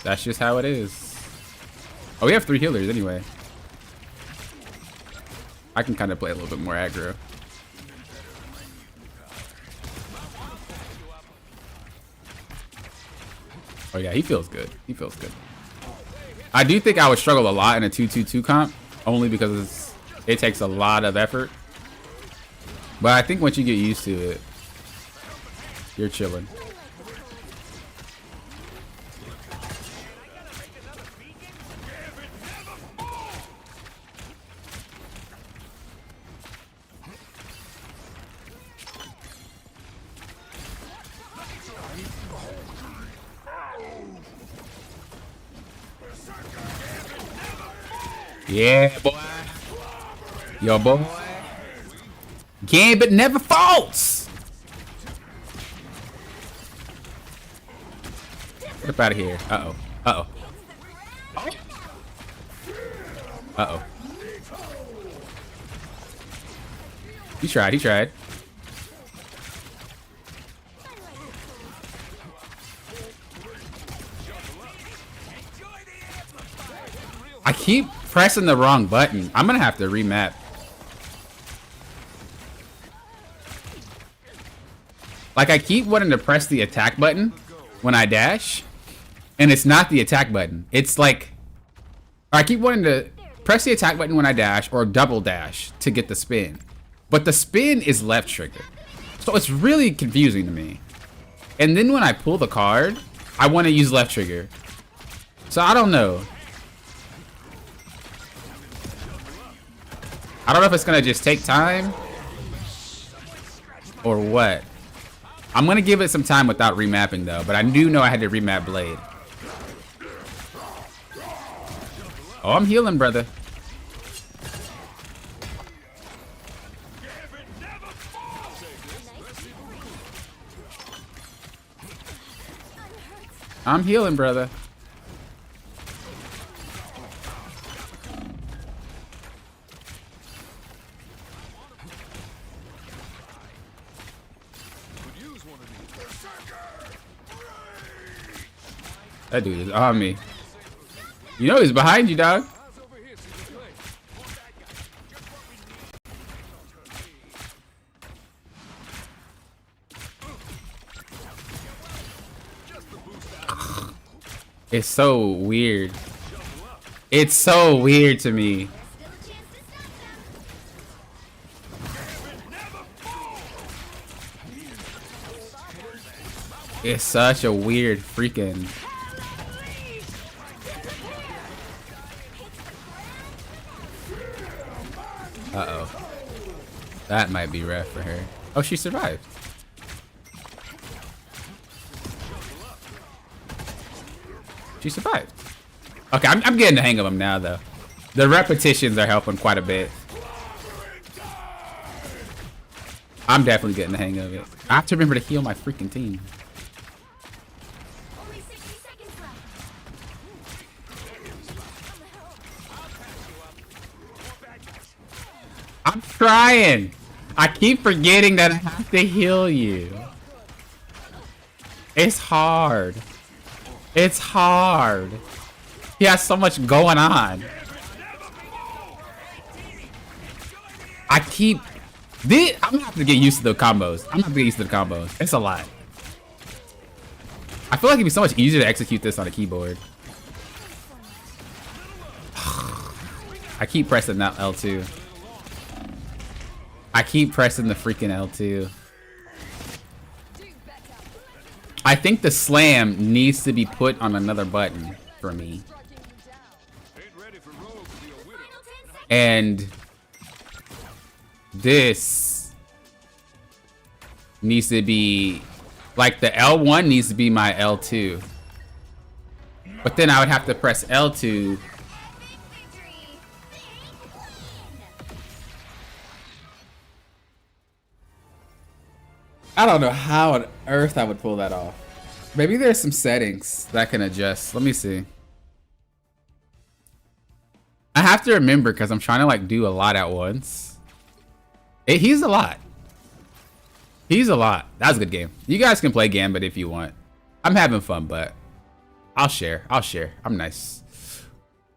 Speaker 1: that's just how it is. Oh, we have 3 healers anyway. I can kind of play a little bit more aggro. Oh yeah, he feels good. He feels good. I do think I would struggle a lot in a 2-2-2 comp, only because it takes a lot of effort. But I think once you get used to it, you're chilling. Yeah, boy. Yo, boy. Gambit never falls. Get up out of here. Uh-oh. Uh-oh. Uh-oh. He tried. He tried. I keep pressing the wrong button. I'm gonna have to remap. Like, I keep wanting to press the attack button when I dash, and it's not the attack button. It's like, I keep wanting to press the attack button when I dash or double dash to get the spin. But the spin is left trigger. So it's really confusing to me. And then when I pull the card, I want to use left trigger. So I don't know. I don't know if it's gonna just take time or what. I'm gonna give it some time without remapping though, but I do know I had to remap Blade. Oh, I'm healing, brother. I'm healing, brother. That dude is on me. You know he's behind you, dog. It's so weird. It's so weird to me. It's such a weird freaking... Uh-oh. That might be rough for her. Oh, she survived. She survived. Okay, I'm getting the hang of them now, though. The repetitions are helping quite a bit. I'm definitely getting the hang of it. I have to remember to heal my freaking team.
Speaker 5: Only 60 seconds left.
Speaker 1: I'm trying. I keep forgetting that I have to heal you. It's hard. It's hard. He has so much going on. I keep... I'm gonna have to get used to the combos. I'm gonna have to get used to the combos. It's a lot. I feel like it'd be so much easier to execute this on a keyboard. I keep pressing that L2. I keep pressing the freaking L2. I think the slam needs to be put on another button for me. And this needs to be, like, the L1 needs to be my L2. But then I would have to press L2. I don't know how on earth I would pull that off. Maybe there's some settings that I can adjust. Let me see. I have to remember because I'm trying to like do a lot at once. He's a lot. He's a lot. That's a good game. You guys can play Gambit if you want. I'm having fun, but I'll share. I'll share. I'm nice.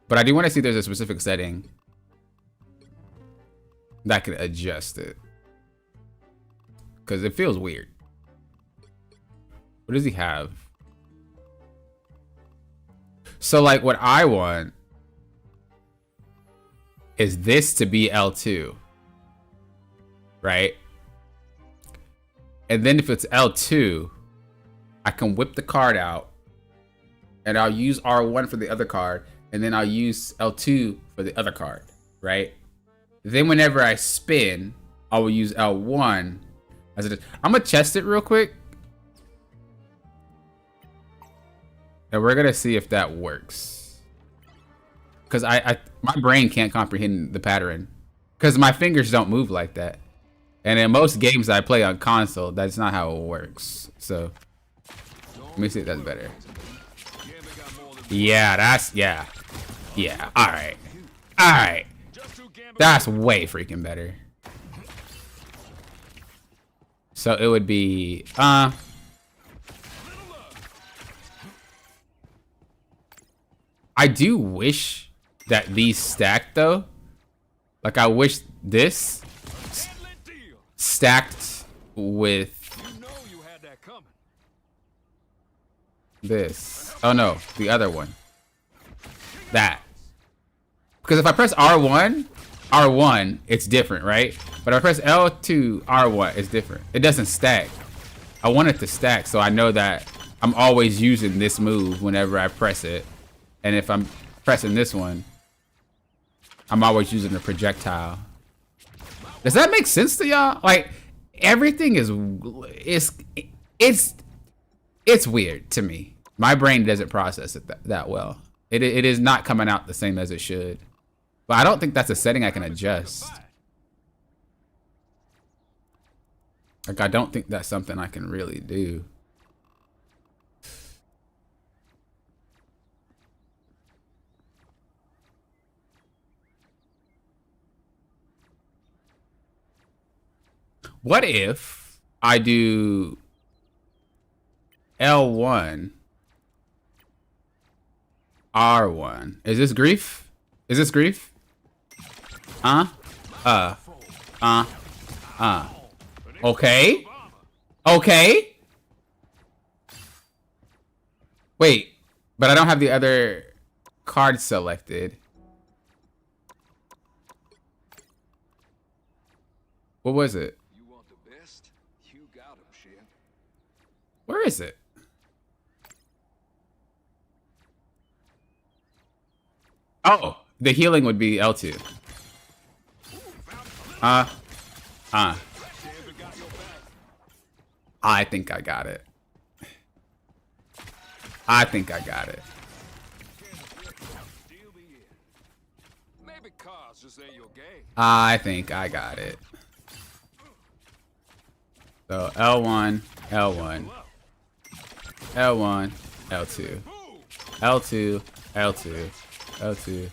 Speaker 1: But I do want to see if there's a specific setting that could adjust it. Because it feels weird. What does he have? So like what I want is this to be L2. Right? And then if it's L2, I can whip the card out and I'll use R1 for the other card, and then I'll use L2 for the other card, right? Then whenever I spin, I will use L1 as it is. I'm gonna test it real quick. And we're gonna see if that works. Cause my brain can't comprehend the pattern. Cause my fingers don't move like that. And in most games I play on console, that's not how it works. So let me see if that's better. Yeah, that's, yeah. Yeah, alright. Alright. That's way freaking better. So it would be, I do wish that these stacked though. Like I wish this stacked with this. Oh no, the other one. That. Because if I press R1, it's different, right? But if I press L2, R1, it's different. It doesn't stack. I want it to stack so I know that I'm always using this move whenever I press it. And if I'm pressing this one, I'm always using the projectile. Does that make sense to y'all? Like, everything is, it's weird to me. My brain doesn't process it that well. It is not coming out the same as it should. But I don't think that's a setting I can adjust. Like, I don't think that's something I can really do. What if I do L1, R1? Is this grief? Is this grief? Okay. Okay. Wait, but I don't have the other card selected. What was it? Where is it? Oh, the healing would be L2. I think I got it. I think I got it. I think I got it. So L1, L1, L1, L2, L2, L2, L2.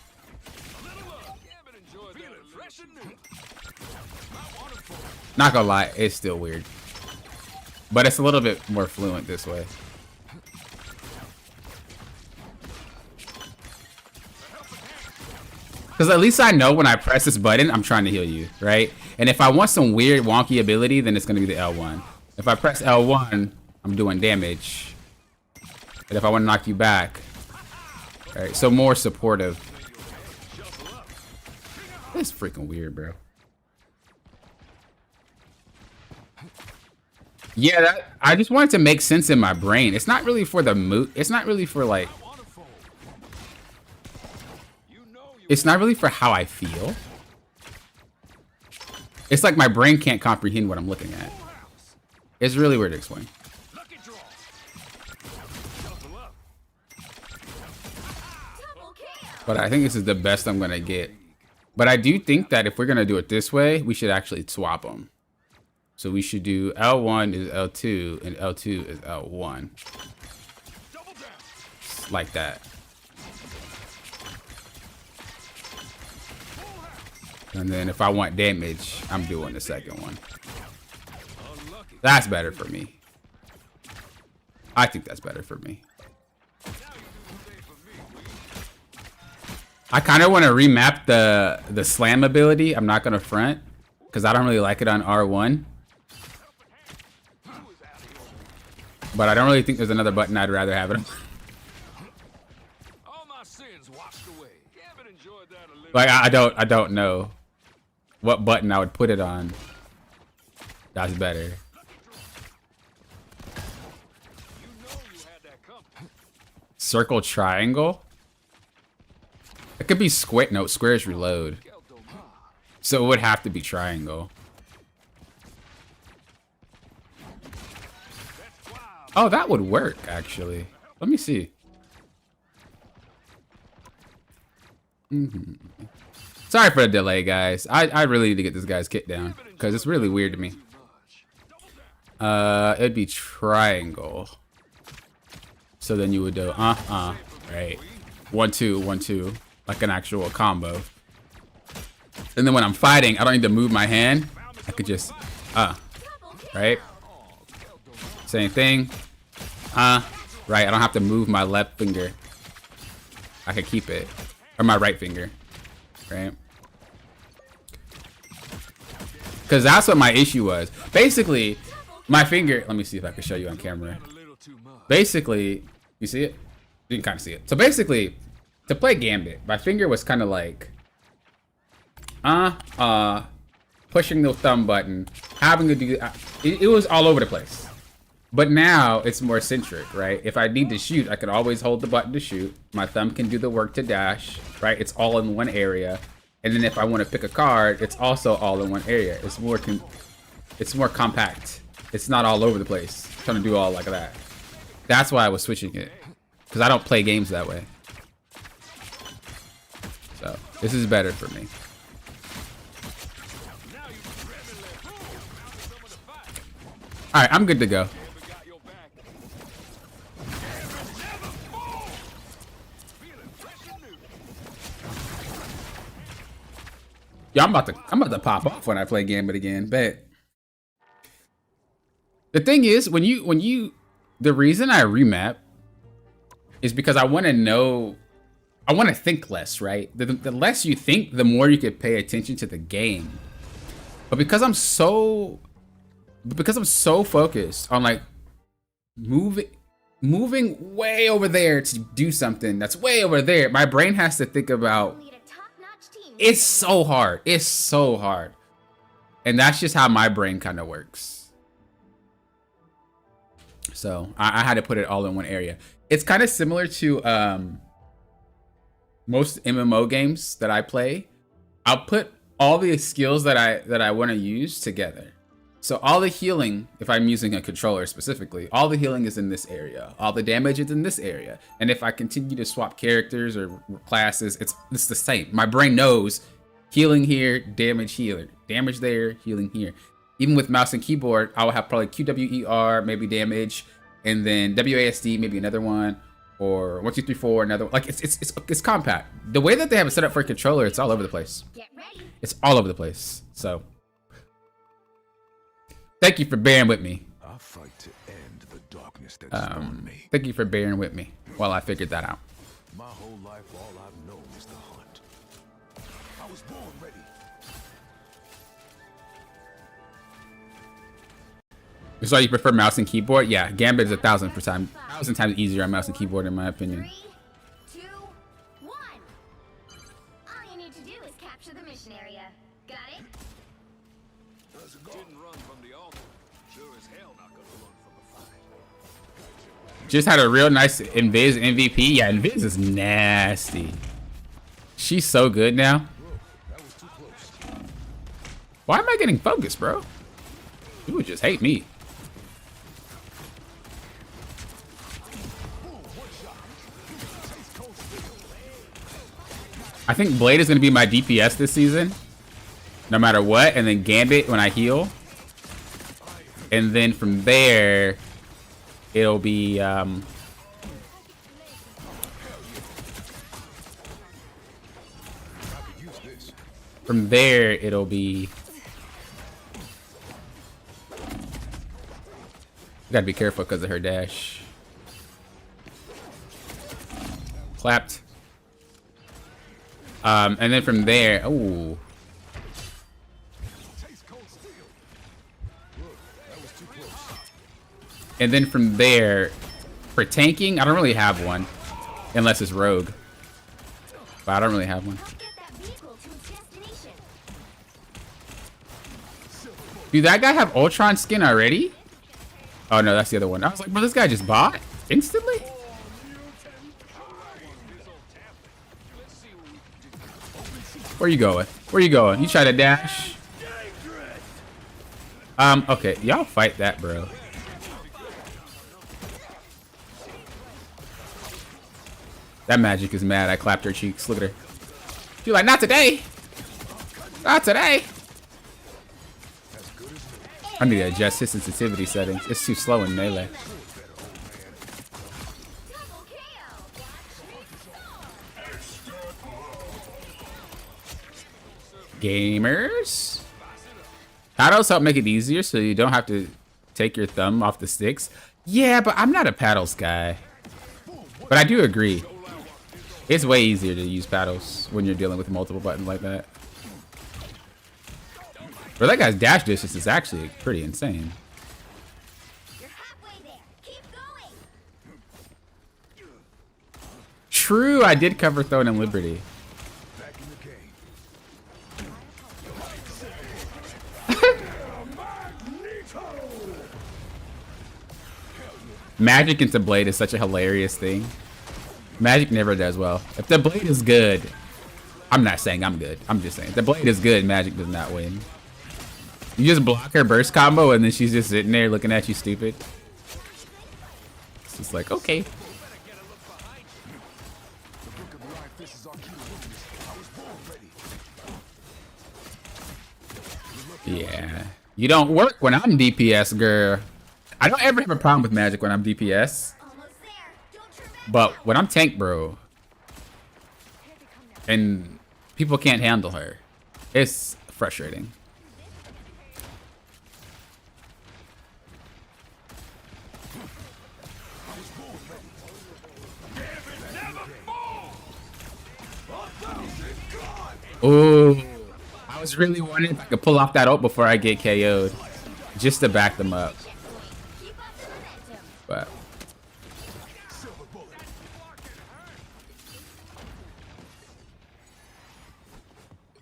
Speaker 1: Not gonna lie, it's still weird. But it's a little bit more fluent this way. Because at least I know when I press this button, I'm trying to heal you, right? And if I want some weird wonky ability, then it's going to be the L1. If I press L1, I'm doing damage. And if I want to knock you back, all right, so more supportive. It's freaking weird, bro. Yeah, that, I just want it to make sense in my brain. It's not really for the mood. It's not really for like. It's not really for how I feel. It's like my brain can't comprehend what I'm looking at. It's really weird to explain. But I think this is the best I'm gonna get. But I do think that if we're gonna do it this way, we should actually swap them. So we should do L1 is L2 and L2 is L1. Like that. And then if I want damage, I'm doing the second one. That's better for me. I think that's better for me. I kind of want to remap the slam ability. I'm not going to front because I don't really like it on R1. But I don't really think there's another button I'd rather have it on.
Speaker 2: All my sins washed away. Gambit enjoyed that a little.
Speaker 1: Like I don't know what button I would put it on. That's better.
Speaker 2: You know you had that coming.
Speaker 1: Circle triangle. It could be square. No, squares reload. So it would have to be triangle. Oh, that would work actually. Let me see. Sorry for the delay, guys. I really need to get this guy's kit down because it's really weird to me. It'd be triangle. So then you would do right. 1 2 1 2 like an actual combo. And then when I'm fighting, I don't need to move my hand. I could just right. Same thing. Right. I don't have to move my left finger. I could keep it, or my right finger. Right? Because that's what my issue was. Basically, my finger. Let me see if I can show you on camera. Basically, you see it? You can kind of see it. So basically, to play Gambit, my finger was kind of like, pushing the thumb button, having to do. It was all over the place. But now it's more centric, right? If I need to shoot, I can always hold the button to shoot. My thumb can do the work to dash, right? It's all in one area. And then if I want to pick a card, it's also all in one area. It's more compact. It's not all over the place. I'm trying to do all like that. That's why I was switching it, because I don't play games that way. So this is better for me. All right, I'm good to go. Yeah, I'm about to pop off when I play Gambit again. Bet. The thing is, the reason I remap is because I want to know, I want to think less, right? The less you think, the more you could pay attention to the game. But because I'm so focused on like moving way over there to do something that's way over there, my brain has to think about. It's so hard. It's so hard. And that's just how my brain kind of works. So I had to put it all in one area. It's kind of similar to most MMO games that I play. I'll put all the skills that I want to use together. So all the healing, if I'm using a controller specifically, all the healing is in this area. All the damage is in this area. And if I continue to swap characters or classes, it's the same. My brain knows healing here, damage here, damage there, healing here. Even with mouse and keyboard, I will have probably QWER, maybe damage, and then WASD, maybe another one, or 1 2 3 4, another one. Like it's compact. The way that they have it set up for a controller, it's all over the place. It's all over the place. So thank you for bearing with me.
Speaker 2: I fight to end the darkness that spawned me.
Speaker 1: Thank you for bearing with me while I figured that out.
Speaker 2: My whole life, all I've known is the hunt. I was born ready.
Speaker 1: So you prefer mouse and keyboard? Yeah, Gambit is 1,000 times easier on mouse and keyboard in my opinion.
Speaker 5: 3, 2, 1. All you need to do is capture the mission area. Got it?
Speaker 2: Didn't run from the altar. Sure as hell not gonna
Speaker 1: just had a real nice Invis MVP. Yeah, Invis is nasty. She's so good now. Why am I getting focused, bro? You would just hate me. I think Blade is going to be my DPS this season, no matter what, and then Gambit when I heal. And then from there, it'll be... from there, it'll be... You gotta be careful because of her dash. Clapped. And then from there, ooh. And then from there, for tanking, I don't really have one. Unless it's rogue. But I don't really have one. Dude, that guy have Ultron skin already? Oh no, that's the other one. I was like, bro, this guy just bought instantly? Where you going? Where you going? You try to dash? Okay, y'all fight that, bro. That magic is mad. I clapped her cheeks. Look at her. She's like, not today. Not today. I need to adjust his sensitivity settings. It's too slow in melee. Gamers. Paddles help make it easier so you don't have to take your thumb off the sticks. Yeah, but I'm not a paddles guy. But I do agree. It's way easier to use paddles when you're dealing with multiple buttons like that. But that guy's dash distance is actually pretty insane.
Speaker 5: You're halfway there. Keep going.
Speaker 1: True, I did cover Throne and Liberty. Magic into Blade is such a hilarious thing. Magic never does well. If the Blade is good, I'm not saying I'm good. I'm just saying if the Blade is good, Magic does not win. You just block her burst combo and then she's just sitting there looking at you stupid. It's just like, okay. Yeah. You don't work when I'm DPS, girl. I don't ever have a problem with Magic when I'm DPS. But when I'm tank, bro, and people can't handle her, it's frustrating. Ooh, I was really wondering if I could pull off that ult before I get KO'd, just to back them up. But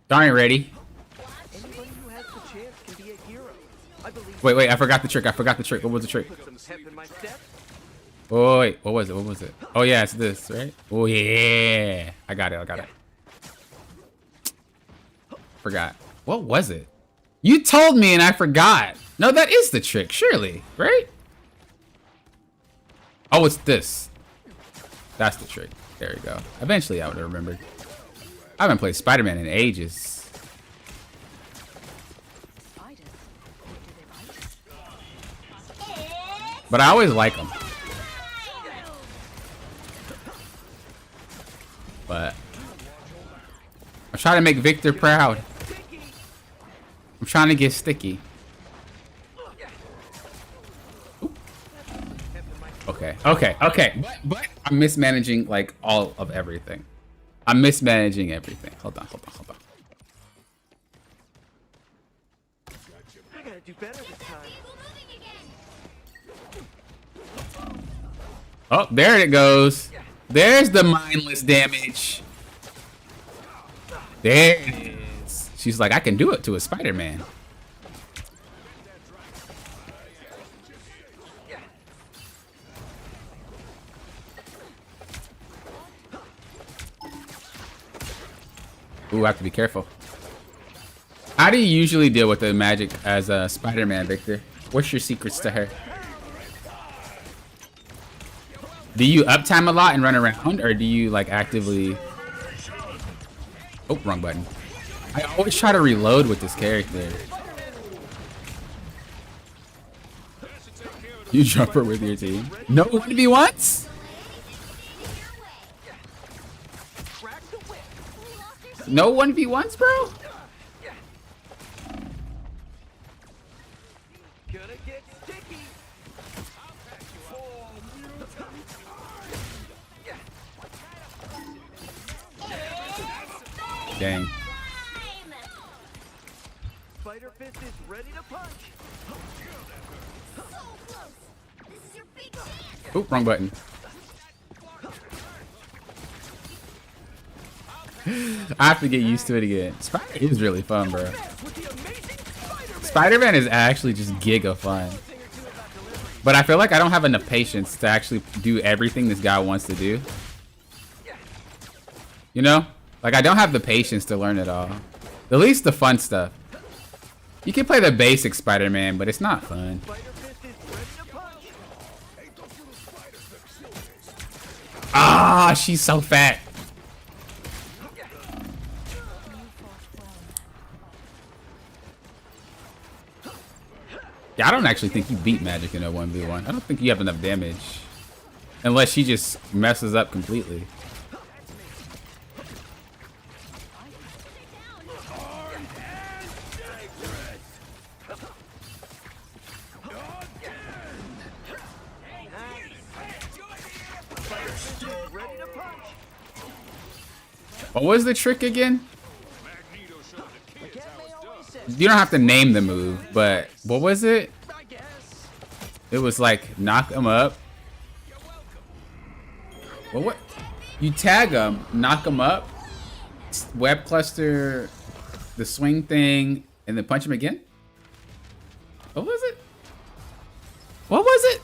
Speaker 1: darn ready. Wait, I forgot the trick. What was the trick? Oh, wait, what was it? Oh yeah, it's this, right? Oh yeah, I got it. Forgot. What was it? You told me and I forgot. No, that is the trick, surely, right? Oh, it's this. That's the trick. There you go. Eventually I would have remembered. I haven't played Spider-Man in ages. But I always like him. But I'm trying to make Victor proud. I'm trying to get sticky. Okay. But I'm mismanaging like all of everything. I'm mismanaging everything. Hold on.
Speaker 4: I gotta do better this time.
Speaker 1: Oh, there it goes. There's the mindless damage. There it is. She's like, I can do it to a Spider-Man. Ooh, I have to be careful. How do you usually deal with the magic as a Spider-Man, Victor? What's your secrets to her? Do you uptime a lot and run around, or do you like actively... Oh, wrong button. I always try to reload with this character. You jump her with your team. No 1v1s? No 1v1s, bro?
Speaker 4: Gonna get sticky.
Speaker 1: Dang.
Speaker 4: Spider Fist is ready to punch.
Speaker 5: So close. This is your big chance.
Speaker 1: Oh, wrong button. I have to get used to it again. Spider is really fun, bro. Spider-Man is actually just giga fun. But I feel like I don't have enough patience to actually do everything this guy wants to do. You know? Like, I don't have the patience to learn it all. At least the fun stuff. You can play the basic Spider-Man, but it's not fun. Ah, she's so fat. Yeah, I don't actually think you beat Magic in a 1v1. I don't think you have enough damage. Unless she just messes up completely. What was the trick again? You don't have to name the move, but what was it? It was like knock him up. Well, what? You tag him, knock him up, web cluster, the swing thing, and then punch him again? What was it? What was it?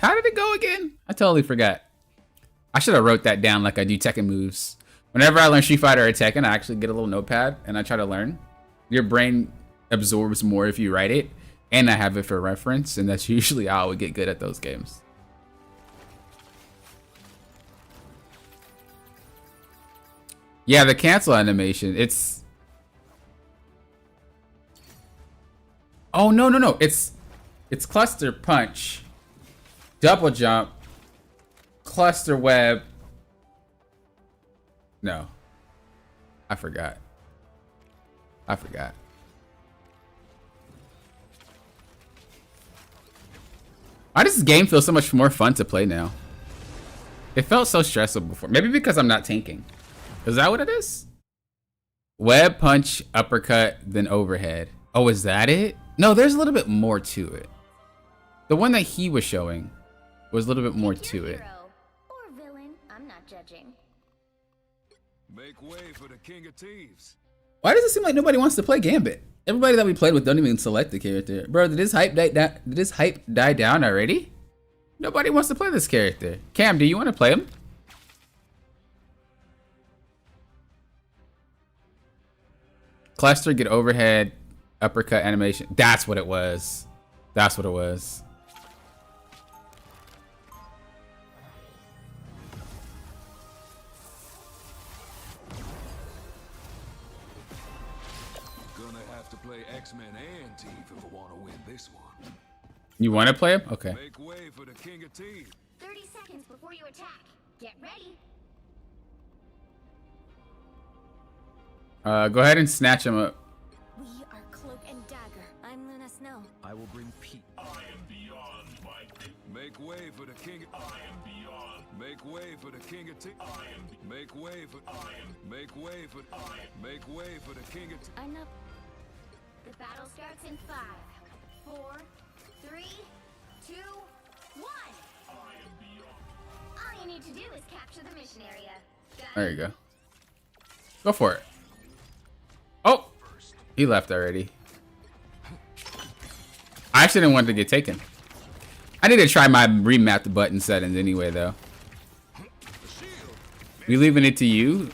Speaker 1: How did it go again? I totally forgot. I should have wrote that down like I do Tekken moves. Whenever I learn Street Fighter or Tekken, I actually get a little notepad and I try to learn. Your brain absorbs more if you write it, and I have it for reference, and that's usually how I would get good at those games. Yeah, the cancel animation, it's... Oh, no. It's cluster punch, double jump, cluster web. No. I forgot. Why does this game feel so much more fun to play now? It felt so stressful before. Maybe because I'm not tanking. Is that what it is? Web, punch, uppercut, then overhead. Oh, is that it? No, there's a little bit more to it. The one that he was showing was a little bit more to it.
Speaker 5: Hero or villain, I'm not judging.
Speaker 2: Make way for the King of Thieves.
Speaker 1: Why does it seem like nobody wants to play Gambit? Everybody that we played with don't even select the character. Bro, did this hype die down already? Nobody wants to play this character. Cam, do you want to play him? Cluster, get overhead, uppercut animation. That's what it was. That's what it was.
Speaker 2: Gonna have to play X-Men and Thief if I want to win this one.
Speaker 1: You want to play him? Okay.
Speaker 2: Make way for the King of Thieves.
Speaker 5: 30 seconds before you attack. Get ready.
Speaker 1: Go ahead and snatch him up.
Speaker 6: We are Cloak and Dagger. I'm Luna Snow.
Speaker 4: I will bring peace.
Speaker 2: Make way for the King. Make way for the King of Thieves. Make way for. Make way for. Make way for the King of Thieves.
Speaker 6: I'm not.
Speaker 5: The battle starts in 5, 4, 3, 2, 1. All you need to do is capture the mission area. Got
Speaker 1: There
Speaker 5: it?
Speaker 1: you go. Go for it. Oh, he left already. I actually didn't want to get taken. I need to try my remap the button settings anyway, though. We leaving it to you?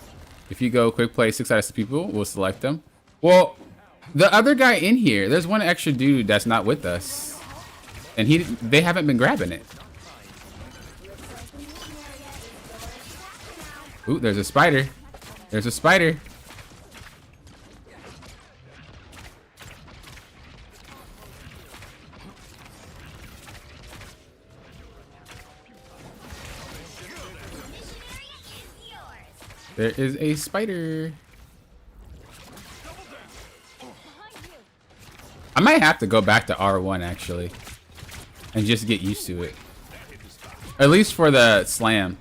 Speaker 1: If you go quick play 6 out of 6 people, we'll select them. Well, the other guy in here, there's one extra dude that's not with us. And they haven't been grabbing it. Ooh, there's a spider. There's a spider. There is a spider. I might have to go back to R1 actually and just get used to it. At least for the slam.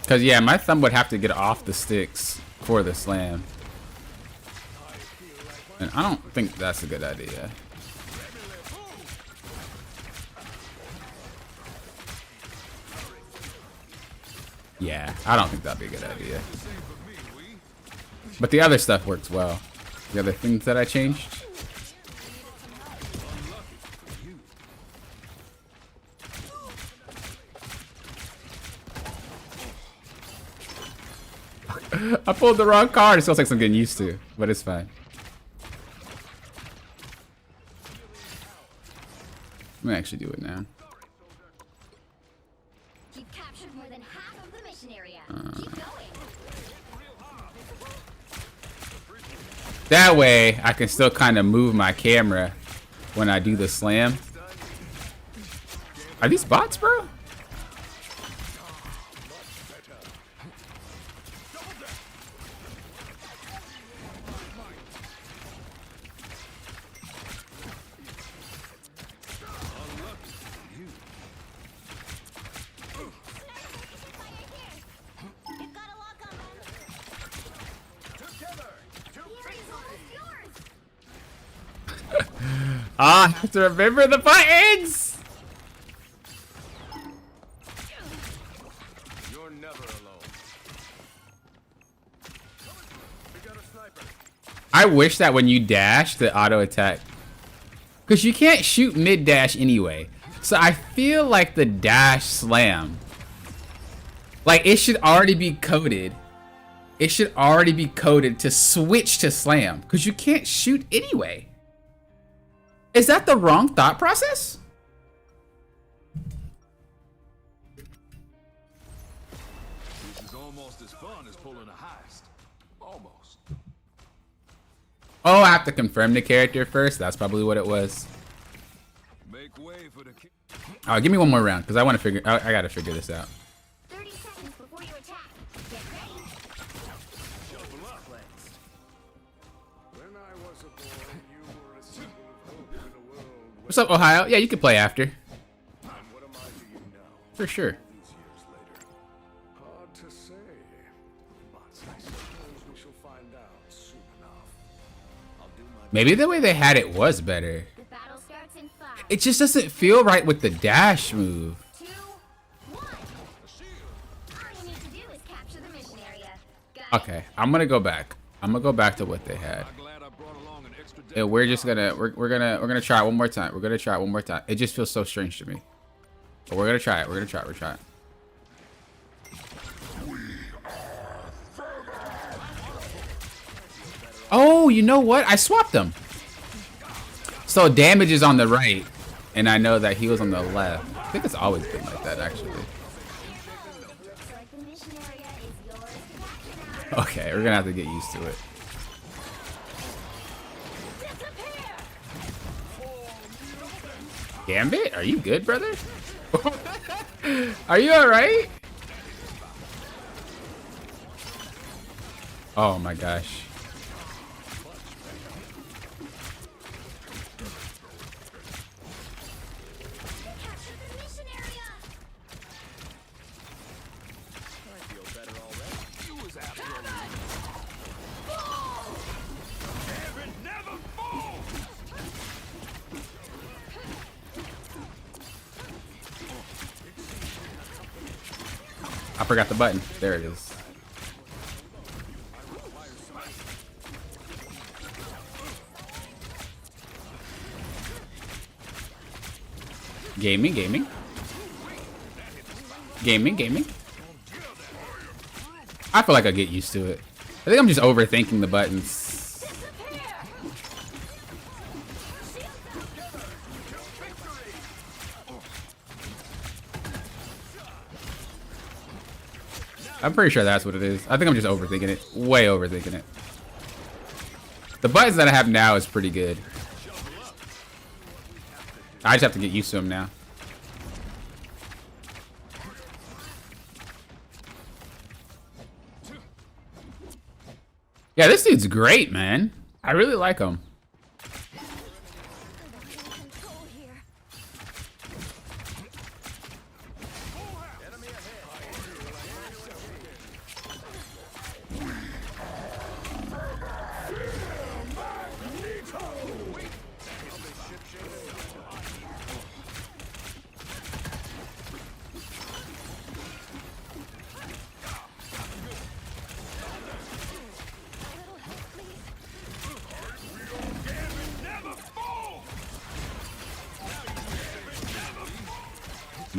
Speaker 1: Cause yeah, my thumb would have to get off the sticks for the slam. And I don't think that's a good idea. Yeah, I don't think that'd be a good idea. But the other stuff works well. The other things that I changed. I pulled the wrong card. It still takes some getting used to, but it's fine. I'm gonna actually do it now.
Speaker 5: You've captured more than half of the mission area. Keep going.
Speaker 1: That way, I can still kind of move my camera when I do the slam. Are these bots, bro? Ah, I have to remember the buttons!
Speaker 2: You're never alone. We got a sniper.
Speaker 1: I wish that when you dash, the auto attack. Because you can't shoot mid dash anyway. So I feel like the dash slam, like it should already be coded. It should already be coded to switch to slam. Because you can't shoot anyway. Is that the wrong thought process?
Speaker 2: This is almost as fun as pulling a heist. Almost.
Speaker 1: Oh, I have to confirm the character first. That's probably what it was.
Speaker 2: Make way for the king.
Speaker 1: Oh, give me one more round because I want to figure. I gotta figure this out.
Speaker 5: 30 seconds before you attack. Get ready.
Speaker 2: When I was a boy, you were a symbol of hope in a world.
Speaker 1: What's up, Ohio? Yeah, you can play after.
Speaker 2: And what am I to you now?
Speaker 1: For sure.
Speaker 2: These years later. Hard to say. But I suppose we shall find out soon enough. I'll do my
Speaker 1: Maybe the way they had it was better.
Speaker 5: The battle starts in 5,
Speaker 1: It just doesn't feel right with the dash move.
Speaker 5: 2, 1. All you need to do is capture the mission area. Got it?
Speaker 1: Okay, I'm gonna go back. I'm gonna go back to what they had.
Speaker 2: I'm glad I brought along an extra day.
Speaker 1: And we're just gonna we're gonna try it one more time. We're gonna try it one more time. It just feels so strange to me. But we're gonna try it. We're gonna try it. We're trying. Oh, you know what? I swapped them. So damage is on the right, and I know that he was on the left. I think it's always been like that, actually.
Speaker 5: Looks like the mission area is yours to capture now.
Speaker 1: Okay, we're gonna have to get used to it. Gambit, are you good, brother? Are you alright? Oh my gosh.
Speaker 5: Capture the mission area.
Speaker 1: I forgot the button. There it is. Gaming, gaming. Gaming, gaming. I feel like I get used to it. I think I'm just overthinking the buttons. I'm pretty sure that's what it is. I think I'm just overthinking it. Way overthinking it. The buttons that I have now is pretty good. I just have to get used to them now. Yeah, this dude's great, man. I really like him.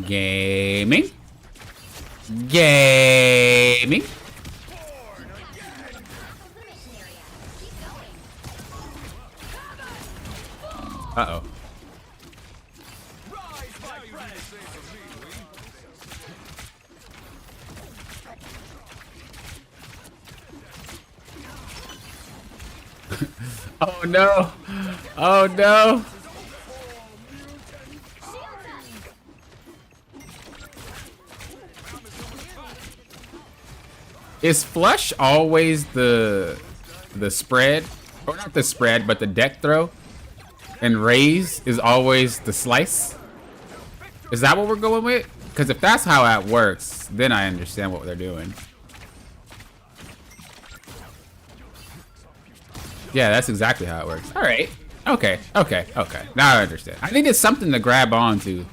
Speaker 1: Gaming. Gaming. Uh-oh. Oh no. Oh no. Is flush always the spread? Or not the spread, but the deck throw? And raise is always the slice? Is that what we're going with? Because if that's how that works, then I understand what they're doing. Yeah, that's exactly how it works. All right. Okay, okay, okay. Now I understand. I needed something to grab onto.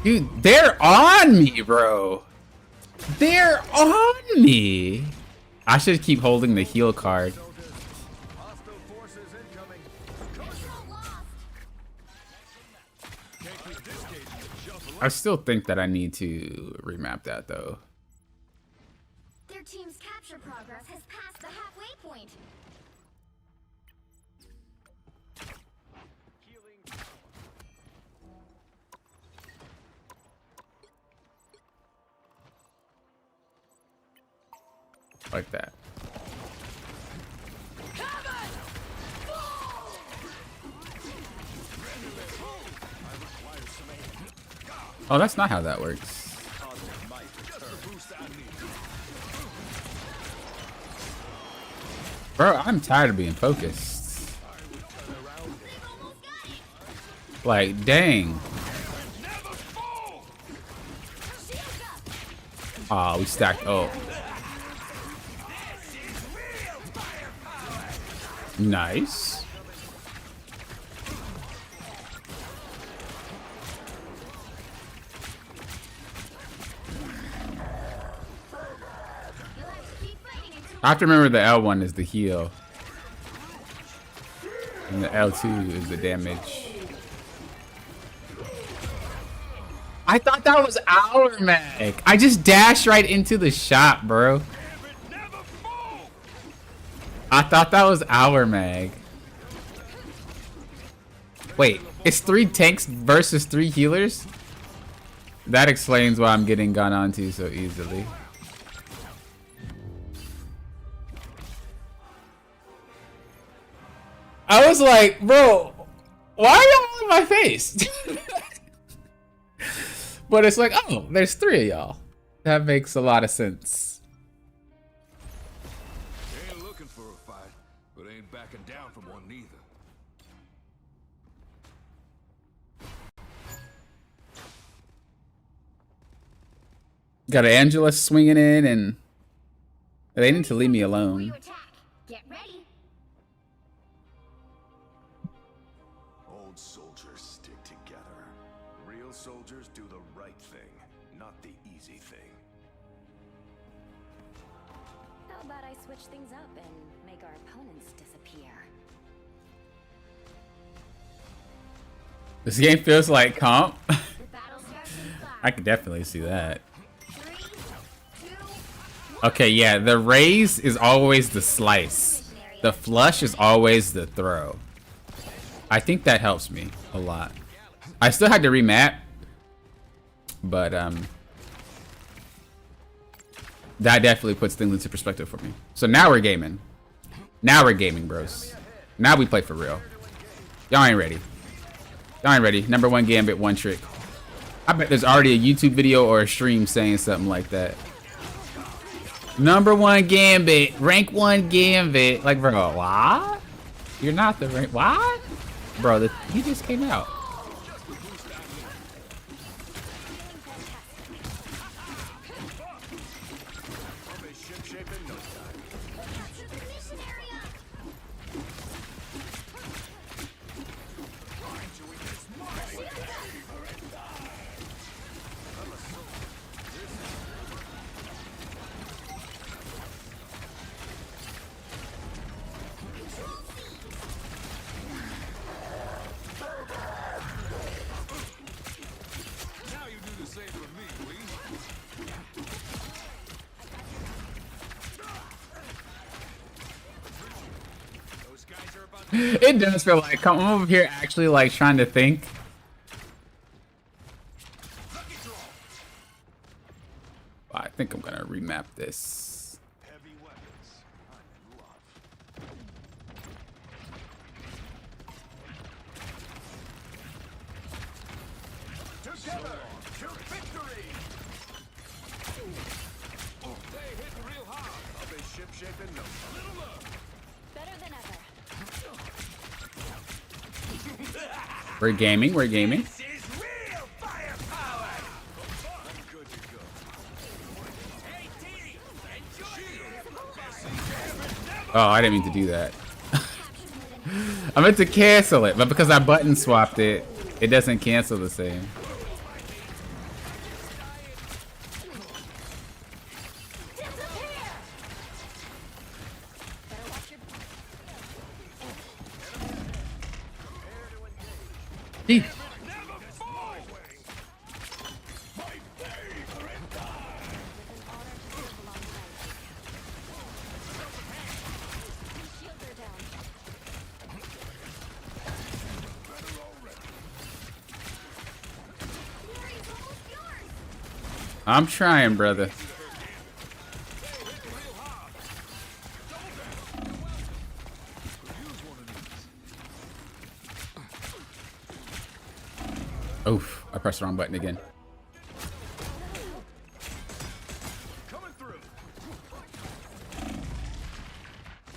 Speaker 1: Dude, they're on me, bro. They're on me. I should keep holding the heal card. I still think that I need to remap that, though.
Speaker 5: Their team's capture progress has passed the halfway point.
Speaker 1: Like that. Oh, that's not how that works. Bro, I'm tired of being focused. Like, dang. Aw, we stacked up. Nice. I have to remember the L1 is the heal. And the L2 is the damage. I thought that was our mag. I just dashed right into the shot, bro. I thought that was our mag. Wait, it's 3 tanks versus 3 healers? That explains why I'm getting gone onto so easily. I was like, bro, why are y'all in my face? But it's like, oh, there's 3 of y'all. That makes a lot of sense.
Speaker 2: Ain't looking for a fight, but ain't backing down from one neither.
Speaker 1: Got an Angela swinging in, and they need to leave me alone.
Speaker 5: Get ready.
Speaker 6: about I switch things up and make our opponents disappear?
Speaker 1: This game feels like comp.
Speaker 5: The battle starts in
Speaker 1: I
Speaker 5: 5,
Speaker 1: could definitely see that.
Speaker 5: 3, 2, 1.
Speaker 1: Okay, yeah, the raise is always the slice. The flush is always the throw. I think that helps me a lot. I still had to remap, but that definitely puts things into perspective for me. So now we're gaming. Now we're gaming, bros. Now we play for real. Y'all ain't ready. Y'all ain't ready. Number 1 Gambit, 1 trick. I bet there's already a YouTube video or a stream saying something like that. Number 1 Gambit, rank 1 Gambit. Like, bro, what? You're not the rank. What? Bro, he just came out.
Speaker 5: Capture the mission area.
Speaker 2: Now you do the same for me, please. Those guys are about to
Speaker 1: It does feel like I'm over here actually like trying to think. I think I'm gonna remap this.
Speaker 4: Heavy weapons. I'm in love. Together to victory.
Speaker 2: they hitting real hard.
Speaker 4: I'll be ship-shape in no time.
Speaker 6: Better than ever.
Speaker 1: We're gaming. We're gaming.
Speaker 4: This is real firepower.
Speaker 2: I'm good to go.
Speaker 4: Hey, T, enjoy
Speaker 1: Oh, I didn't mean to do that. I meant to cancel it, but because I button swapped it, it doesn't cancel the same. Gee.
Speaker 6: Shields are down.
Speaker 5: Fury's almost yours.
Speaker 1: I'm trying, brother. Oof, I pressed the wrong button again.
Speaker 4: coming through.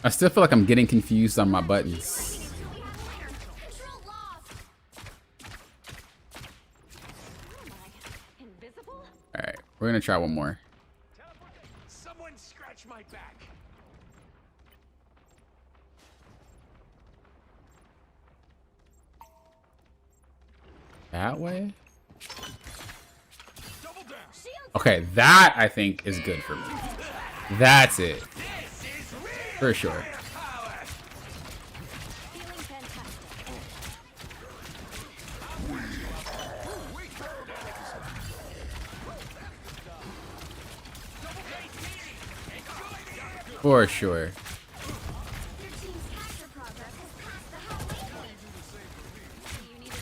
Speaker 1: I still feel like I'm getting confused on my buttons.
Speaker 5: Until we have a winner. Control lost.
Speaker 6: Am I invisible?
Speaker 1: Alright, we're gonna try one more.
Speaker 4: Someone scratch my back.
Speaker 1: That way?
Speaker 4: Double down.
Speaker 1: Okay, that I think is good for me. That's it.
Speaker 4: This is real
Speaker 1: For sure.
Speaker 4: power.
Speaker 6: Feeling fantastic.
Speaker 1: For sure.
Speaker 5: Your team's capture progress has passed the halfway point.
Speaker 6: You need to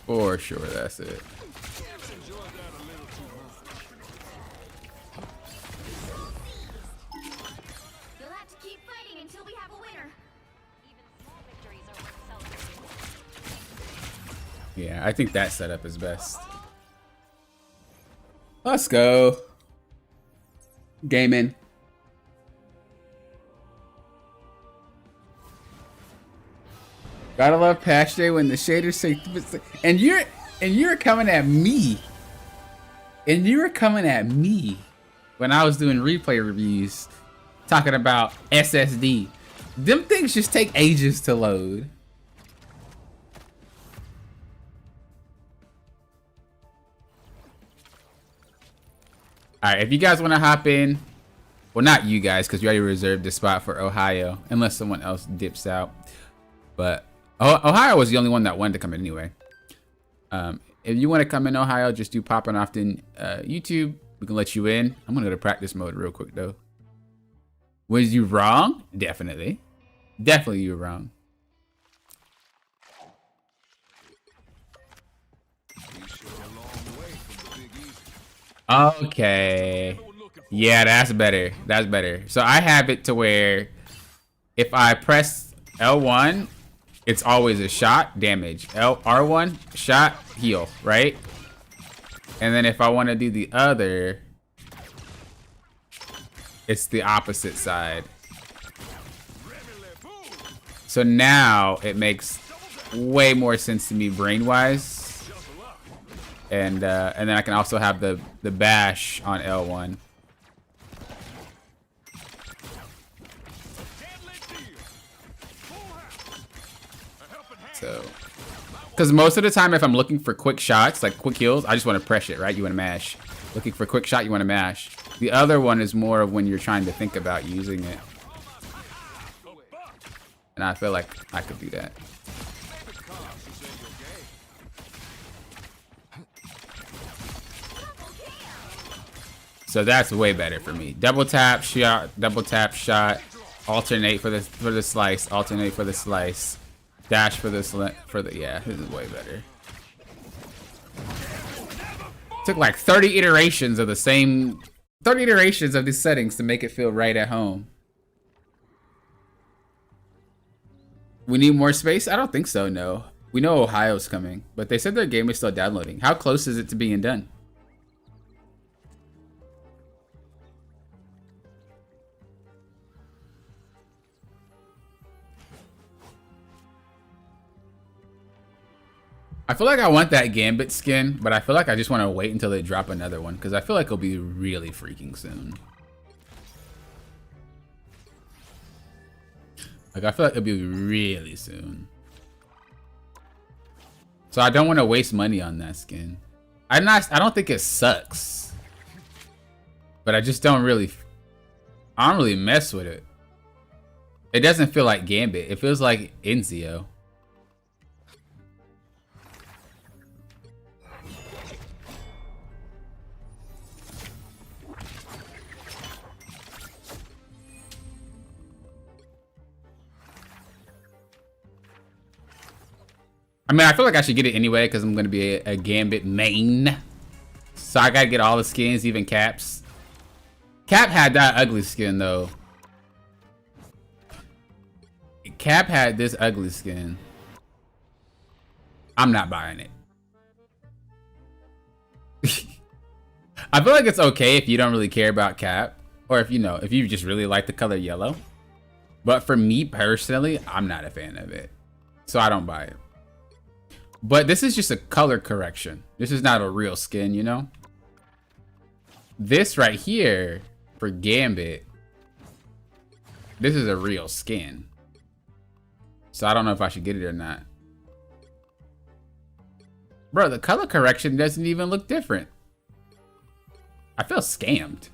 Speaker 1: For sure, that's it.
Speaker 5: You'll have to keep fighting until we have a winner.
Speaker 6: even small victories are worth celebrating.
Speaker 1: Yeah, I think that setup is best. Let's go. Gaming. Gotta love patch day when the shaders say, and you're coming at me. And you were coming at me when I was doing replay reviews talking about SSD. Them things just take ages to load. All right, if you guys want to hop in, well, not you guys, because we already reserved the spot for Ohio, unless someone else dips out. But Ohio was the only one that wanted to come in anyway. If you want to come in Ohio, just do popping often YouTube. We can let you in. I'm gonna go to practice mode real quick though. Was you wrong? Definitely. Definitely you were wrong. Okay. Yeah, that's better. That's better. So I have it to where if I press L1, it's always a shot, damage. R1, shot, heal, right? And then if I want to do the other, it's the opposite side. So now it makes way more sense to me brain-wise. And then I can also have the bash on L1. So, because most of the time if I'm looking for quick shots, like quick kills, I just want to press it, right? You want to mash. Looking for quick shot, you want to mash. The other one is more of when you're trying to think about using it. And I feel like I could do that. So that's way better for me. Double tap, shot, alternate for the slice, alternate for the slice, dash for the yeah, this is way better. Took like 30 iterations of the same 30 iterations of these settings to make it feel right at home. We need more space? I don't think so, no. We know Ohio's coming, but they said their game is still downloading. How close is it to being done? I feel like I want that Gambit skin, but I feel like I just want to wait until they drop another one, because I feel like it'll be really freaking soon. Like, I feel like it'll be really soon. So I don't want to waste money on that skin. I don't think it sucks. But I just don't really mess with it. It doesn't feel like Gambit. It feels like Enzio. I mean, I feel like I should get it anyway because I'm going to be a Gambit main. So I got to get all the skins, even Cap's. Cap had that ugly skin, though. Cap had this ugly skin. I'm not buying it. I feel like it's okay if you don't really care about Cap. Or if, you know, if you just really like the color yellow. But for me personally, I'm not a fan of it. So I don't buy it. But this is just a color correction. This is not a real skin, you know? This right here, for Gambit, this is a real skin. So I don't know if I should get it or not. Bro, the color correction doesn't even look different. I feel scammed.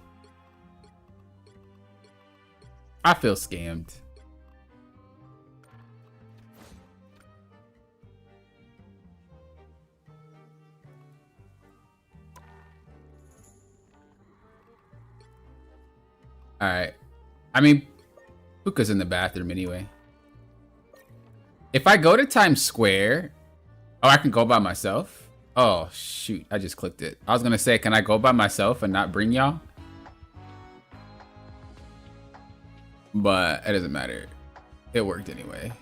Speaker 1: I feel scammed. Alright. I mean, Puka's in the bathroom anyway. If I go to Times Square... Oh, I can go by myself? Oh, shoot. I just clicked it. I was going to say, can I go by myself and not bring y'all? But it doesn't matter. It worked anyway.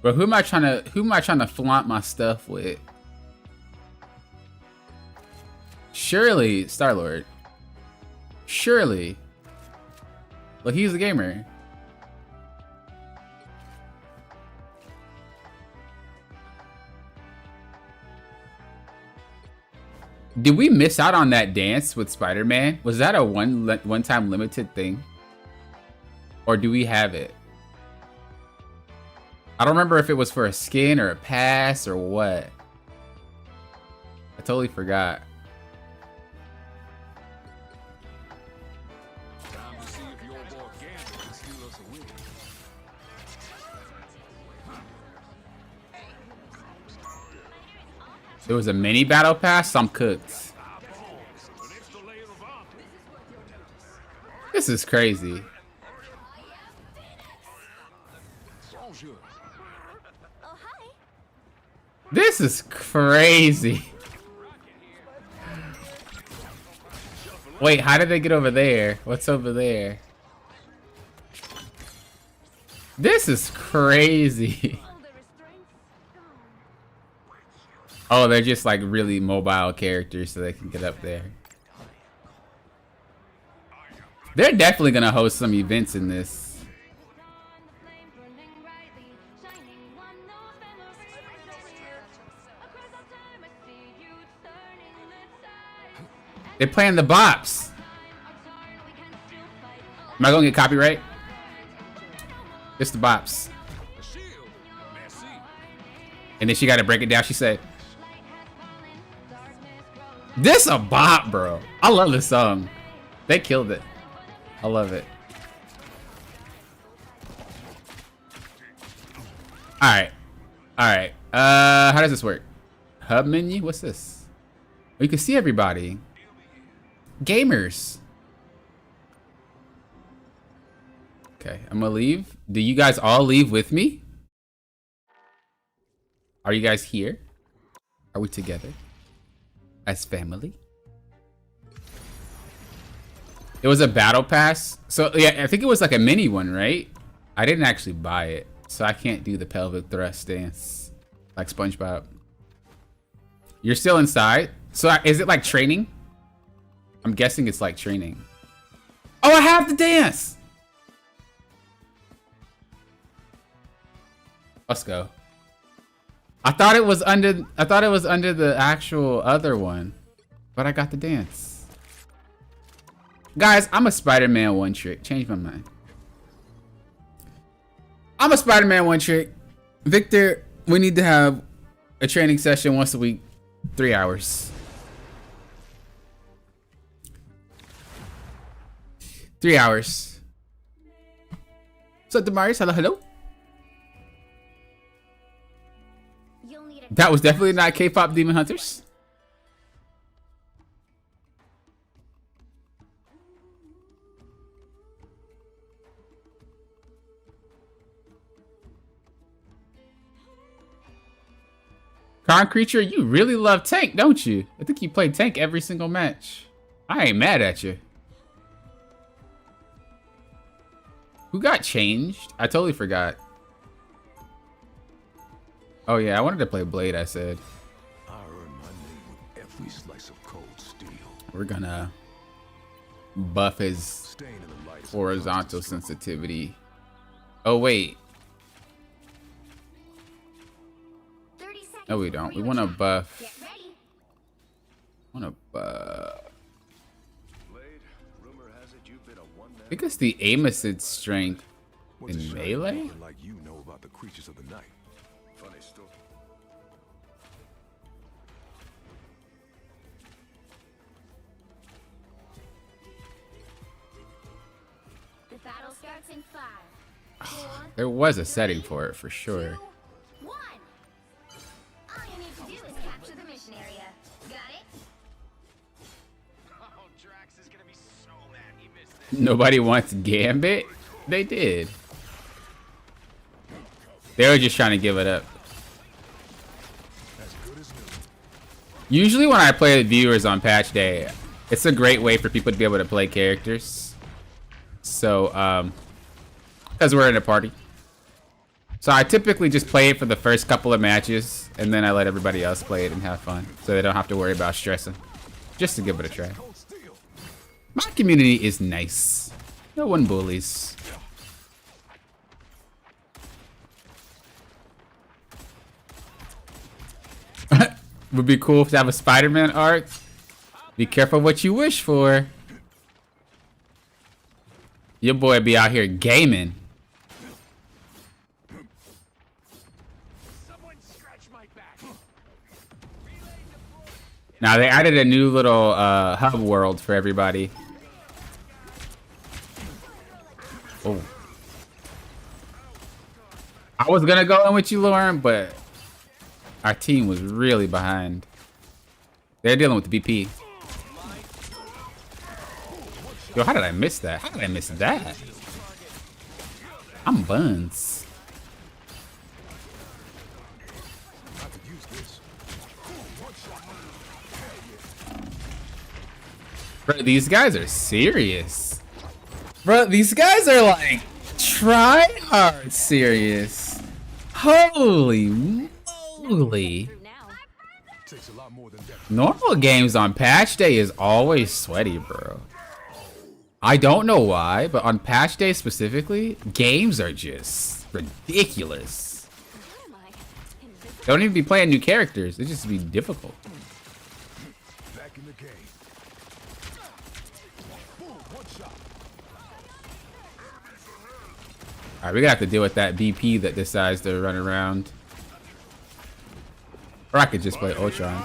Speaker 1: But who am I trying to flaunt my stuff with? Surely, Star-Lord. Surely. Look, he's a gamer. Did we miss out on that dance with Spider-Man? Was that a one-time limited thing? Or do we have it? I don't remember if it was for a skin or a pass or what. I totally forgot.
Speaker 2: Time to see if your boy Gambit can steal us a win.
Speaker 1: There was a mini battle pass. I'm cooked. This is crazy.
Speaker 6: Oh, hi.
Speaker 1: This is crazy. Wait, how did they get over there? What's over there? This is crazy. Oh, they're just like really mobile characters so they can get up there. They're definitely gonna host some events in this. They're playing the bops. Am I gonna get copyright? It's the bops. And then she got to break it down. She said, "This a bop, bro. I love this song. They killed it. I love it." All right. All right. How does this work? Hub menu? What's this? Oh, you can see everybody. Gamers. Okay, I'm gonna leave. Do you guys all leave with me? Are you guys here? Are we together as family? It was a battle pass. So yeah, I think it was like a mini one, right? I didn't actually buy it, so I can't do the pelvic thrust dance like SpongeBob. You're still inside? So is it like training? I'm guessing it's like training. Oh, I have the dance. Let's go. I thought it was under the actual other one, but I got the dance. Guys, I'm a Spider-Man one trick. Change my mind. I'm a Spider-Man one trick. Victor, we need to have a training session once a week, 3 hours. 3 hours. What's up, Damaris? Hello, hello. That was definitely not K-pop Demon Hunters. Con Creature, you really love Tank, don't you? I think you play Tank every single match. I ain't mad at you. Who got changed? I totally forgot. Oh yeah, I wanted to play Blade, I said.
Speaker 2: I earn my name with every slice of cold steel.
Speaker 1: We're gonna buff his horizontal sensitivity. Oh wait. No, we don't. We want to buff. I think it's the aim assist strength in melee.
Speaker 2: Like you know about the creatures of the night. Funny story.
Speaker 5: The battle starts in 5, 4,
Speaker 1: There was a setting for it for sure.
Speaker 5: 2, 1. All you need to do is capture the mission area. Got it?
Speaker 4: Oh, Drax is gonna be so mad he missed this.
Speaker 1: Nobody wants Gambit? They did. They were just trying to give it up. Usually when I play with viewers on patch day, it's a great way for people to be able to play characters. So, because we're in a party. So I typically just play it for the first couple of matches, and then I let everybody else play it and have fun, so they don't have to worry about stressing. Just to give it a try. My community is nice. No one bullies. Would be cool to have a Spider-Man arc. Be careful what you wish for. Your boy be out here gaming.
Speaker 4: Someone scratch my back.
Speaker 1: Now they added a new little hub world for everybody. Oh. I was gonna go in with you, Lauren, but our team was really behind. They're dealing with the BP. Yo, how did I miss that? How did I miss that? I'm buns. Bro, these guys are serious. Bro, these guys are like try hard serious. Holy moly. Normal games on patch day is always sweaty, bro. I don't know why, but on patch day specifically, games are just ridiculous. They don't even be playing new characters. It just be difficult.
Speaker 2: Back in the game.
Speaker 1: Alright, we gotta have to deal with that BP that decides to run around. Or I could just play Ultron.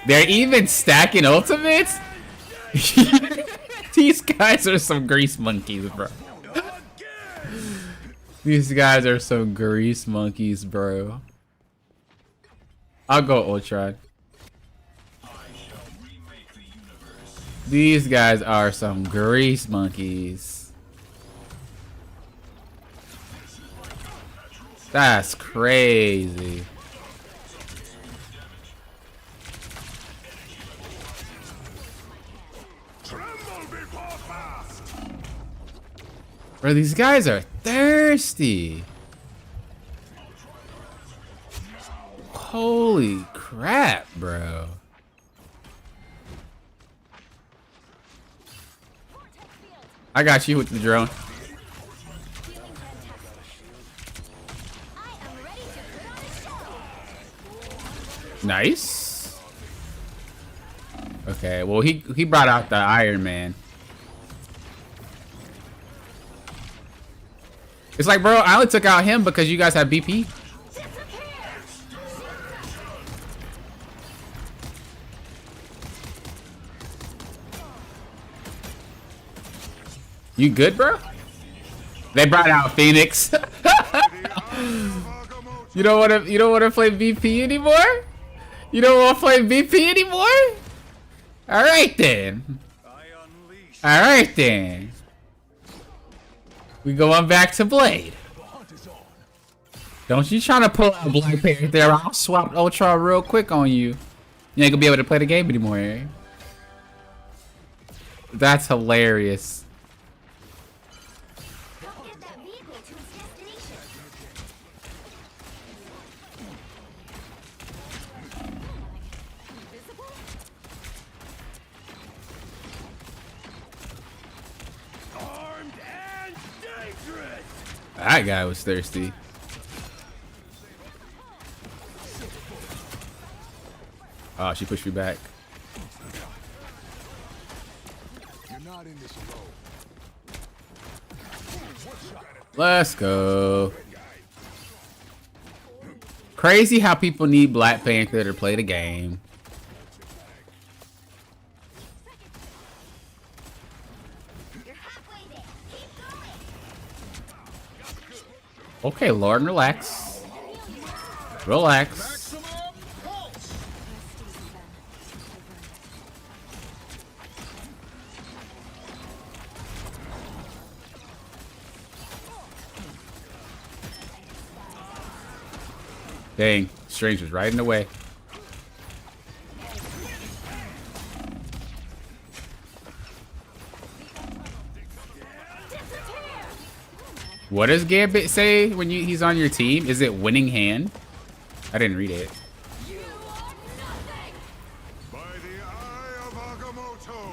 Speaker 1: They're even stacking ultimates? These guys are some grease monkeys, bro. These guys are some grease monkeys, bro. I'll go Ultron. These guys are some grease monkeys. That's crazy. Bro, these guys are thirsty. Holy crap, bro. I got you with the drone. Nice. Okay, well he brought out the Iron Man. It's like, bro, I only took out him because you guys have BP. You good, bro? They brought out Phoenix. You don't want to play BP anymore? You don't want to play BP anymore? All right then. All right then. We going back to Blade. Don't you trying to pull out Black Panther? I'll swap Ultron real quick on you. You ain't gonna be able to play the game anymore, eh? That's hilarious. That guy was thirsty. Oh, she pushed me back. Let's go. Crazy how people need Black Panther to play the game. Okay, Lord, relax. Relax. Dang, Strange was right in the way. What does Gambit say when he's on your team? Is it winning hand? I didn't read it.
Speaker 2: By the eye of Agamotto.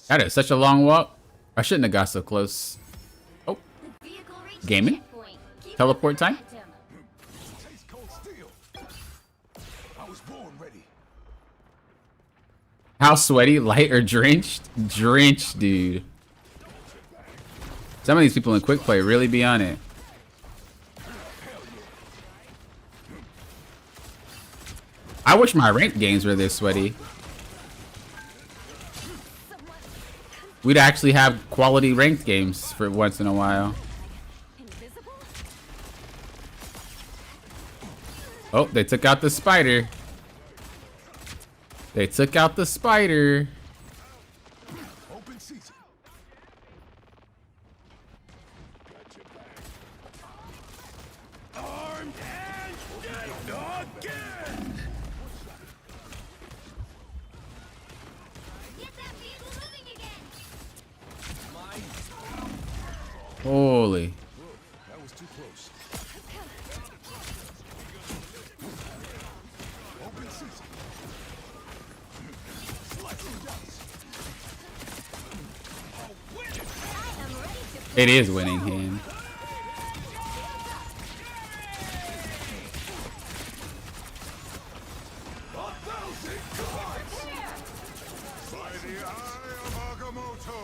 Speaker 1: That is such a long walk. I shouldn't have got so close. Oh, gaming. Teleport time.
Speaker 2: was born ready.
Speaker 1: How sweaty, light, or drenched? Drenched, dude. Some of these people in quick play really be on it. I wish my ranked games were this sweaty. We'd actually have quality ranked games for once in a while.
Speaker 6: Invisible?
Speaker 1: Oh, they took out the spider. They took out the spider.
Speaker 2: Open season. Got your back. Armed and ready again.
Speaker 5: Get that vehicle moving again.
Speaker 1: Holy.
Speaker 2: That was too close. Open season. Slice and dice.
Speaker 5: I am ready to
Speaker 1: It is winning hand.
Speaker 2: By the eye of Agamotto.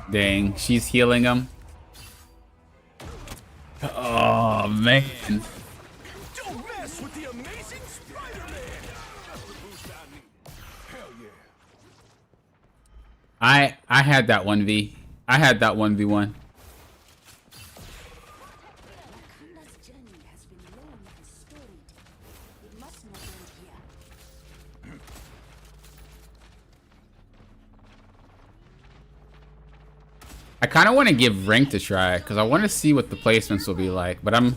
Speaker 1: Dang, she's healing him. Oh, man.
Speaker 2: Don't mess with the amazing Spider-Man. Just the boost I need. Hell yeah.
Speaker 1: I had that 1v. I had that 1v1.
Speaker 6: Wakanda's journey has been long and storied. It must not end here.
Speaker 1: I kind of want to give ranked a try because I want to see what the placements will be like, but I'm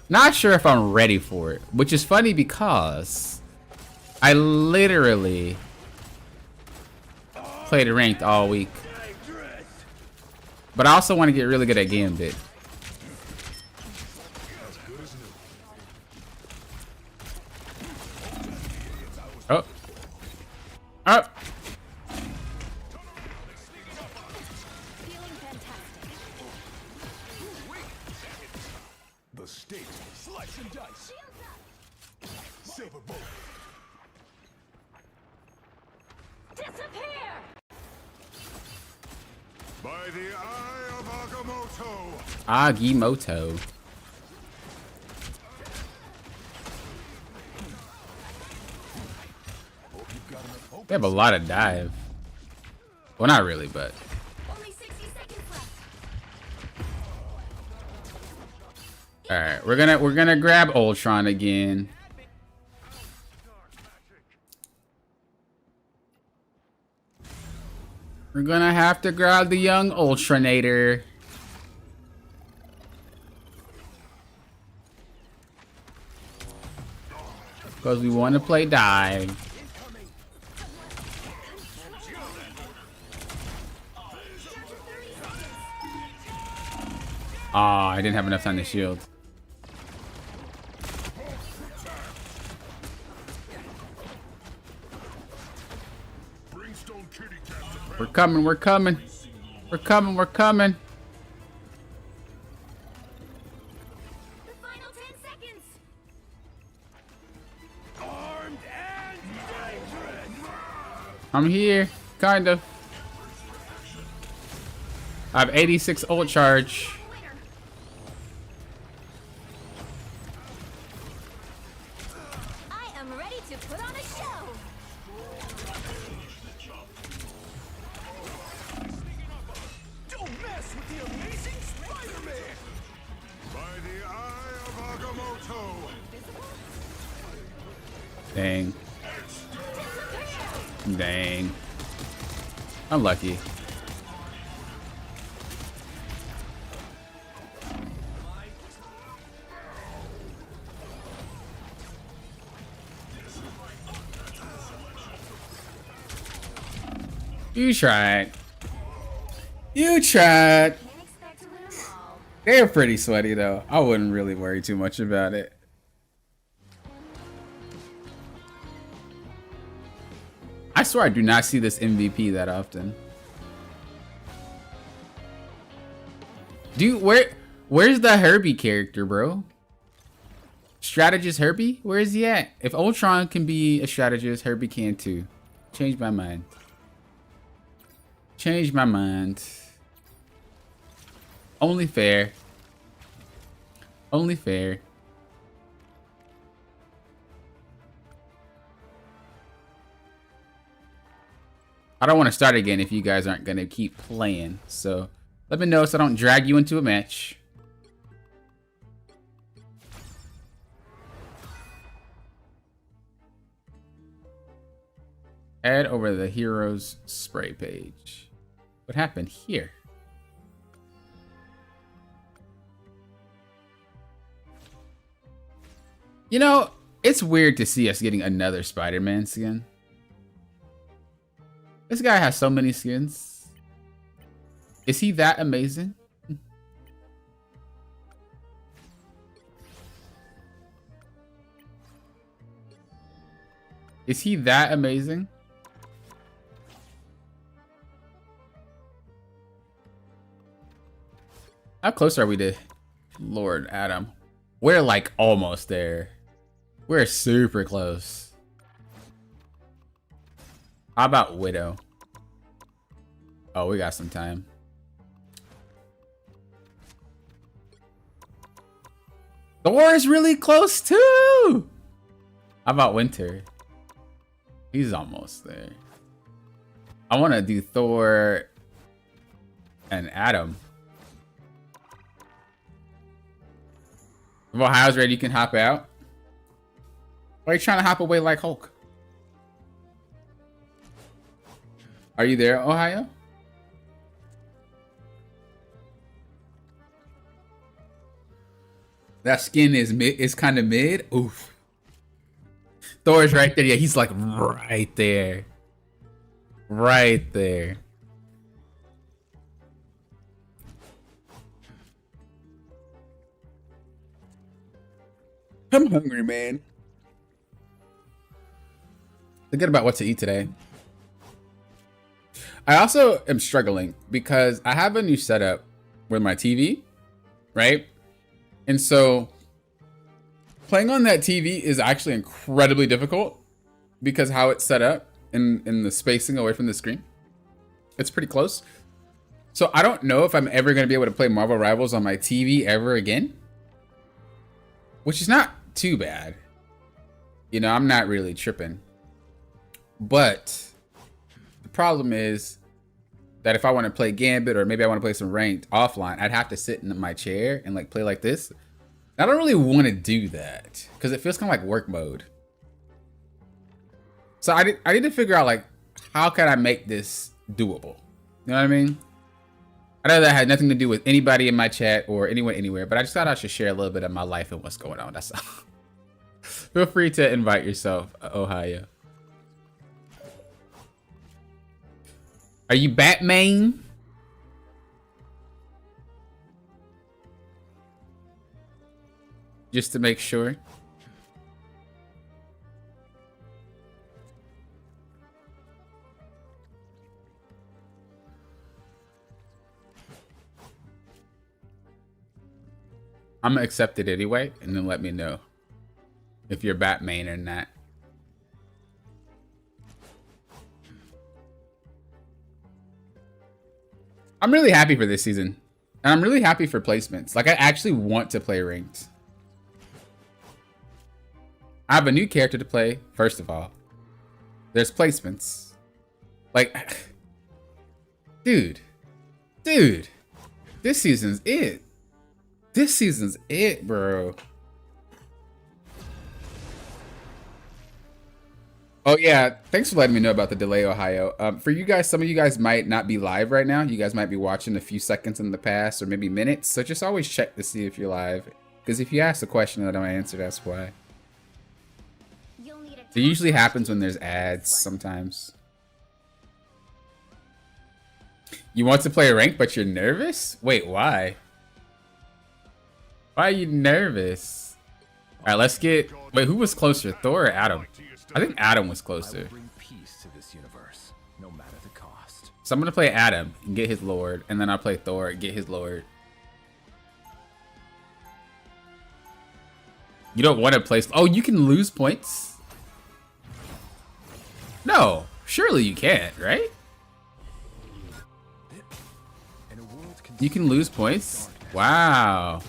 Speaker 1: not sure if I'm ready for it, which is funny because I literally played ranked all week. But I also want to get really good at Gambit. Oh. Oh.
Speaker 6: Feeling fantastic.
Speaker 2: The stakes. Slice and dice. Silver bullet.
Speaker 6: Disappear!
Speaker 2: By the eye of Agamotto.
Speaker 1: Agimoto.
Speaker 2: Hope you've got enough hope.
Speaker 1: They have a lot of dive. Well, not really, but
Speaker 5: only 60 seconds left.
Speaker 1: all right. We're gonna grab Ultron again. We're gonna have to grab the young Ultranator. Because we want to play dive. Aw, I didn't have enough time to shield.
Speaker 2: Brimstone kitty cat to
Speaker 1: We're coming, we're coming. We're coming, we're coming.
Speaker 5: The final 10 seconds.
Speaker 2: armed and dangerous.
Speaker 1: I'm here, kind of. I have 86 ult charge.
Speaker 5: Winner.
Speaker 6: I am ready to put on a show!
Speaker 2: Don't mess with the amazing Spider-Man. By the eye of Agamotto.
Speaker 1: Dang. Dang. Unlucky. You tried. You tried.
Speaker 5: Can't expect to win them all.
Speaker 1: They're pretty sweaty though. I wouldn't really worry too much about it. I swear I do not see this MVP that often. Dude, where's the Herbie character, bro? Strategist Herbie? Where is he at? If Ultron can be a strategist, Herbie can too. Change my mind. Change my mind. Only fair. Only fair. I don't want to start again if you guys aren't going to keep playing. So let me know so I don't drag you into a match. Head over the heroes spray page. What happened here? You know, it's weird to see us getting another Spider-Man skin. This guy has so many skins. Is he that amazing? Is he that amazing? How close are we to Lord Adam? We're like almost there. We're super close. How about Widow? Oh, we got some time. Thor is really close too. How about Winter? He's almost there. I want to do Thor and Adam. If Ohio's ready, you can hop out. Why are you trying to hop away like Hulk? Are you there, Ohio? That skin is kind of mid. Oof. Thor's right there. Yeah, he's like right there. Right there. I'm hungry, man. Thinking about what to eat today. I also am struggling because I have a new setup with my TV, right? And so playing on that TV is actually incredibly difficult because how it's set up in the spacing away from the screen. It's pretty close. So I don't know if I'm ever going to be able to play Marvel Rivals on my TV ever again, which is not too bad. You know, I'm not really tripping. But the problem is that if I want to play Gambit or maybe I want to play some ranked offline, I'd have to sit in my chair and like play like this. I don't really want to do that because it feels kind of like work mode. So I need to figure out like how can I make this doable? You know what I mean? I know that had nothing to do with anybody in my chat or anyone anywhere, but I just thought I should share a little bit of my life and what's going on. That's all. Feel free to invite yourself, Ohio. Are you Batman? Just to make sure. I'm gonna accept it anyway, and then let me know if you're Batman or not. I'm really happy for this season. And I'm really happy for placements. Like, I actually want to play ranked. I have a new character to play, first of all. There's placements. Like, dude. This season's it. This season's it, bro. Oh yeah, thanks for letting me know about the delay, Ohio. For you guys, some of you guys might not be live right now. You guys might be watching a few seconds in the past or maybe minutes. So just always check to see if you're live. Because if you ask a question that I don't answer, that's why. It usually happens when there's ads sometimes. You want to play rank, but you're nervous? Wait, why? Why are you nervous? All right, let's get... Wait, who was closer, Thor or Adam? I think Adam was closer.
Speaker 4: Bring peace to this universe, no matter the cost.
Speaker 1: So I'm gonna play Adam and get his lord, and then I'll play Thor and get his lord. You don't want to place. Oh, you can lose points? No, surely you can't, right? You can lose points? Wow.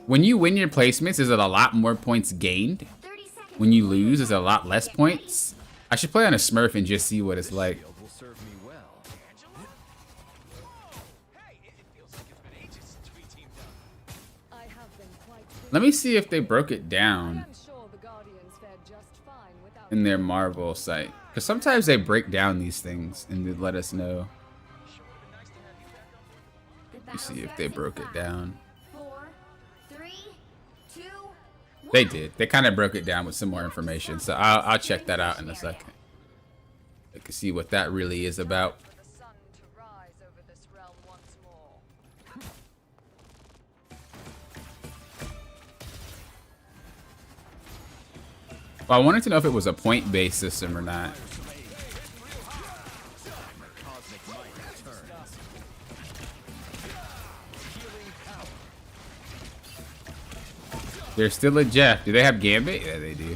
Speaker 1: When you win your placements, is it a lot more points gained? When you lose, is it a lot less points? I should play on a Smurf and just see what it's like. Let me see if they broke it down in their Marvel site. Because sometimes they break down these things and they let us know. Let me see if they broke it down.
Speaker 5: 4, 3, 2, 1.
Speaker 1: They did. They kind of broke it down with some more information. So I'll check that out in a second. I can see what that really is about. Well, I wanted to know if it was a point-based system or not. There's still a Jeff. Do they have Gambit? Yeah, they do.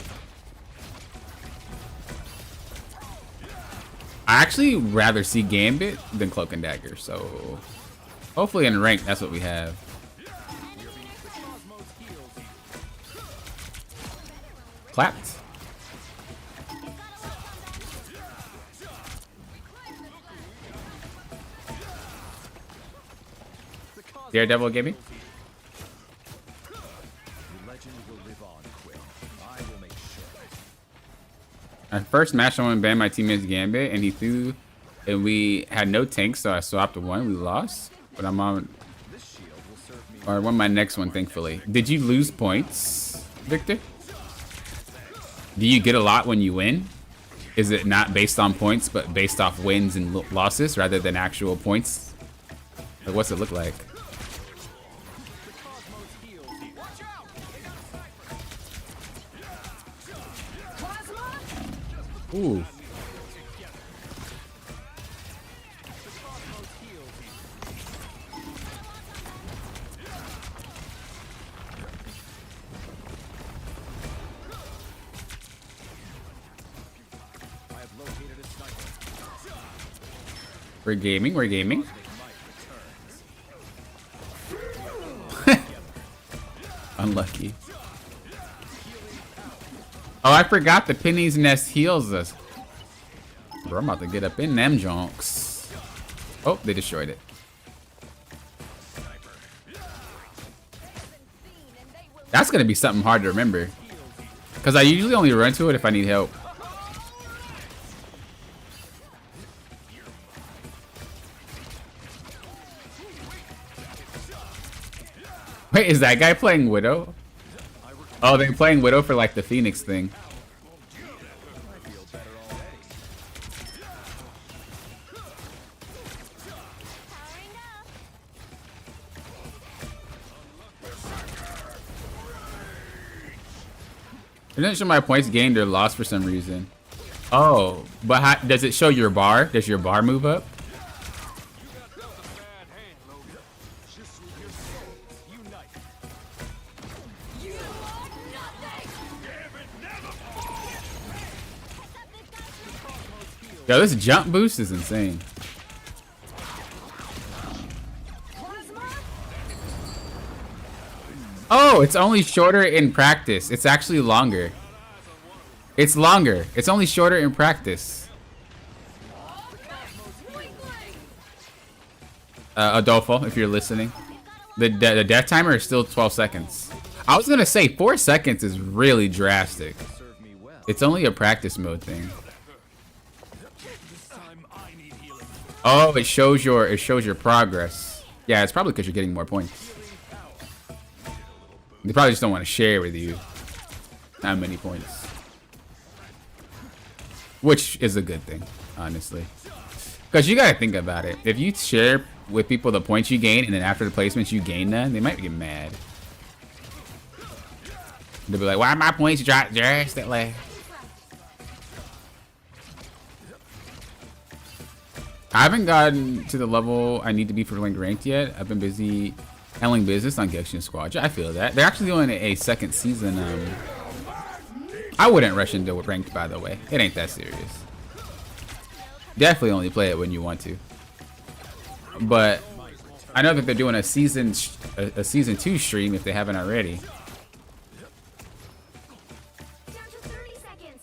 Speaker 1: I actually rather see Gambit than Cloak and Dagger, so hopefully in rank that's what we have. Clapped. Daredevil gave me. I first match someone banned my teammate's Gambit and he threw, and we had no tanks, so I swapped one. We lost, but I'm on, or won my next one, thankfully. Did you lose points, Victor? Do you get a lot when you win? Is it not based on points, but based off wins and losses rather than actual points? Like, what's it look like? Ooh. We're gaming, we're gaming. Unlucky. Oh, I forgot the Penny's Nest heals us. Bro, I'm about to get up in them jonks. Oh, they destroyed it. That's gonna be something hard to remember. Because I usually only run to it if I need help. Wait, is that guy playing Widow? Oh, they're playing Widow for like the Phoenix thing. It doesn't show my points gained or lost for some reason. Oh, but how, does it show your bar? Does your bar move up? Yo, this jump boost is insane. Oh, it's only shorter in practice. It's actually longer. It's longer. It's only shorter in practice. Adolfo, if you're listening. The death timer is still 12 seconds. I was gonna say 4 seconds is really drastic. It's only a practice mode thing. Oh, it shows your progress. Yeah, it's probably because you're getting more points. They probably just don't want to share with you how many points. Which is a good thing, honestly. Because you gotta think about it. If you share with people the points you gain and then after the placements you gain none, they might get mad. They'll be like, why my points dropped drastically? I haven't gotten to the level I need to be for ranked yet. I've been busy handling business on Genshin Squad. I feel that. They're actually doing a second season. I wouldn't rush into ranked, by the way. It ain't that serious. Definitely only play it when you want to. But I know that they're doing a season 2 stream if they haven't already.
Speaker 5: Down to 30 seconds.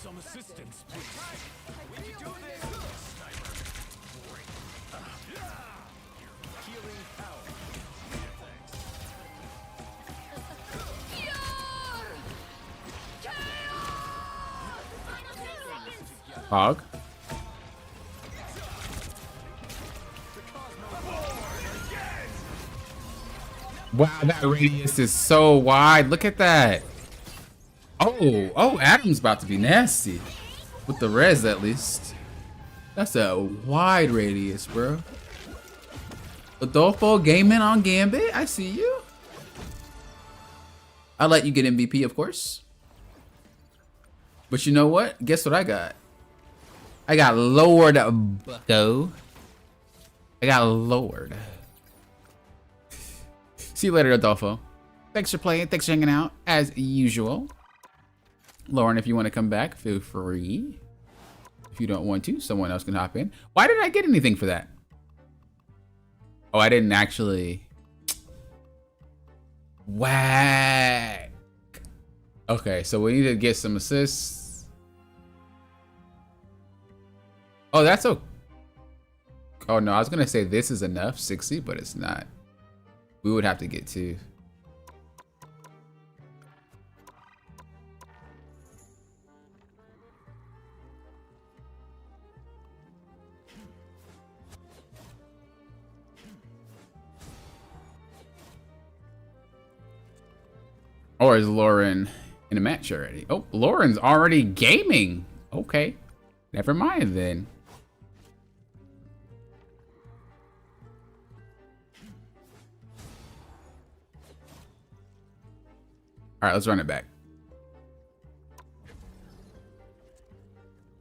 Speaker 3: Some assistance, please.
Speaker 5: Final 10 seconds.
Speaker 1: Hog. Wow, that radius is so wide. Look at that. Oh, Adam's about to be nasty. With the res, at least. That's a wide radius, bro. Adolfo gaming on Gambit. I see you. I'll let you get MVP, of course. But you know what? Guess what I got? I got Lord Bucko. I got Lord. See you later, Adolfo. Thanks for playing. Thanks for hanging out, as usual. Lauren, if you want to come back, feel free. If you don't want to, someone else can hop in. Why didn't I get anything for that? Oh, I didn't actually. Whack. Okay, so we need to get some assists. Oh, that's okay. Oh, no, I was going to say this is enough, 60, but it's not. We would have to get 2. Or is Lauren in a match already? Oh, Lauren's already gaming. Okay. Never mind then. All right, let's run it back.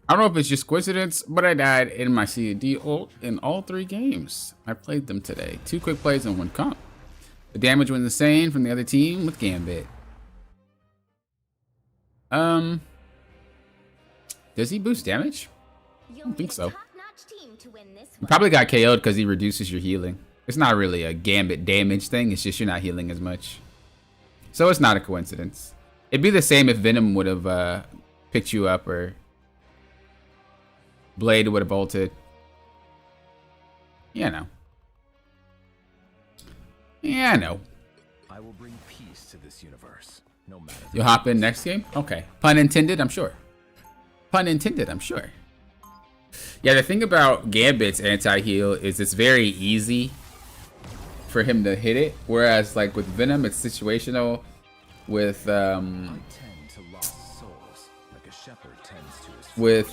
Speaker 1: I don't know if it's just coincidence, but I died in my C&D ult in all 3 games. I played them today. 2 quick plays and 1 comp. The damage was insane from the other team with Gambit. Does he boost damage? I don't think so. You probably got KO'd because he reduces your healing. It's not really a Gambit damage thing. It's just you're not healing as much. So it's not a coincidence. It'd be the same if Venom would have picked you up or Blade would have bolted. Yeah, I know. Yeah, I know.
Speaker 4: I will bring peace to this universe, no matter.
Speaker 1: You'll hop in next game? Okay. Pun intended, I'm sure. Pun intended, I'm sure. Yeah, the thing about Gambit's anti-heal is it's very easy for him to hit it, whereas like with Venom, it's situational. With
Speaker 4: I tend to lost souls, like a shepherd tends to his
Speaker 1: with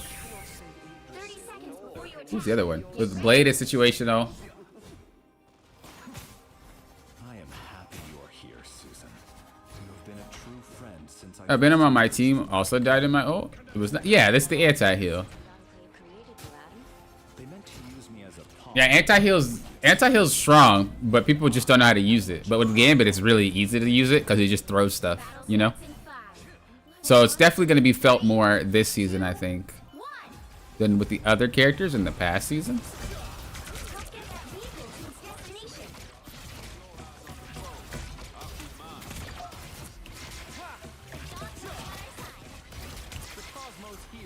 Speaker 5: 30 seconds before you
Speaker 1: who's the other one? With Blade, it's situational.
Speaker 4: I am happy you're here, Susan. You have been a true friend since I
Speaker 1: Venom on my team also died in my ult. It was not. Yeah, that's the anti-heal.
Speaker 4: They meant to use me as a pawn.
Speaker 1: Yeah, anti-heal's strong, but people just don't know how to use it. But with Gambit, it's really easy to use it because he just throws stuff, you know? So it's definitely going to be felt more this season, I think, than with the other characters in the past seasons.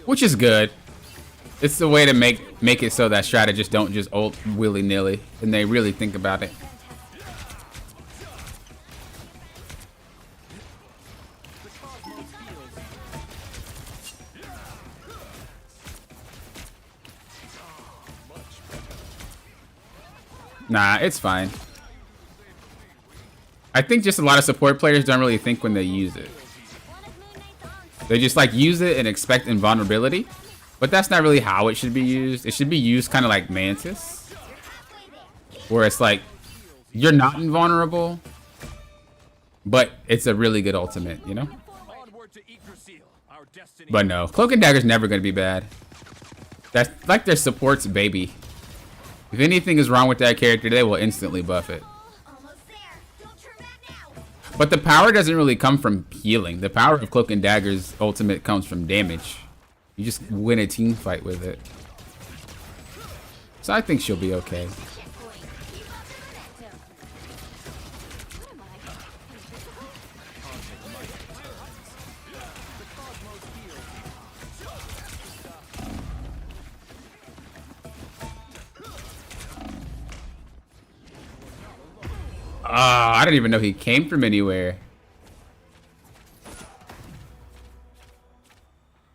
Speaker 1: Which is good. It's the way to make it so that strategists don't just ult willy-nilly and they really think about it. Nah, it's fine. I think just a lot of support players don't really think when they use it. They just like use it and expect invulnerability. But that's not really how it should be used. It should be used kind of like Mantis, where it's like, you're not invulnerable, but it's a really good ultimate, you know? But no, Cloak and Dagger's never going to be bad. That's like their support's baby. If anything is wrong with that character, they will instantly buff it.
Speaker 5: Almost there. Don't turn back now.
Speaker 1: But the power doesn't really come from healing. The power of Cloak and Dagger's ultimate comes from damage. You just win a team fight with it. So I think she'll be okay.
Speaker 5: Checkpoint. Keep up the momentum. What am I?
Speaker 1: I didn't even know he came from anywhere.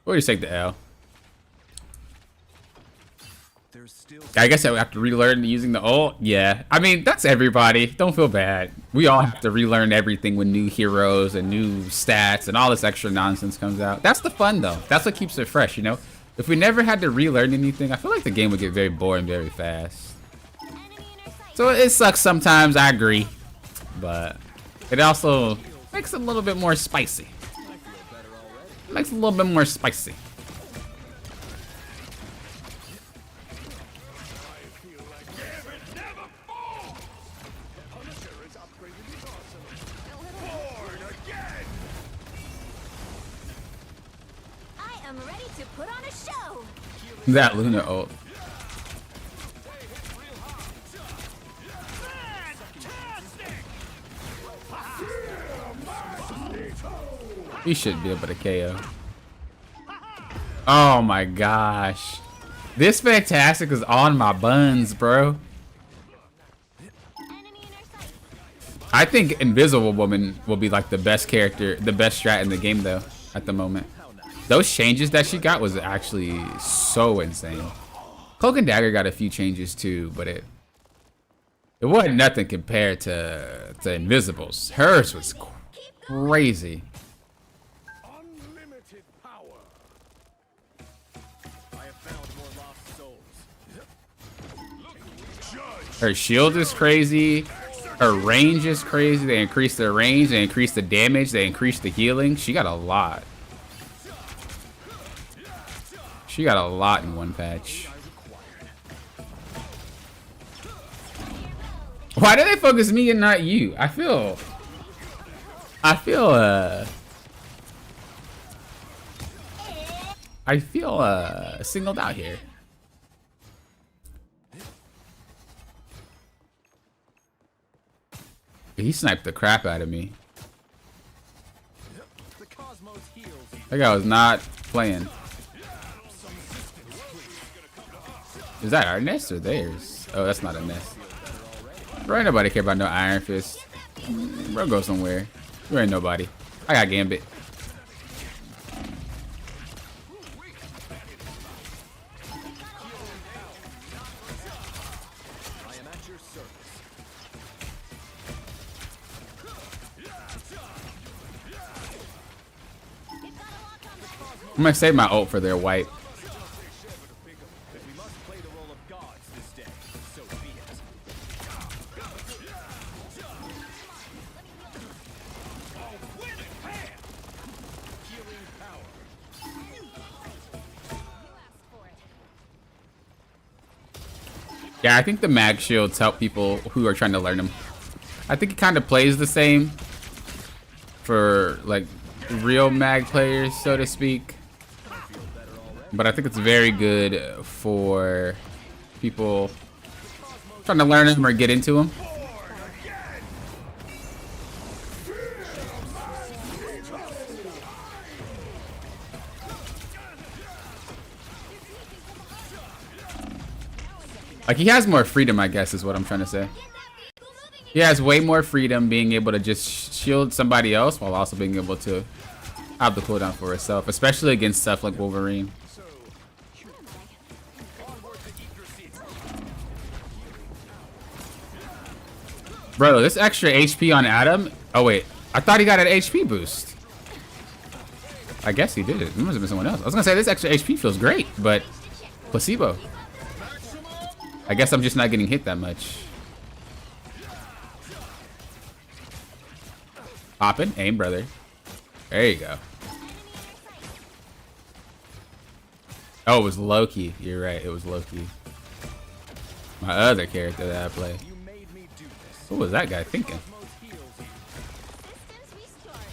Speaker 1: We'll just take the L.
Speaker 4: There's still
Speaker 1: I guess I would have to relearn using the ult. Yeah, I mean, that's everybody. Don't feel bad. We all have to relearn everything when new heroes and new stats and all this extra nonsense comes out. That's the fun, though. That's what keeps it fresh, you know? If we never had to relearn anything, I feel like the game would get very boring very fast. So it sucks sometimes, I agree. But it also makes it a little bit more spicy. Makes it a little bit more spicy.
Speaker 5: I am ready to put on a show.
Speaker 1: That Luna ult. He should be able to KO. Oh my gosh. This Fantastic is on my buns, bro. I think Invisible Woman will be like the best character, the best strat in the game though, at the moment. Those changes that she got was actually so insane. Cloak and Dagger got a few changes too, but it wasn't nothing compared to Invisible's. Hers was crazy.
Speaker 4: unlimited power. I have found more lost souls.
Speaker 1: Her shield is crazy. Her range is crazy. They increased their range. They increased the damage. They increased the healing. She got a lot. She got a lot in one patch. Why do they focus me and not you? I feel singled out here. He sniped the crap out of me.
Speaker 4: The cosmos heals.
Speaker 1: That guy was not playing. Is that our nest or theirs? Oh, that's not a nest. Bro, ain't nobody care about no Iron Fist. Bro, go somewhere. There ain't nobody. I got Gambit.
Speaker 4: I am at your service.
Speaker 1: I'm gonna save my ult for their wipe.
Speaker 4: If we must play the role of gods this day, so be it. Healing power.
Speaker 1: Yeah, I think the mag shields help people who are trying to learn them. I think it kind of plays the same for like real mag players, so to speak. But I think it's very good for people trying to learn them or get into them. Like, he has more freedom, I guess, is what I'm trying to say. He has way more freedom being able to just shield somebody else while also being able to have the cooldown for herself, especially against stuff like Wolverine. Bro, this extra HP on Adam. Oh, wait. I thought he got an HP boost. I guess he did. It must have been someone else. I was going to say, this extra HP feels great, but placebo. I guess I'm just not getting hit that much. Hoppin', aim, brother. There you go. Oh, it was Loki. You're right, it was Loki. My other character that I play.
Speaker 4: You made me do this.
Speaker 1: What was that guy thinking?
Speaker 4: Most heals
Speaker 5: Systems restart.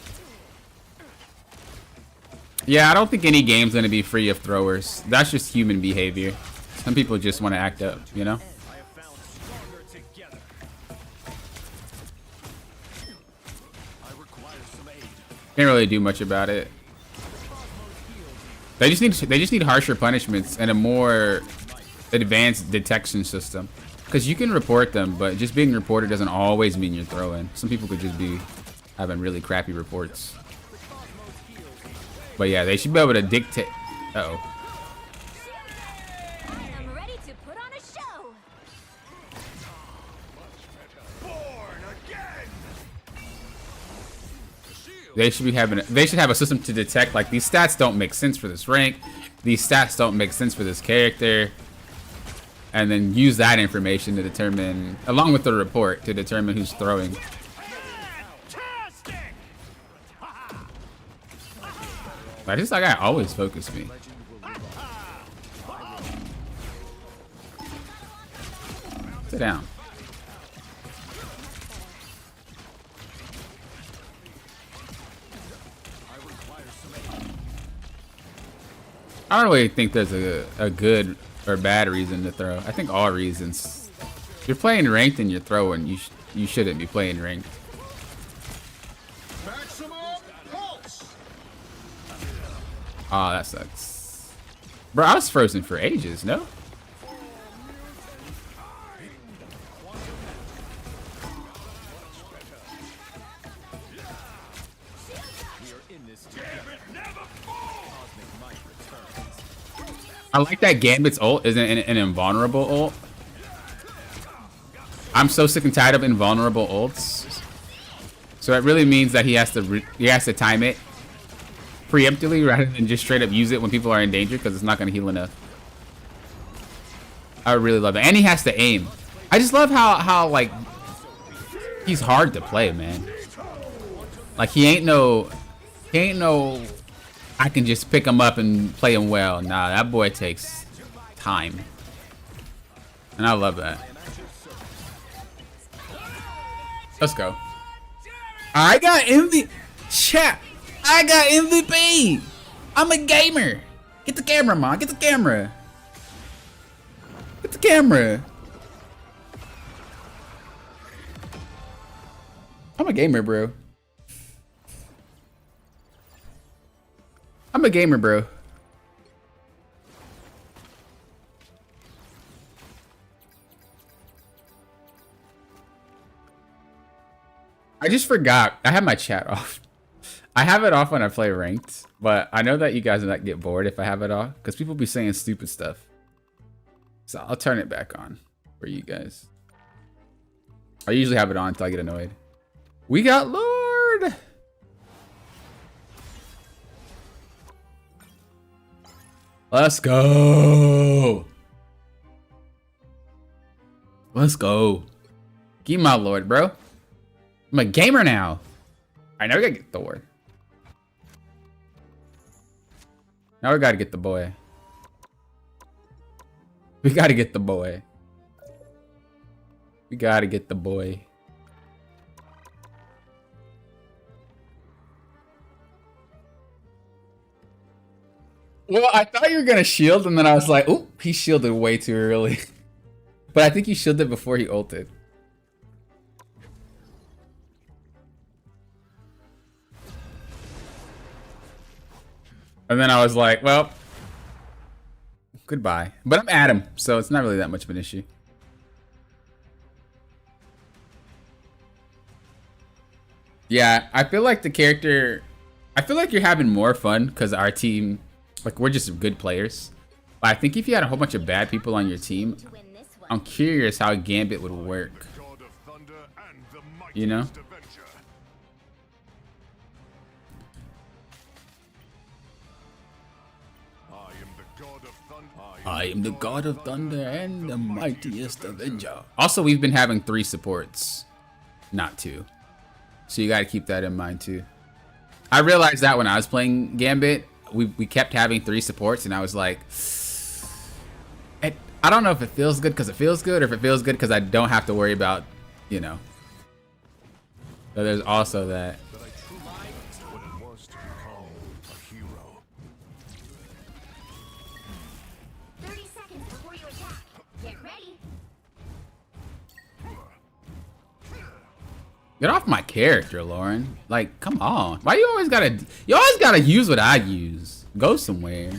Speaker 1: Yeah, I don't think any game's gonna be free of throwers. That's just human behavior. Some people just want to act up, you know?
Speaker 4: I have found stronger together. I require some aid.
Speaker 1: Can't really do much about it. They just need harsher punishments and a more advanced detection system. Because you can report them, but just being reported doesn't always mean you're throwing. Some people could just be having really crappy reports. But yeah, they should be able to dictate. Uh-oh.
Speaker 5: I'm ready to put on a show.
Speaker 1: They should have a system to detect, like, these stats don't make sense for this rank. These stats don't make sense for this character. And then use that information to determine, along with the report, to determine who's throwing. Like, this guy always focused me. Sit down. I don't really think there's a good or bad reason to throw. I think all reasons. If you're playing ranked and you're throwing, you shouldn't be playing ranked. Oh, that sucks. Bro, I was frozen for ages, no? I like that Gambit's ult isn't an invulnerable ult. I'm so sick and tired of invulnerable ults. So it really means that he has to time it preemptively rather than just straight up use it when people are in danger, because it's not going to heal enough. I really love it. And he has to aim. I just love how like, he's hard to play, man. Like, he ain't no I can just pick him up and play him well. Nah, that boy takes time. And I love that. Let's go. I got MVP. Chat. I got MVP. I'm a gamer. Get the camera, man. Get the camera. Get the camera. I'm a gamer, bro. I'm a gamer, bro. I just forgot. I have my chat off. I have it off when I play ranked, but I know that you guys might get bored if I have it off, because people be saying stupid stuff. So I'll turn it back on for you guys. I usually have it on until I get annoyed. We got Lord! Let's go! Let's go. Give me my Lord, bro. I'm a gamer now. Alright, now we gotta get Thor. Now we gotta get the boy. We gotta get the boy. We gotta get the boy. Well, I thought you were gonna shield, and then I was like, "Oop, he shielded way too early." But I think he shielded before he ulted. And then I was like, "Well, goodbye." But I'm Adam, so it's not really that much of an issue. Yeah, I feel like the character. I feel like you're having more fun because our team. Like, we're just good players. But I think if you had a whole bunch of bad people on your team, I'm curious how Gambit would work. You know? I am the god of thunder and the mightiest avenger. Also, we've been having 3 supports, not 2. So you gotta keep that in mind too. I realized that when I was playing Gambit, we kept having 3 supports, and I was like, I don't know if it feels good because it feels good, or if it feels good because I don't have to worry about, you know. So there's also that.
Speaker 2: That I truly liked what it was to become a hero.
Speaker 5: 30 seconds before you attack. Get ready.
Speaker 1: Get off my character, Lauren. Like, come on. Why you always gotta use what I use? Go somewhere.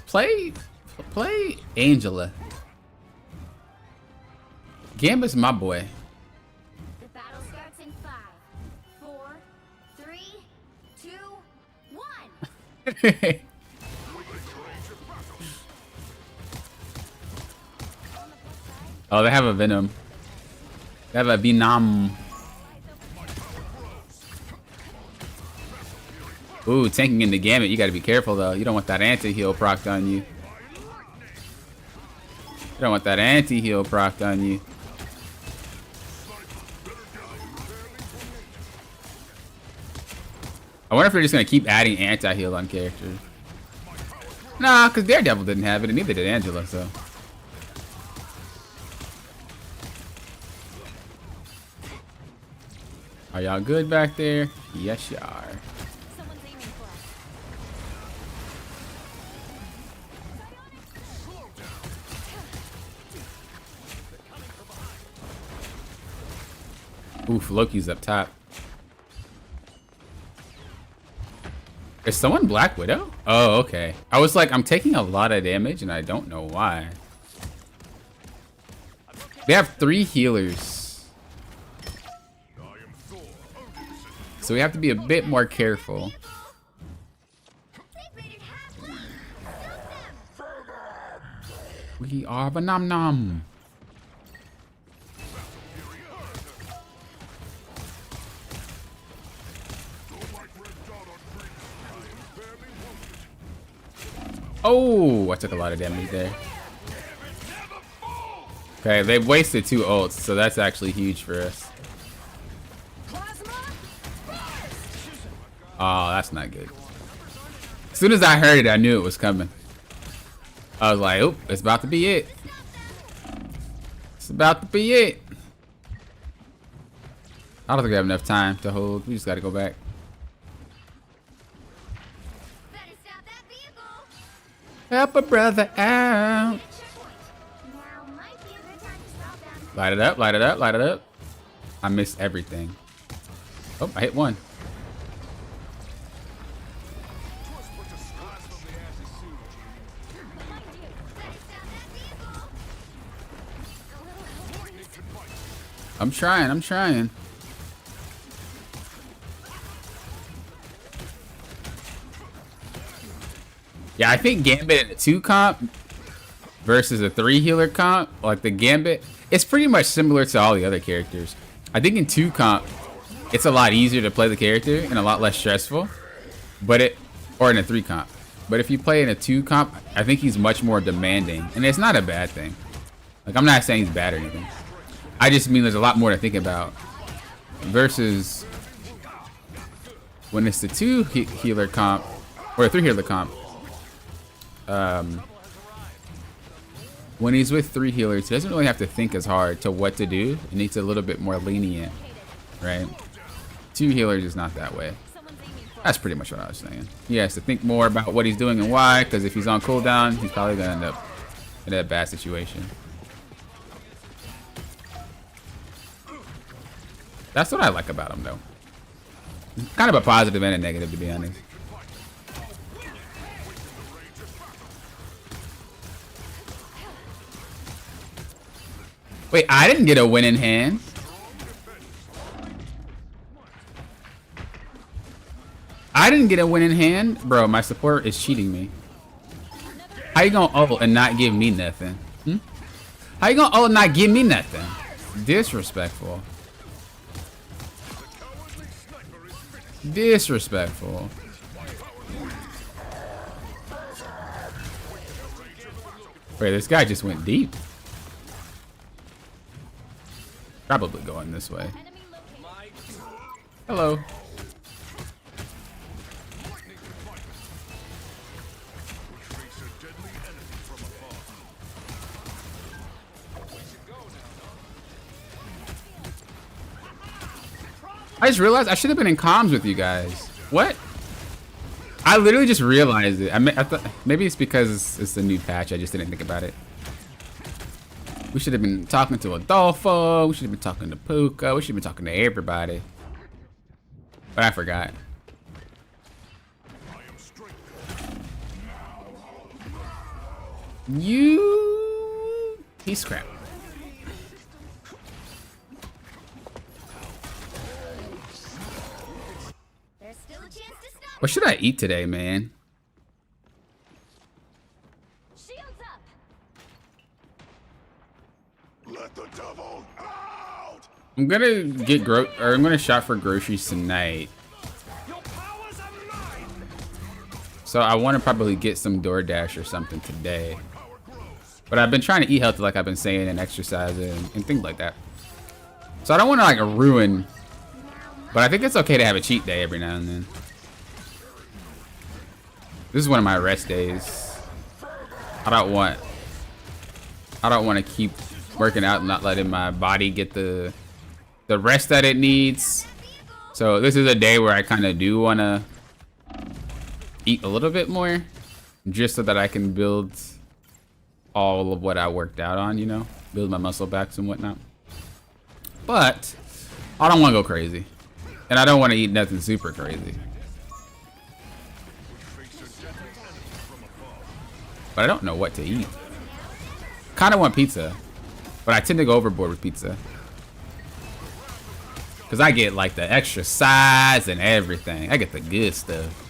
Speaker 1: Play Angela. Gambit's my boy.
Speaker 5: The battle starts in 5, 4, 3, 2, 1.
Speaker 1: Oh, they have a Venom. They have a Venom. Ooh, tanking in the Gambit. You gotta be careful though. You don't want that anti-heal procced on you. You don't want that anti-heal procced on you. I wonder if they're just gonna keep adding anti-heal on characters. Nah, because Daredevil didn't have it, and neither did Angela, so. Are y'all good back there? Yes, you are.
Speaker 6: Someone's aiming for us.
Speaker 1: Oof, Loki's up top. Is someone Black Widow? Oh, okay. I was like, I'm taking a lot of damage and I don't know why. They have 3 healers. So we have to be a bit more careful. We are Venom Nom. Oh, I took a lot of damage there. Okay, they've wasted 2 ults, so that's actually huge for us. Oh, that's not good. As soon as I heard it, I knew it was coming. I was like, oop, it's about to be it. It's about to be it. I don't think we have enough time to hold. We just gotta go back.
Speaker 5: Better stop that vehicle.
Speaker 1: Help a brother out.
Speaker 5: Now might be a good time to stop them.
Speaker 1: Light it up, light it up, light it up. I missed everything. Oh, I hit one. I'm trying, I'm trying. Yeah, I think Gambit in a 2 comp versus a 3 healer comp, like the Gambit, it's pretty much similar to all the other characters. I think in 2 comp, it's a lot easier to play the character and a lot less stressful, or in a 3 comp. But if you play in a 2 comp, I think he's much more demanding, and it's not a bad thing. Like, I'm not saying he's bad or anything. I just mean there's a lot more to think about versus when it's the 2 healer comp or a 3 healer comp. When he's with 3 healers, he doesn't really have to think as hard to what to do. It needs a little bit more lenient, right? 2 healers is not that way. That's pretty much what I was saying. He has to think more about what he's doing and why, because if he's on cooldown, he's probably gonna end up in a bad situation. That's what I like about him, though. Kind of a positive and a negative, to be honest. Wait, I didn't get a win in hand. I didn't get a win in hand? Bro, my support is cheating me. How you gonna ult and not give me nothing? Hmm? How you gonna ult and not give me nothing? Disrespectful. Disrespectful. Wait, this guy just went deep. Probably going this way. Hello. I just realized I should have been in comms with you guys. What? I literally just realized it. I thought maybe it's because it's the new patch. I just didn't think about it. We should have been talking to Adolfo. We should have been talking to Puka. We should have been talking to everybody. But I forgot. You piece of crap.
Speaker 5: There's still a chance to stop.
Speaker 1: What should I eat today, man?
Speaker 5: Shields up.
Speaker 2: Let the devil out!
Speaker 1: I'm gonna shop for groceries tonight. So I want to probably get some DoorDash or something today. But I've been trying to eat healthy, like I've been saying, and exercising and things like that. So I don't want to like ruin. But I think it's okay to have a cheat day every now and then. This is one of my rest days. I don't want to keep working out and not letting my body get the rest that it needs. So this is a day where I kind of do want to eat a little bit more, just so that I can build all of what I worked out on, you know, build my muscle backs and whatnot. But I don't want to go crazy, and I don't want to eat nothing super crazy. But I don't know what to eat. Kind of want pizza, but I tend to go overboard with pizza because I get like the extra size and everything. I get the good stuff.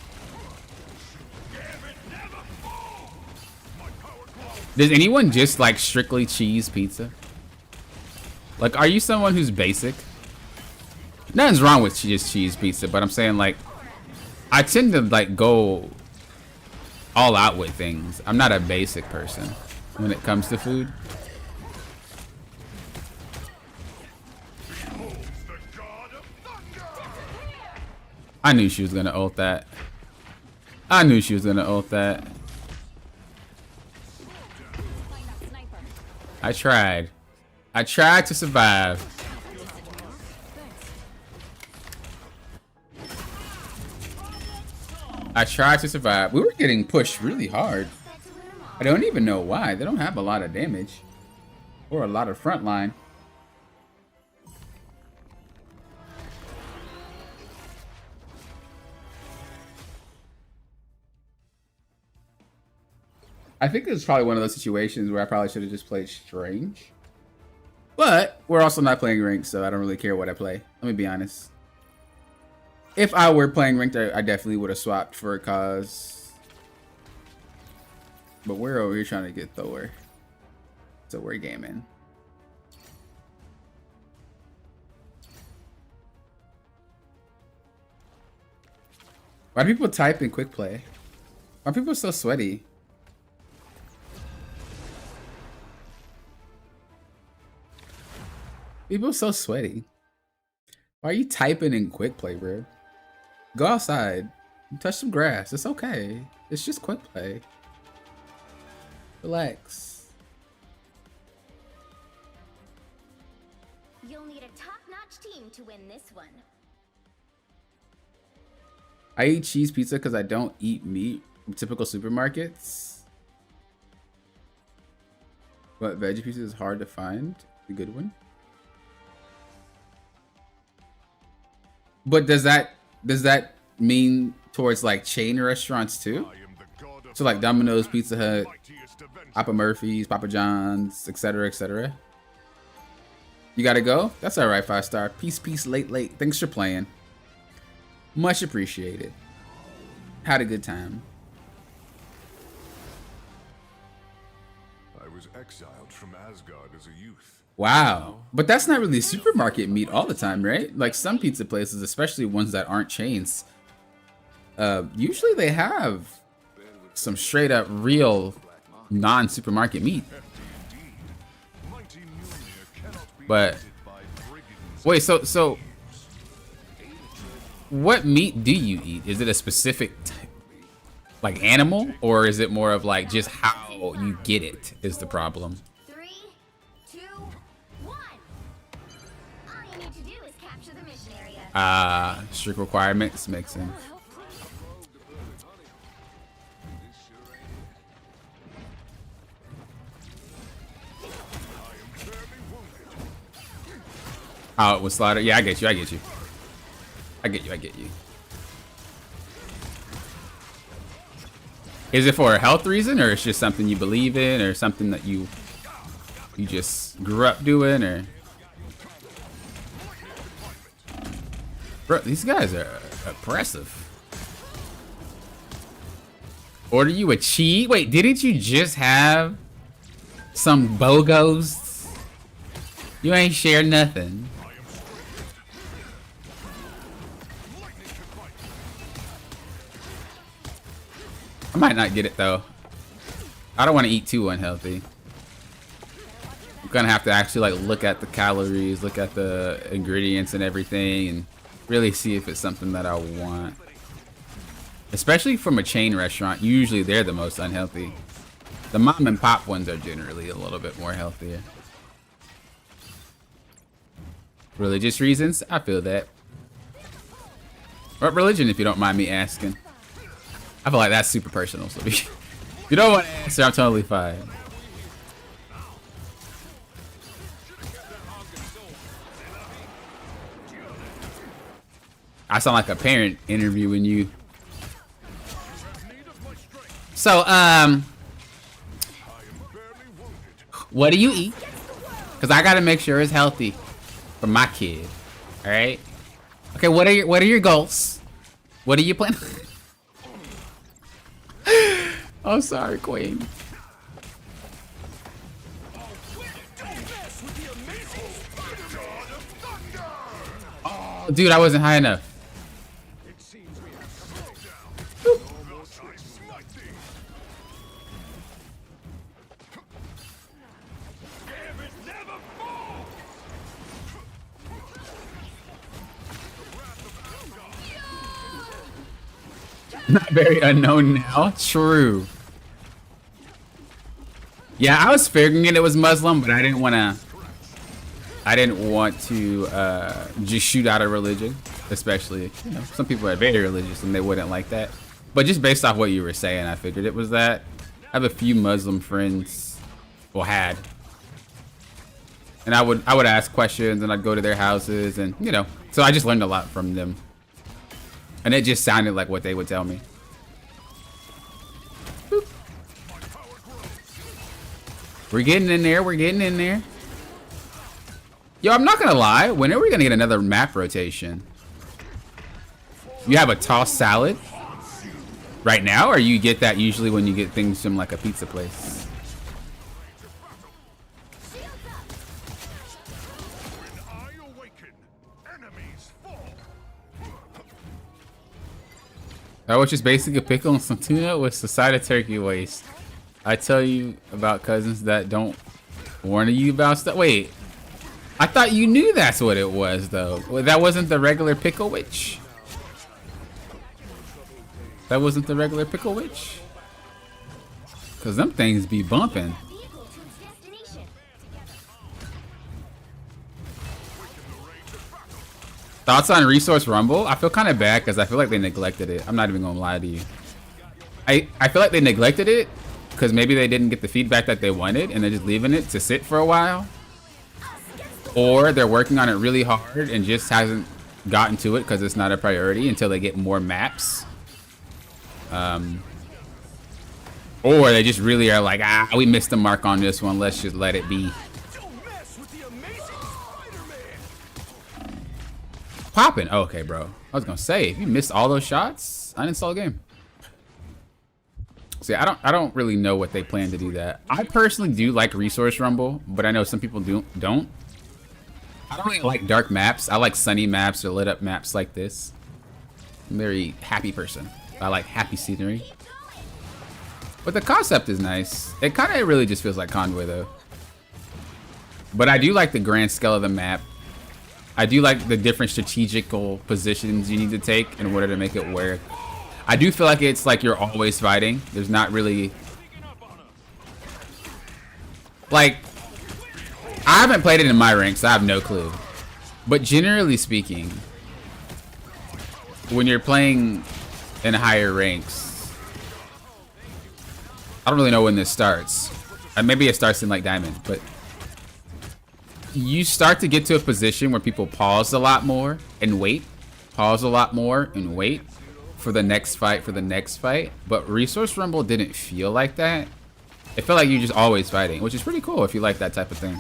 Speaker 1: Does anyone just like strictly cheese pizza? Like, are you someone who's basic? Nothing's wrong with just cheese pizza, but I'm saying like, I tend to like go all out with things. I'm not a basic person when it comes to food. I knew she was gonna ult that. I knew she was gonna ult that. I tried. I tried to survive. I tried to survive. We were getting pushed really hard. I don't even know why. They don't have a lot of damage. Or a lot of front line. I think this is probably one of those situations where I probably should have just played Strange. But we're also not playing ranked, so I don't really care what I play. Let me be honest. If I were playing ranked, I definitely would have swapped for a cause. But we're over here trying to get Thor. So we're gaming. Why do people type in quick play? Why are people so sweaty? People are so sweaty. Why are you typing in quick play, bro? Go outside. Touch some grass. It's okay. It's just quick play. Relax.
Speaker 5: You'll need a top-notch team to win this one.
Speaker 1: I eat cheese pizza because I don't eat meat from typical supermarkets. But veggie pizza is hard to find. A good one. But does that mean towards like chain restaurants too? So like Domino's, Pizza Hut, Papa Murphy's, Papa John's, etc., etc. You gotta go? That's all right, 5-star. Peace, late. Thanks for playing. Much appreciated. Had a good time.
Speaker 2: I was exiled from Asgard as a youth.
Speaker 1: Wow. But that's not really supermarket meat all the time, right? Like some pizza places, especially ones that aren't chains, usually they have some straight up real non-supermarket meat. But wait, so what meat do you eat? Is it a specific like animal, or is it more of like just how you get it is the problem?
Speaker 5: 3, 2, 1. All you need to do is capture the mission area.
Speaker 1: Strict requirements makes sense. Oh, it was Slaughter. Yeah, I get you. I get you. I get you. I get you. Is it for a health reason, or it's just something you believe in, or something that you just grew up doing, or? Bro, these guys are oppressive. Order you a cheat? Wait, didn't you just have some BOGOs? You ain't share nothing. I might not get it though. I don't want to eat too unhealthy. I'm gonna have to actually like look at the calories, look at the ingredients and everything, and really see if it's something that I want. Especially from a chain restaurant, usually they're the most unhealthy. The mom and pop ones are generally a little bit more healthier. Religious reasons? I feel that. What religion, if you don't mind me asking? I feel like that's super personal, so if you don't want to answer, I'm totally fine. I sound like a parent interviewing you. So, what do you eat? Because I gotta make sure it's healthy for my kid. All right. Okay. What are your goals? What are you planning? Oh, sorry, Queen. Oh, dude, I wasn't high enough. Not very unknown now. True. Yeah, I was figuring it was Muslim, but I didn't want to just shoot out a religion, especially, you know, some people are very religious and they wouldn't like that. But just based off what you were saying, I figured it was that. I have a few Muslim friends, well, had, and I would ask questions and I'd go to their houses, and you know, so I just learned a lot from them. And it just sounded like what they would tell me. Boop. We're getting in there. We're getting in there. Yo, I'm not gonna lie. When are we gonna get another map rotation? You have a tossed salad right now, or you get that usually when you get things from like a pizza place? That was just basically a pickle and some tuna with a side of turkey waste. I tell you about cousins that don't warn you about stuff. Wait, I thought you knew that's what it was though. That wasn't the regular pickle witch? That wasn't the regular pickle witch? Cause them things be bumping. Thoughts on Resource Rumble? I feel kind of bad because I feel like they neglected it. I'm not even gonna lie to you. I feel like they neglected it because maybe they didn't get the feedback that they wanted and they're just leaving it to sit for a while. Or they're working on it really hard and just hasn't gotten to it because it's not a priority until they get more maps. Or they just really are like, we missed the mark on this one. Let's just let it be. Popping. Oh, okay, bro. I was gonna say, if you missed all those shots, uninstall the game. See, I don't really know what they plan to do that. I personally do like Resource Rumble, but I know some people don't. I don't really like dark maps. I like sunny maps or lit up maps like this. I'm a very happy person. I like happy scenery. But the concept is nice. It kind of really just feels like Convoy though. But I do like the grand scale of the map. I do like the different strategical positions you need to take in order to make it work. I do feel like it's like you're always fighting. There's not really... Like, I haven't played it in my ranks, so I have no clue. But generally speaking, when you're playing in higher ranks, I don't really know when this starts. Maybe it starts in like Diamond, but you start to get to a position where people pause a lot more and wait. Pause a lot more and wait for the next fight, But Resource Rumble didn't feel like that. It felt like you're just always fighting, which is pretty cool if you like that type of thing.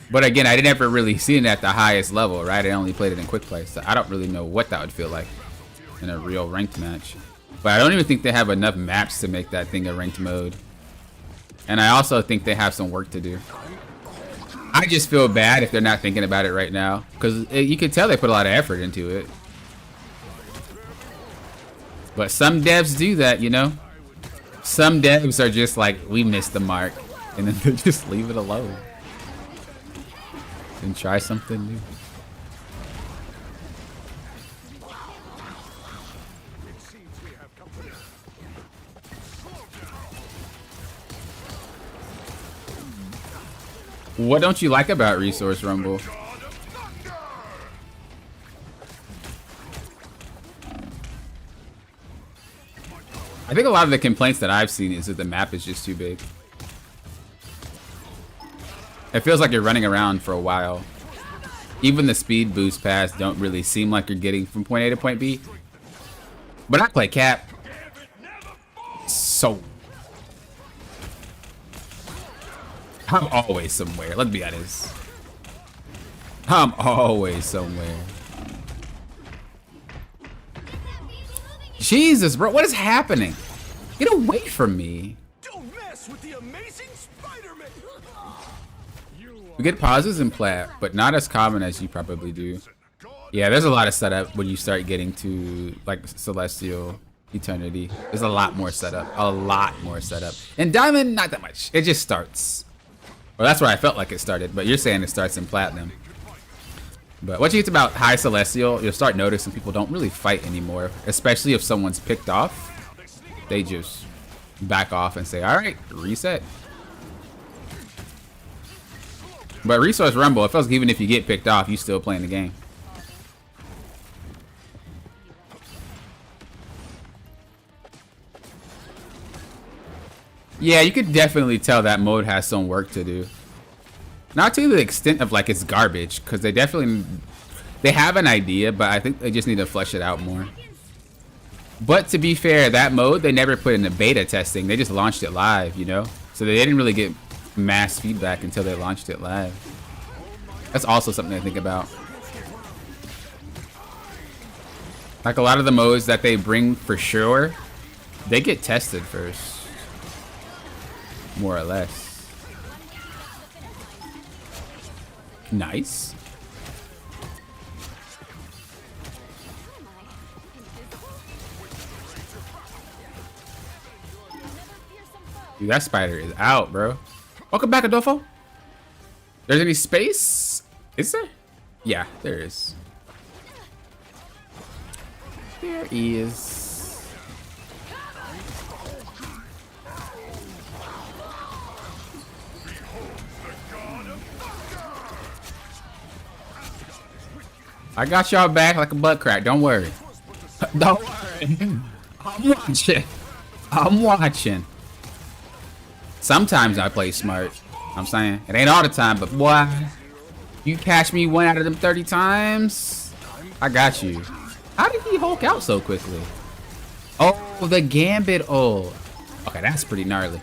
Speaker 1: But again, I never really seen it at the highest level, right? I only played it in quick play, so I don't really know what that would feel like in a real ranked match. But I don't even think they have enough maps to make that thing a ranked mode. And I also think they have some work to do. I just feel bad if they're not thinking about it right now, because you can tell they put a lot of effort into it. But some devs do that, you know? Some devs are just like, we missed the mark, and then they just leave it alone and try something new. What don't you like about Resource Rumble? I think a lot of the complaints that I've seen is that the map is just too big. It feels like you're running around for a while. Even the speed boost pass don't really seem like you're getting from point A to point B. But I play Cap. So I'm always somewhere, let's be honest. I'm always somewhere. Jesus, bro, what is happening? Get away from me.
Speaker 2: Don't mess with the amazing Spider-Man.
Speaker 1: We get pauses in plat, but not as common as you probably do. Yeah, there's a lot of setup when you start getting to like Celestial Eternity. There's a lot more setup, In Diamond, not that much. It just starts. Well, that's where I felt like it started, but you're saying it starts in Platinum. But once you get to about High Celestial, you'll start noticing people don't really fight anymore, especially if someone's picked off. They just back off and say, all right, reset. But Resource Rumble, it feels like even if you get picked off, you still playing the game. Yeah, you could definitely tell that mode has some work to do. Not to the extent of like it's garbage, because they have an idea, but I think they just need to flesh it out more. But to be fair, that mode they never put in the beta testing. They just launched it live, you know? So they didn't really get mass feedback until they launched it live. That's also something to think about. Like a lot of the modes that they bring for sure, they get tested first. More or less. Nice. Dude, that spider is out, bro. Welcome back, Adolfo. There's any space? Is there? Yeah, there is. There is. I got y'all back like a butt crack. Don't worry. Don't worry. I'm watching. Sometimes I play smart. I'm saying it ain't all the time, but boy, you catch me 1 out of them 30 times, I got you. How did he Hulk out so quickly? Oh, the Gambit ult. Okay, that's pretty gnarly.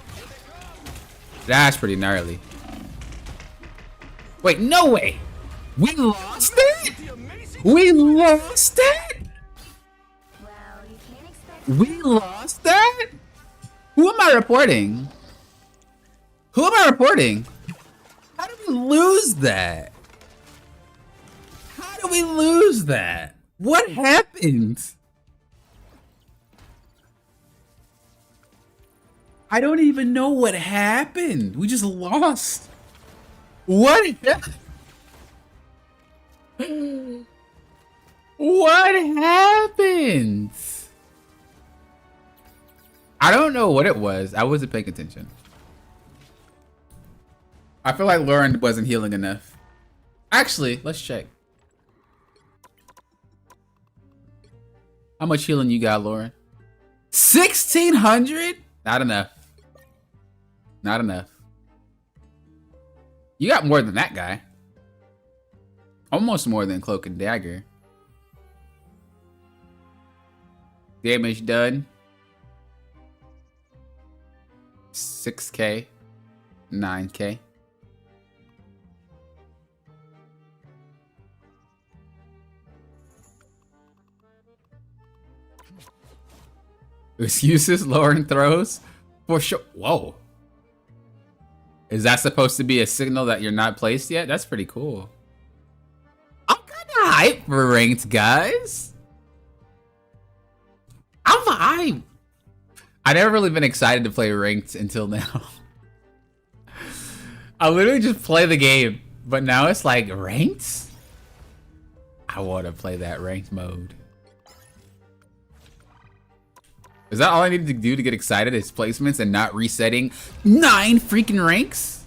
Speaker 1: That's pretty gnarly. Wait, no way. We lost it? We lost it?
Speaker 5: Well, you can't expect.
Speaker 1: We lost that? Who am I reporting? Who am I reporting? How did we lose that? How did we lose that? What happened? I don't even know what happened. We just lost. What happened? What happened? I don't know what it was. I wasn't paying attention. I feel like Lauren wasn't healing enough. Actually, let's check. How much healing you got, Lauren? 1,600? Not enough. Not enough. You got more than that guy. Almost more than Cloak and Dagger. Damage done. 6K. 9K. Excuses Lauren throws? For sure. Whoa. Is that supposed to be a signal that you're not placed yet? That's pretty cool. I'm kind of hyped for ranked, guys. I'm hyped. I never really been excited to play ranked until now. I literally just play the game, but now it's like ranked? I want to play that ranked mode. Is that all I need to do to get excited is placements and not resetting 9 freaking ranks?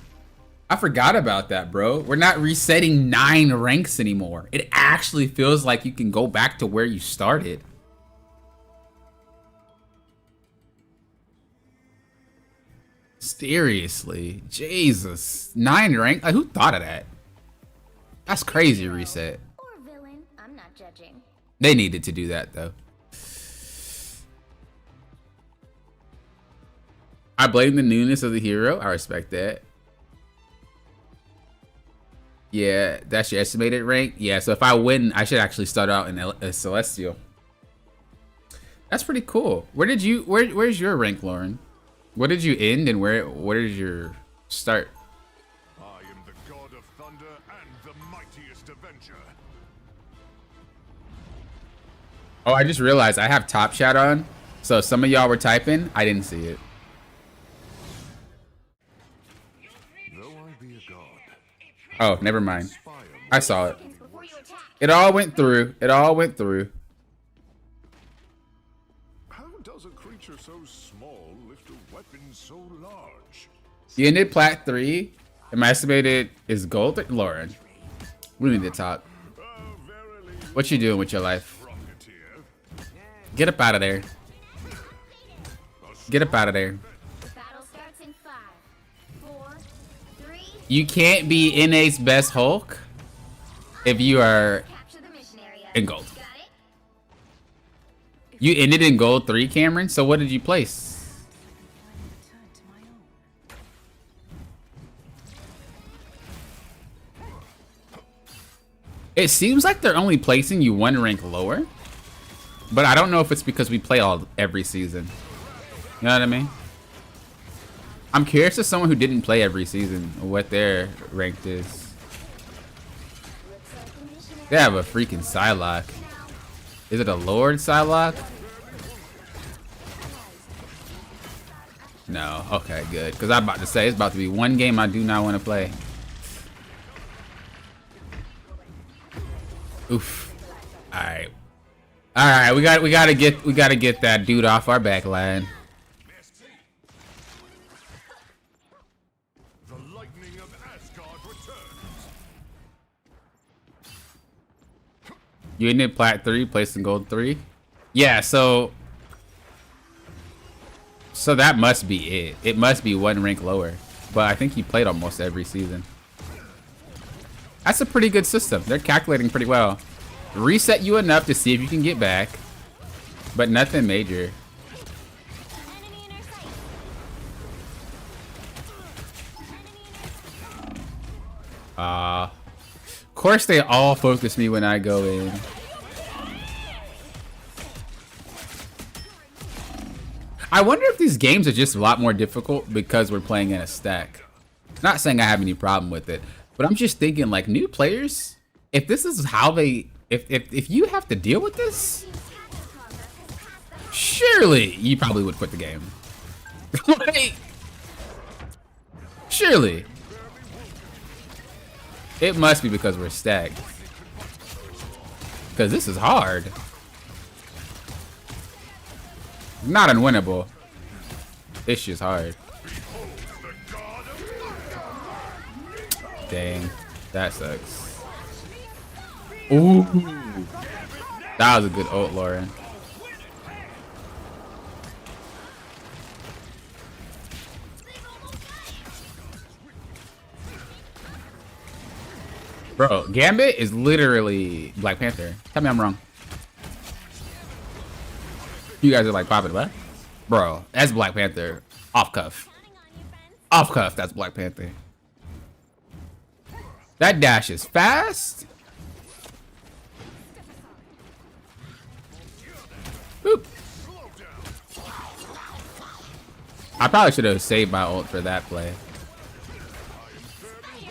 Speaker 1: I forgot about that, bro. We're not resetting 9 ranks anymore. It actually feels like you can go back to where you started. Seriously, Jesus. 9 rank? Like, who thought of that? That's crazy reset.
Speaker 5: Or villain, I'm not judging.
Speaker 1: They needed to do that though. I blame the newness of the hero. I respect that. Yeah, that's your estimated rank. Yeah, so if I win, I should actually start out in a Celestial. That's pretty cool. Where's your rank, Lauren? What did you end and where did your start?
Speaker 2: I am the god of thunder and the mightiest avenger.
Speaker 1: Oh, I just realized I have Top Chat on. So some of y'all were typing. I didn't see it.
Speaker 2: Though I be a god,
Speaker 1: Oh, never mind. I saw it.
Speaker 5: Before you attack.
Speaker 1: It all went through. It all went through.
Speaker 2: how does a creature so small lift a weapon so large?
Speaker 1: You ended Plat 3. And my estimated is gold. Lauren, we need to talk.
Speaker 2: Verily,
Speaker 1: What you doing with your life?
Speaker 2: rocketeer.
Speaker 1: Get up out of there. Get up out of there.
Speaker 5: Battle starts in 5, 4, 3.
Speaker 1: You can't be NA's best Hulk if you are
Speaker 5: Capture the mission area.
Speaker 1: in gold.
Speaker 5: Got it?
Speaker 1: You ended in gold 3, Cameron. So what did you place?
Speaker 6: Return to my own.
Speaker 1: It seems like they're only placing you 1 rank lower, but I don't know if it's because we play every season. You know what I mean? I'm curious to someone who didn't play every season what their ranked is. They have a freaking Psylocke. Is it a Lord Psylocke? No. Okay, good. Because I'm about to say it's about to be one game I do not want to play. Oof. All right. All right. We gotta get that dude off our back line.
Speaker 2: The lightning of Asgard returns.
Speaker 1: You ended Plat 3, placed in gold 3. Yeah. So that must be it. It must be 1 rank lower. But I think you played almost every season. That's a pretty good system. They're calculating pretty well. Reset you enough to see if you can get back, but nothing major.
Speaker 5: Enemy in our sight.
Speaker 1: Of course they all focus me when I go in. I wonder if these games are just a lot more difficult because we're playing in a stack. Not saying I have any problem with it, but I'm just thinking like new players, if this is how they, if you have to deal with this, surely you probably would quit the game. Like, surely. It must be because we're stacked. Because this is hard. Not unwinnable. It's just hard. Dang. That sucks. Ooh. That was a good ult, Lauren. Bro, Gambit is literally Black Panther. Tell me I'm wrong. You guys are like popping, what? Bro, that's Black Panther. Off cuff. Off cuff, that's Black Panther. That dash is fast. Boop. I probably should have saved my ult for that play.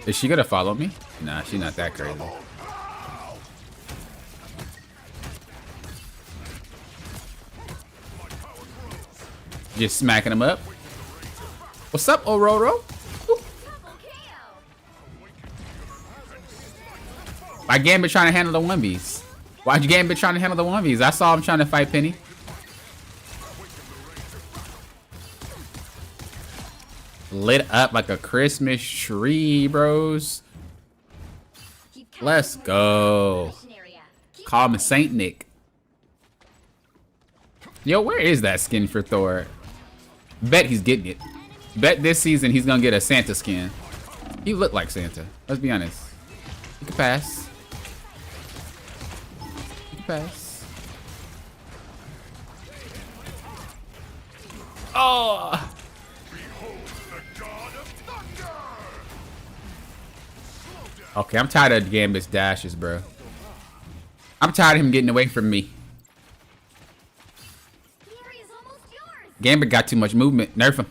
Speaker 1: Is she gonna follow me? Nah, she's not that crazy. Just smacking him up. What's up, Ororo? Why Gambit trying to handle the 1Vs? Why'd you Gambit trying to handle the 1Vs? I saw him trying to fight Penny. Lit up like a Christmas tree, bros. Let's go. Call me Saint Nick. Yo, where is that skin for Thor? Bet he's getting it. Bet this season he's gonna get a Santa skin. He looked like Santa. Let's be honest. He can pass. He can pass. Oh! Okay, I'm tired of Gambit's dashes, bro. I'm tired of him getting away from me. Gambit got too much movement. Nerf him.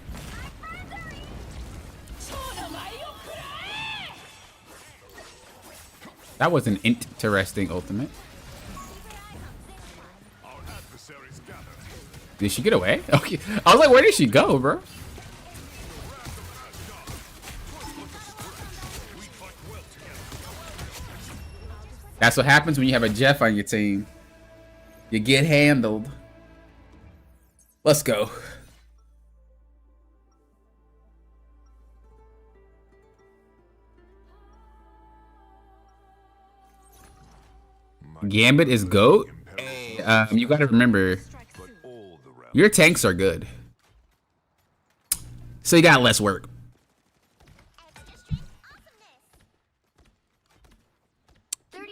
Speaker 1: That was an interesting ultimate. Did she get away? Okay. I was like, where did she go, bro? That's what happens when you have a Jeff on your team. You get handled. Let's go. Gambit is GOAT. You gotta remember, your tanks are good. So you got less work.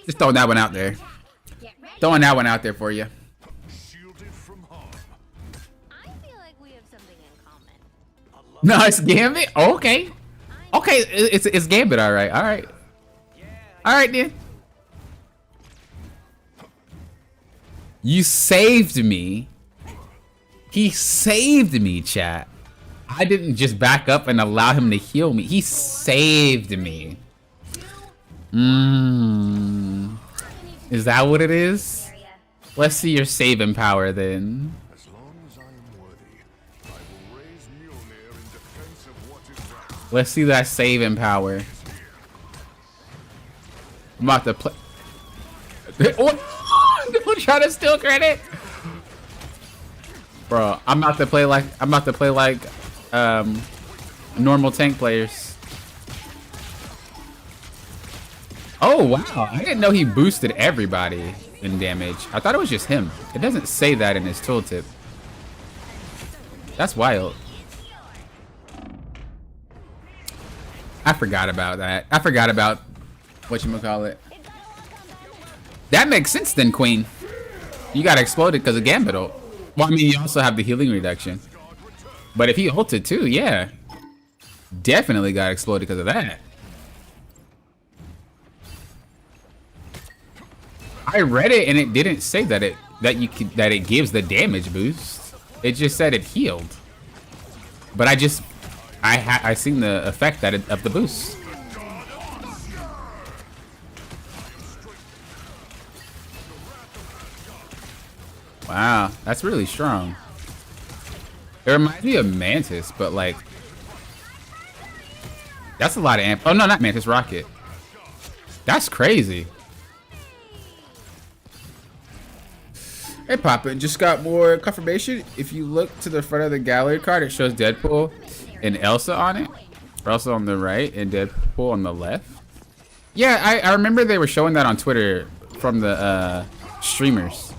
Speaker 1: Just throwing that one out there. Throwing that one out there for you. No, it's Gambit? Oh, okay. Okay, it's Gambit, alright, alright. Alright then. You saved me. He saved me, chat. I didn't just back up and allow him to heal me. He saved me. Is that what it is? Let's see your saving power then.
Speaker 2: As long as I am worthy, I will raise Mjolnir in defense of what is right.
Speaker 1: Let's see that saving power. I'm about to play. Don't try to steal credit, bro. I'm about to play like normal tank players. Oh wow! I didn't know he boosted everybody in damage. I thought it was just him. It doesn't say that in his tooltip. That's wild. I forgot about that. I forgot about whatchamacallit. That makes sense then, Queen. You got exploded because of Gambit ult. Well, I mean, you also have the healing reduction. But if he ulted too, yeah. Definitely got exploded because of that. I read it and it didn't say that it gives the damage boost. It just said it healed. But I seen the effect of the boost. Wow, that's really strong. It reminds me of Mantis, but like, that's a lot of amp. Oh no, not Mantis, Rocket. That's crazy. Hey Papa, just got more confirmation. If you look to the front of the gallery card, it shows Deadpool and Elsa on it. Elsa on the right and Deadpool on the left. Yeah, I remember they were showing that on Twitter from the streamers.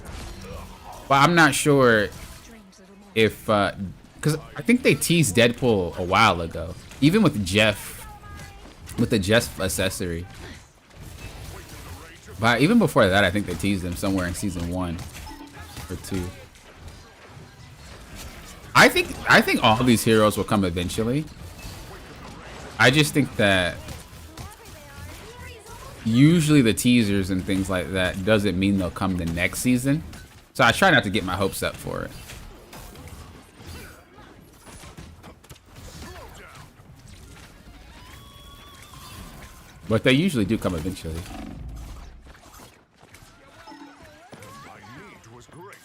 Speaker 1: But I'm not sure if, because I think they teased Deadpool a while ago. Even with Jeff, with the Jeff accessory. But even before that, I think they teased him somewhere in season 1 or 2. I think all these heroes will come eventually. I just think that usually the teasers and things like that doesn't mean they'll come the next season. So I try not to get my hopes up for it. But they usually do come eventually.
Speaker 2: My need was great.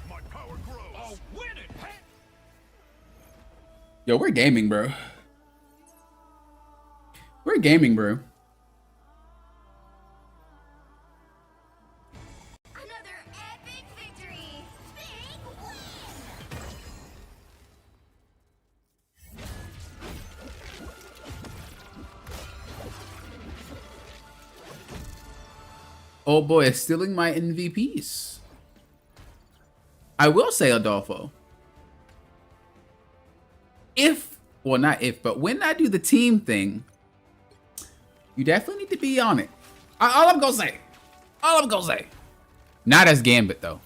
Speaker 2: My power grows. I'll win it.
Speaker 1: Yo, we're gaming, bro. We're gaming, bro.
Speaker 5: Another epic victory. Big win.
Speaker 1: Oh boy, it's stealing my MVPs. I will say, Adolfo, well, not if, but when I do the team thing, you definitely need to be on it. All I'm gonna say. Not as Gambit though,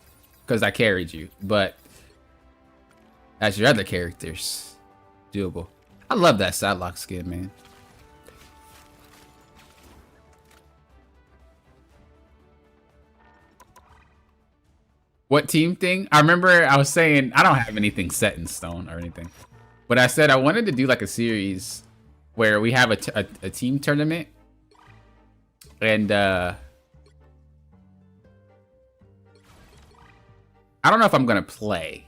Speaker 1: because I carried you, but as your other characters, doable. I love that Sidelock skin, man. What team thing? I remember I was saying I don't have anything set in stone or anything, but I said I wanted to do like a series where we have a team tournament, and I don't know if I'm gonna play.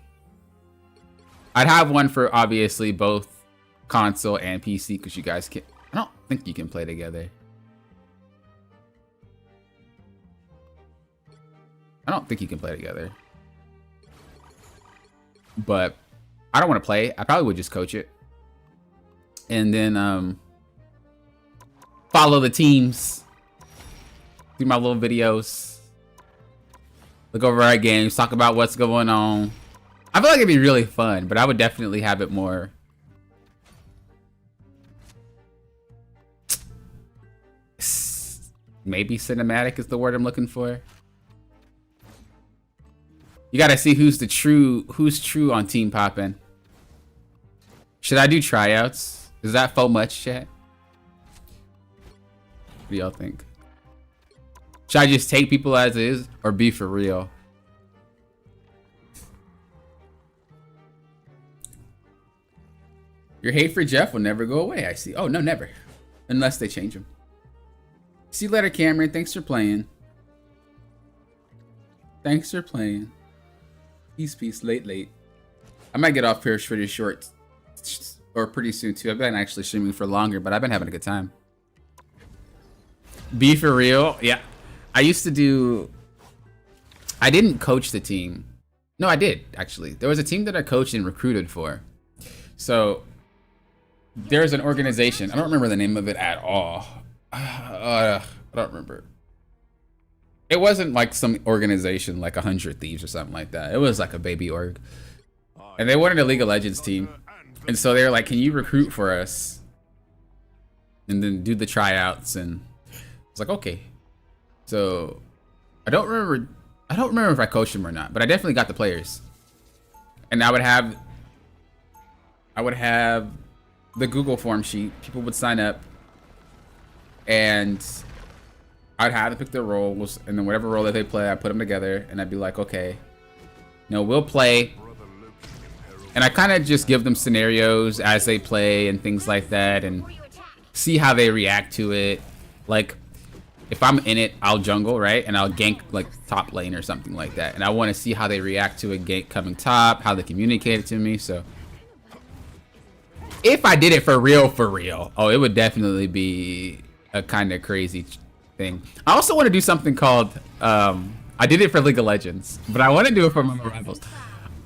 Speaker 1: I'd have one for obviously both console and PC because you guys can. I don't think you can play together. I don't think you can play together. But I don't want to play. I probably would just coach it. And then follow the teams. Do my little videos. Look over our games. Talk about what's going on. I feel like it'd be really fun, but I would definitely have it more. Maybe cinematic is the word I'm looking for. You gotta see who's true on Team Poppin'. Should I do tryouts? Is that faux much, chat? What do y'all think? Should I just take people as is or be for real? Your hate for Jeff will never go away, I see. Oh, no, never. Unless they change him. See you later, Cameron. Thanks for playing. Thanks for playing. Peace, late. I might get off here pretty short, or pretty soon too. I've been actually streaming for longer, but I've been having a good time. Be for real, yeah. I didn't coach the team. No, I did actually. There was a team that I coached and recruited for. So there's an organization. I don't remember the name of it at all. I don't remember. It wasn't like some organization like 100 Thieves or something like that. It was like a baby org. And they wanted a League of Legends team. And so they were like, can you recruit for us? And then do the tryouts. And I was like, okay. So I don't remember if I coached them or not, but I definitely got the players. And I would have the Google form sheet. People would sign up. And I'd have to pick their roles, and then whatever role that they play, I put them together, and I'd be like, okay, we'll play. And I kind of just give them scenarios as they play and things like that, and see how they react to it. Like, if I'm in it, I'll jungle, right? And I'll gank, like, top lane or something like that. And I want to see how they react to a gank coming top, how they communicate it to me, so. If I did it for real, oh, it would definitely be a kind of crazy thing. I also want to do something called I did it for League of Legends, but I want to do it for my rivals.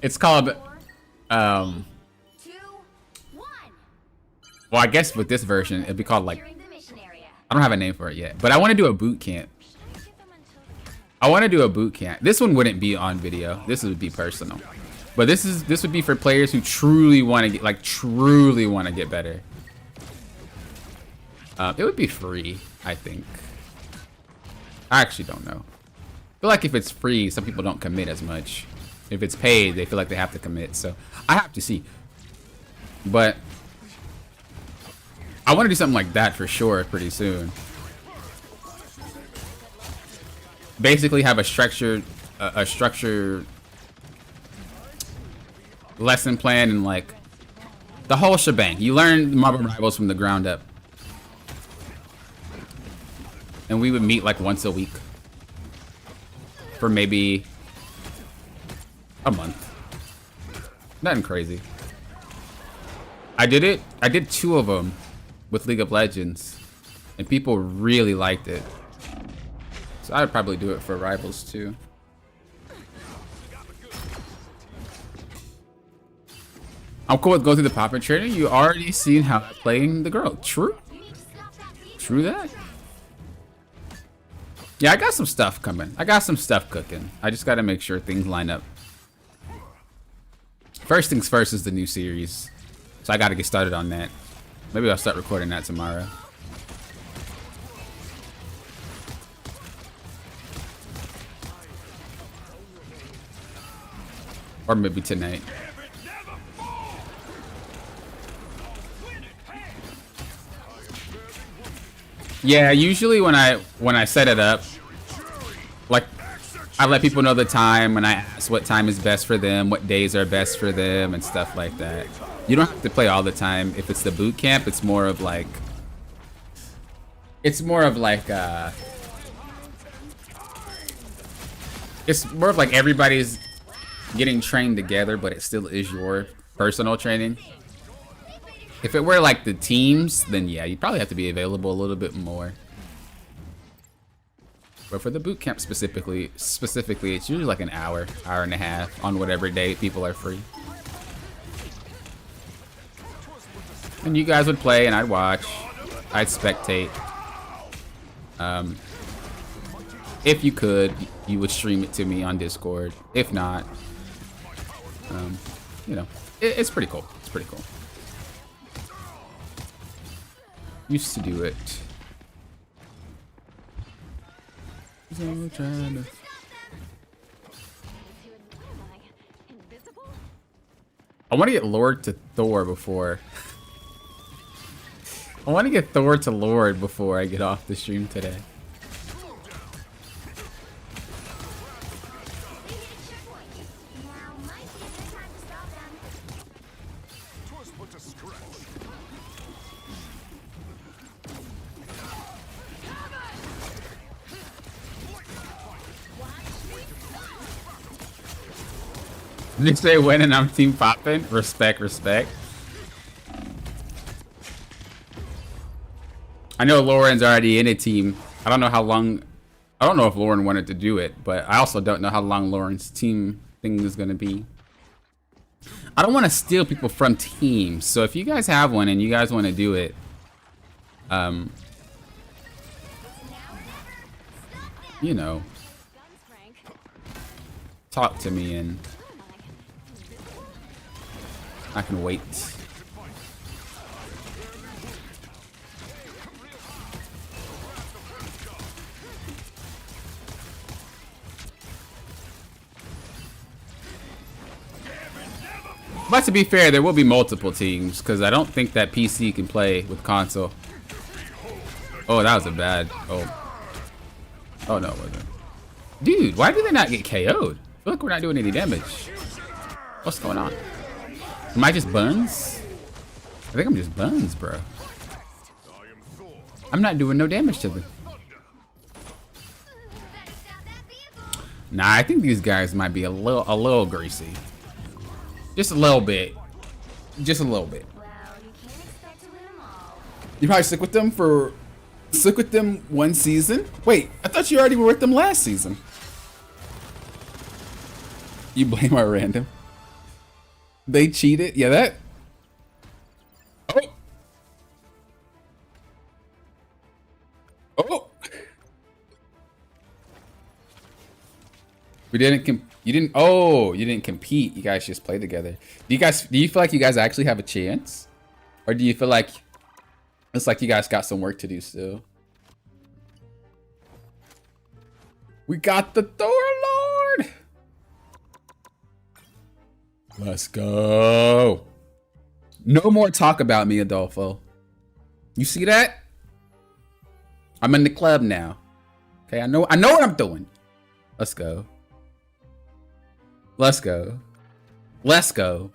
Speaker 1: It's called well, I guess with this version it'd be called like, I don't have a name for it yet, but I want to do a boot camp. This one wouldn't be on video. This would be personal. But this would be for players who truly want to get better. It would be free, I think. I actually don't know. I feel like if it's free, some people don't commit as much. If it's paid, they feel like they have to commit. So I have to see. But I want to do something like that for sure pretty soon. Basically have a structured lesson plan and like the whole shebang. You learn Marvel Rivals from the ground up. And we would meet like once a week for maybe a month. Nothing crazy. I did 2 of them with League of Legends and people really liked it. So I'd probably do it for Rivals too. I'm cool with going through the pop-up trainer. You already seen how I'm playing the girl. True. True that. Yeah, I got some stuff coming. I got some stuff cooking. I just got to make sure things line up. First things first is the new series. So I got to get started on that. Maybe I'll start recording that tomorrow. Or maybe tonight. Yeah, usually when I set it up, like I let people know the time and I ask what time is best for them, what days are best for them and stuff like that. You don't have to play all the time. If it's the boot camp, it's more of like it's more of like everybody's getting trained together, but it still is your personal training. If it were like the teams, then yeah, you probably have to be available a little bit more. But for the boot camp specifically, it's usually like an hour and a half on whatever day people are free. And you guys would play and I'd watch. I'd spectate. If you could, you would stream it to me on Discord. If not, you know, it's pretty cool. It's pretty cool. Used to do it. I want to get Lord to Thor before. I want to get Thor to Lord before I get off the stream today. Did you say when and I'm team poppin'? Respect, respect. I know Lauren's already in a team. I don't know how long. I don't know if Lauren wanted to do it, but I also don't know how long Lauren's team thing is gonna be. I don't want to steal people from teams, so if you guys have one and you guys want to do it, you know, talk to me and I can wait. But to be fair, there will be multiple teams because I don't think that PC can play with console. Oh, that was a bad. Oh no, it wasn't. Dude, why do they not get KO'd? I feel like we're not doing any damage. What's going on? Am I just buns? I think I'm just buns, bro. I'm not doing no damage to them. Nah, I think these guys might be a little greasy. Just a little bit. Just a little bit. You probably stick with them one season? Wait, I thought you already were with them last season. You blame our random. They cheated? Yeah, that. Oh. Oh. We didn't you didn't compete. You guys just play together. Do you feel like you guys actually have a chance? Or do you feel like It's like you guys got some work to do still. We got the Thor Lord. Let's go. No more talk about me, Adolfo. You see that? I'm in the club now. Okay, I know what I'm doing. Let's go. Let's go. Let's go.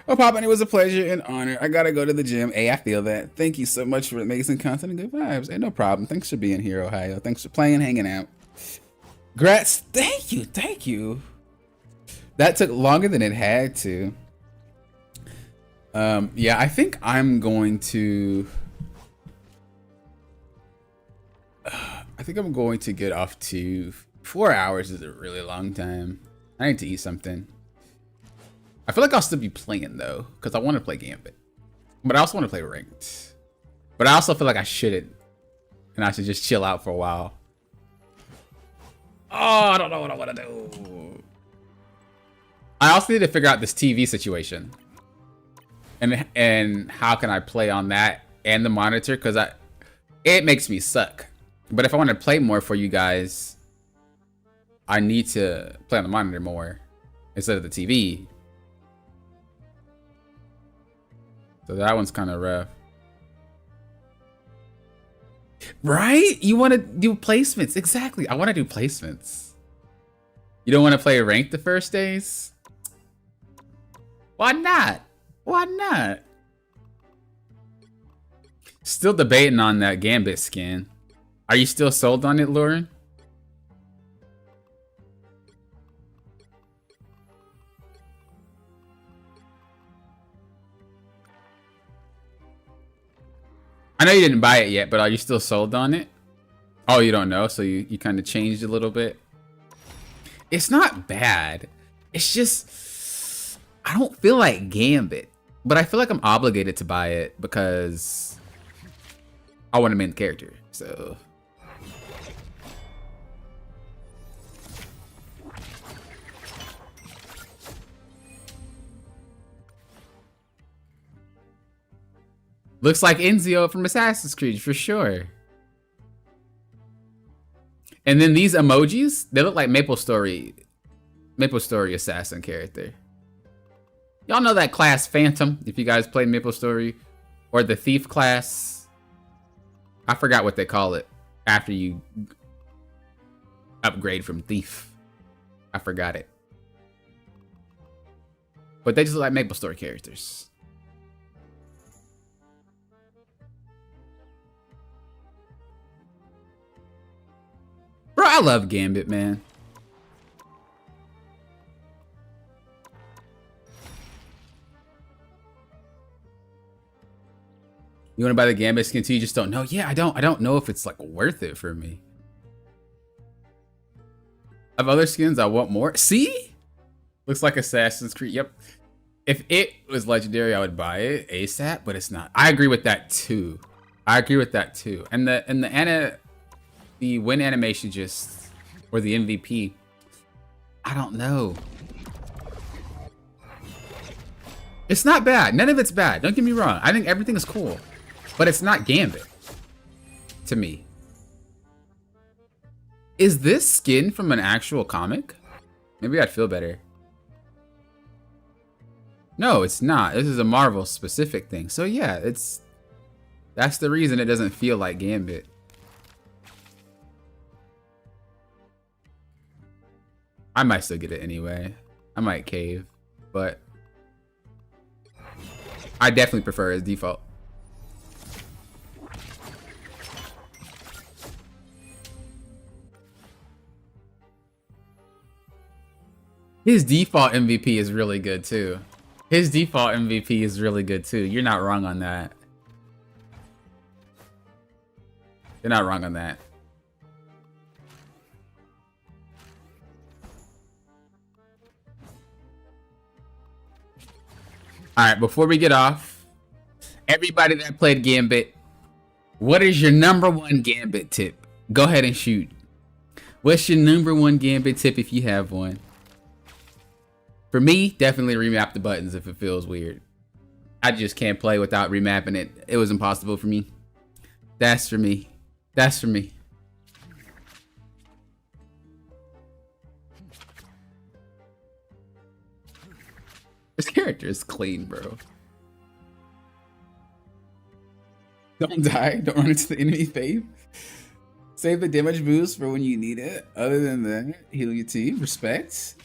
Speaker 1: Oh, Papa, it was a pleasure and honor. I gotta go to the gym. Hey, I feel that. Thank you so much for amazing content and good vibes. Hey, no problem. Thanks for being here, Ohio. Thanks for playing, hanging out. Grats. Thank you. Thank you. That took longer than it had to. Yeah, I think I'm going to... I think I'm going to get off to... 4 hours is a really long time. I need to eat something. I feel like I'll still be playing though, because I want to play Gambit. But I also want to play Ranked. But I also feel like I shouldn't. And I should just chill out for a while. Oh, I don't know what I want to do. I also need to figure out this TV situation. And how can I play on that and the monitor? Because it makes me suck. But if I want to play more for you guys, I need to play on the monitor more instead of the TV. So that one's kind of rough. Right? You want to do placements. Exactly. I want to do placements. You don't want to play ranked the first days? Why not? Why not? Still debating on that Gambit skin. Are you still sold on it, Lauren? I know you didn't buy it yet, but are you still sold on it? Oh, you don't know, so you kind of changed a little bit. It's not bad. It's just, I don't feel like Gambit, but I feel like I'm obligated to buy it because I want to main the character, so. Looks like Enzio from Assassin's Creed for sure. And then these emojis, they look like Maple Story assassin character. Y'all know that class Phantom, if you guys played Maple Story, or the Thief class. I forgot what they call it after you upgrade from Thief. I forgot it. But they just look like Maple Story characters. Bro, I love Gambit, man. You want to buy the Gambit skin too? You just don't know. Yeah, I don't know if it's like worth it for me. Of other skins, I want more. See? Looks like Assassin's Creed. Yep. If it was legendary, I would buy it ASAP, but it's not. I agree with that too. And the win animation just, or the MVP, I don't know. It's not bad. None of it's bad. Don't get me wrong. I think everything is cool, but it's not Gambit to me. Is this skin from an actual comic? Maybe I'd feel better. No, it's not. This is a Marvel specific thing. So yeah, that's the reason it doesn't feel like Gambit. I might still get it anyway. I might cave, but I definitely prefer his default. His default MVP is really good too. His default MVP is really good too. You're not wrong on that. You're not wrong on that. All right, before we get off, everybody that played Gambit, what is your #1 Gambit tip? Go ahead and shoot. What's your #1 Gambit tip if you have one? For me, definitely remap the buttons if it feels weird. I just can't play without remapping it. It was impossible for me. That's for me. That's for me. This character is clean, bro. Don't die. Don't run into the enemy phase. Save the damage boost for when you need it. Other than that, heal your team. Respect.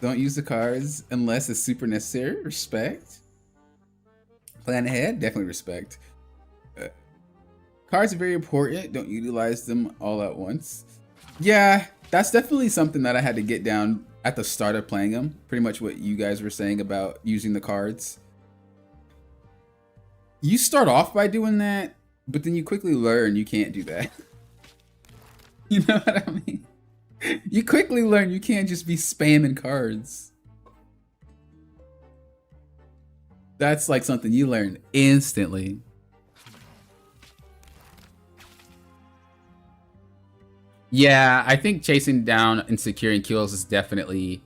Speaker 1: Don't use the cards unless it's super necessary. Respect. Plan ahead. Definitely respect. Cards are very important. Don't utilize them all at once. Yeah, that's definitely something that I had to get down at the start of playing them. Pretty much what you guys were saying about using the cards. You start off by doing that, but then you quickly learn you can't do that. You know what I mean? You quickly learn you can't just be spamming cards. That's like something you learn instantly. Yeah, I think chasing down and securing kills is definitely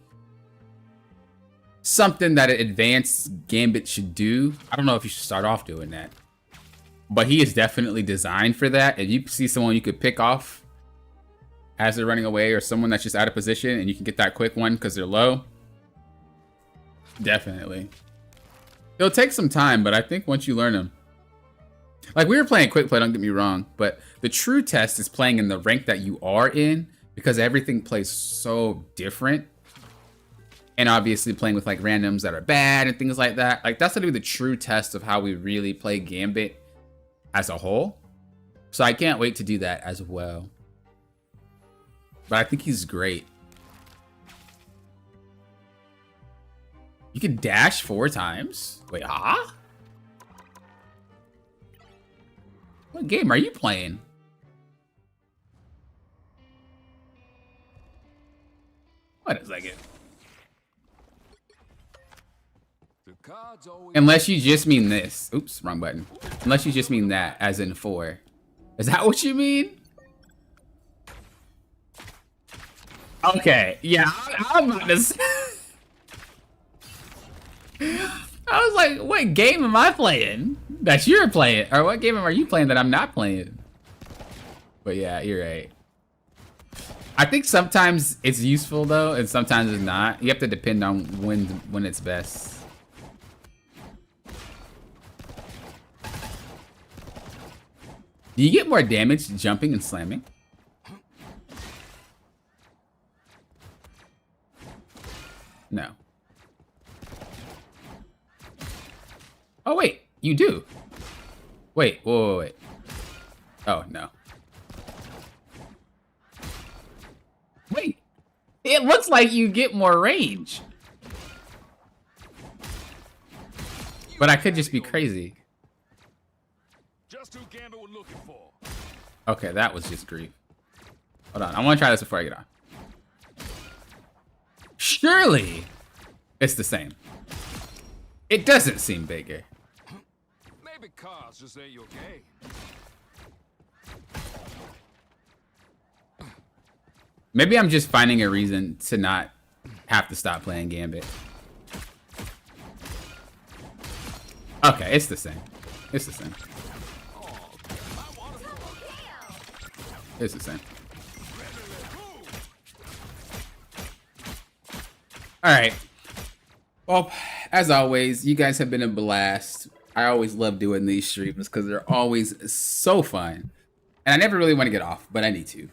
Speaker 1: something that an advanced Gambit should do. I don't know if you should start off doing that, but he is definitely designed for that. If you see someone you could pick off as they're running away, or someone that's just out of position and you can get that quick one because they're low, definitely. It'll take some time, but I think once you learn them, like we were playing quick play, don't get me wrong, but the true test is playing in the rank that you are in, because everything plays so different. And obviously playing with like randoms that are bad and things like that. Like that's gonna be the true test of how we really play Gambit as a whole. So I can't wait to do that as well. But I think he's great. You can dash 4 times? Wait, huh? What game are you playing? Wait a second. Unless you just mean this. Oops, wrong button. Unless you just mean that, as in 4. Is that what you mean? Okay, yeah, I'm about to say. I was like, what game am I playing that you're playing? Or what game are you playing that I'm not playing? But yeah, you're right. I think sometimes it's useful though, and sometimes it's not. You have to depend on when it's best. Do you get more damage jumping and slamming? No. Oh wait, you do. Wait, wait. Oh no. Wait, it looks like you get more range. But I could just be crazy.
Speaker 2: Just who Gambit was looking for.
Speaker 1: Okay, that was just grief. Hold on, I want to try this before I get on. Surely it's the same. It doesn't seem bigger.
Speaker 2: Maybe cars just ain't your game.
Speaker 1: Maybe I'm just finding a reason to not have to stop playing Gambit. Okay, it's the same. It's the same. It's the same. Alright. Well, as always, you guys have been a blast. I always love doing these streams because they're always so fun. And I never really want to get off, but I need to.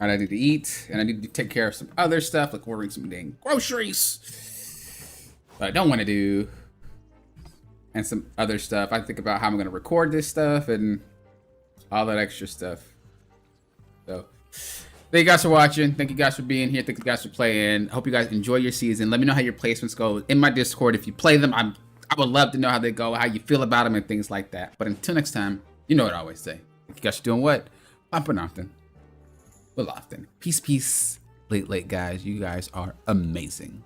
Speaker 1: And I need to eat, and I need to take care of some other stuff, like ordering some dang groceries. But I don't want to do. And some other stuff. I think about how I'm going to record this stuff and all that extra stuff. So, thank you guys for watching. Thank you guys for being here. Thank you guys for playing. I hope you guys enjoy your season. Let me know how your placements go in my Discord. If you play them, I would love to know how they go, how you feel about them, and things like that. But until next time, you know what I always say. Thank you guys for doing what? Bumping often. Well, often. Peace, peace. Late, guys. You guys are amazing.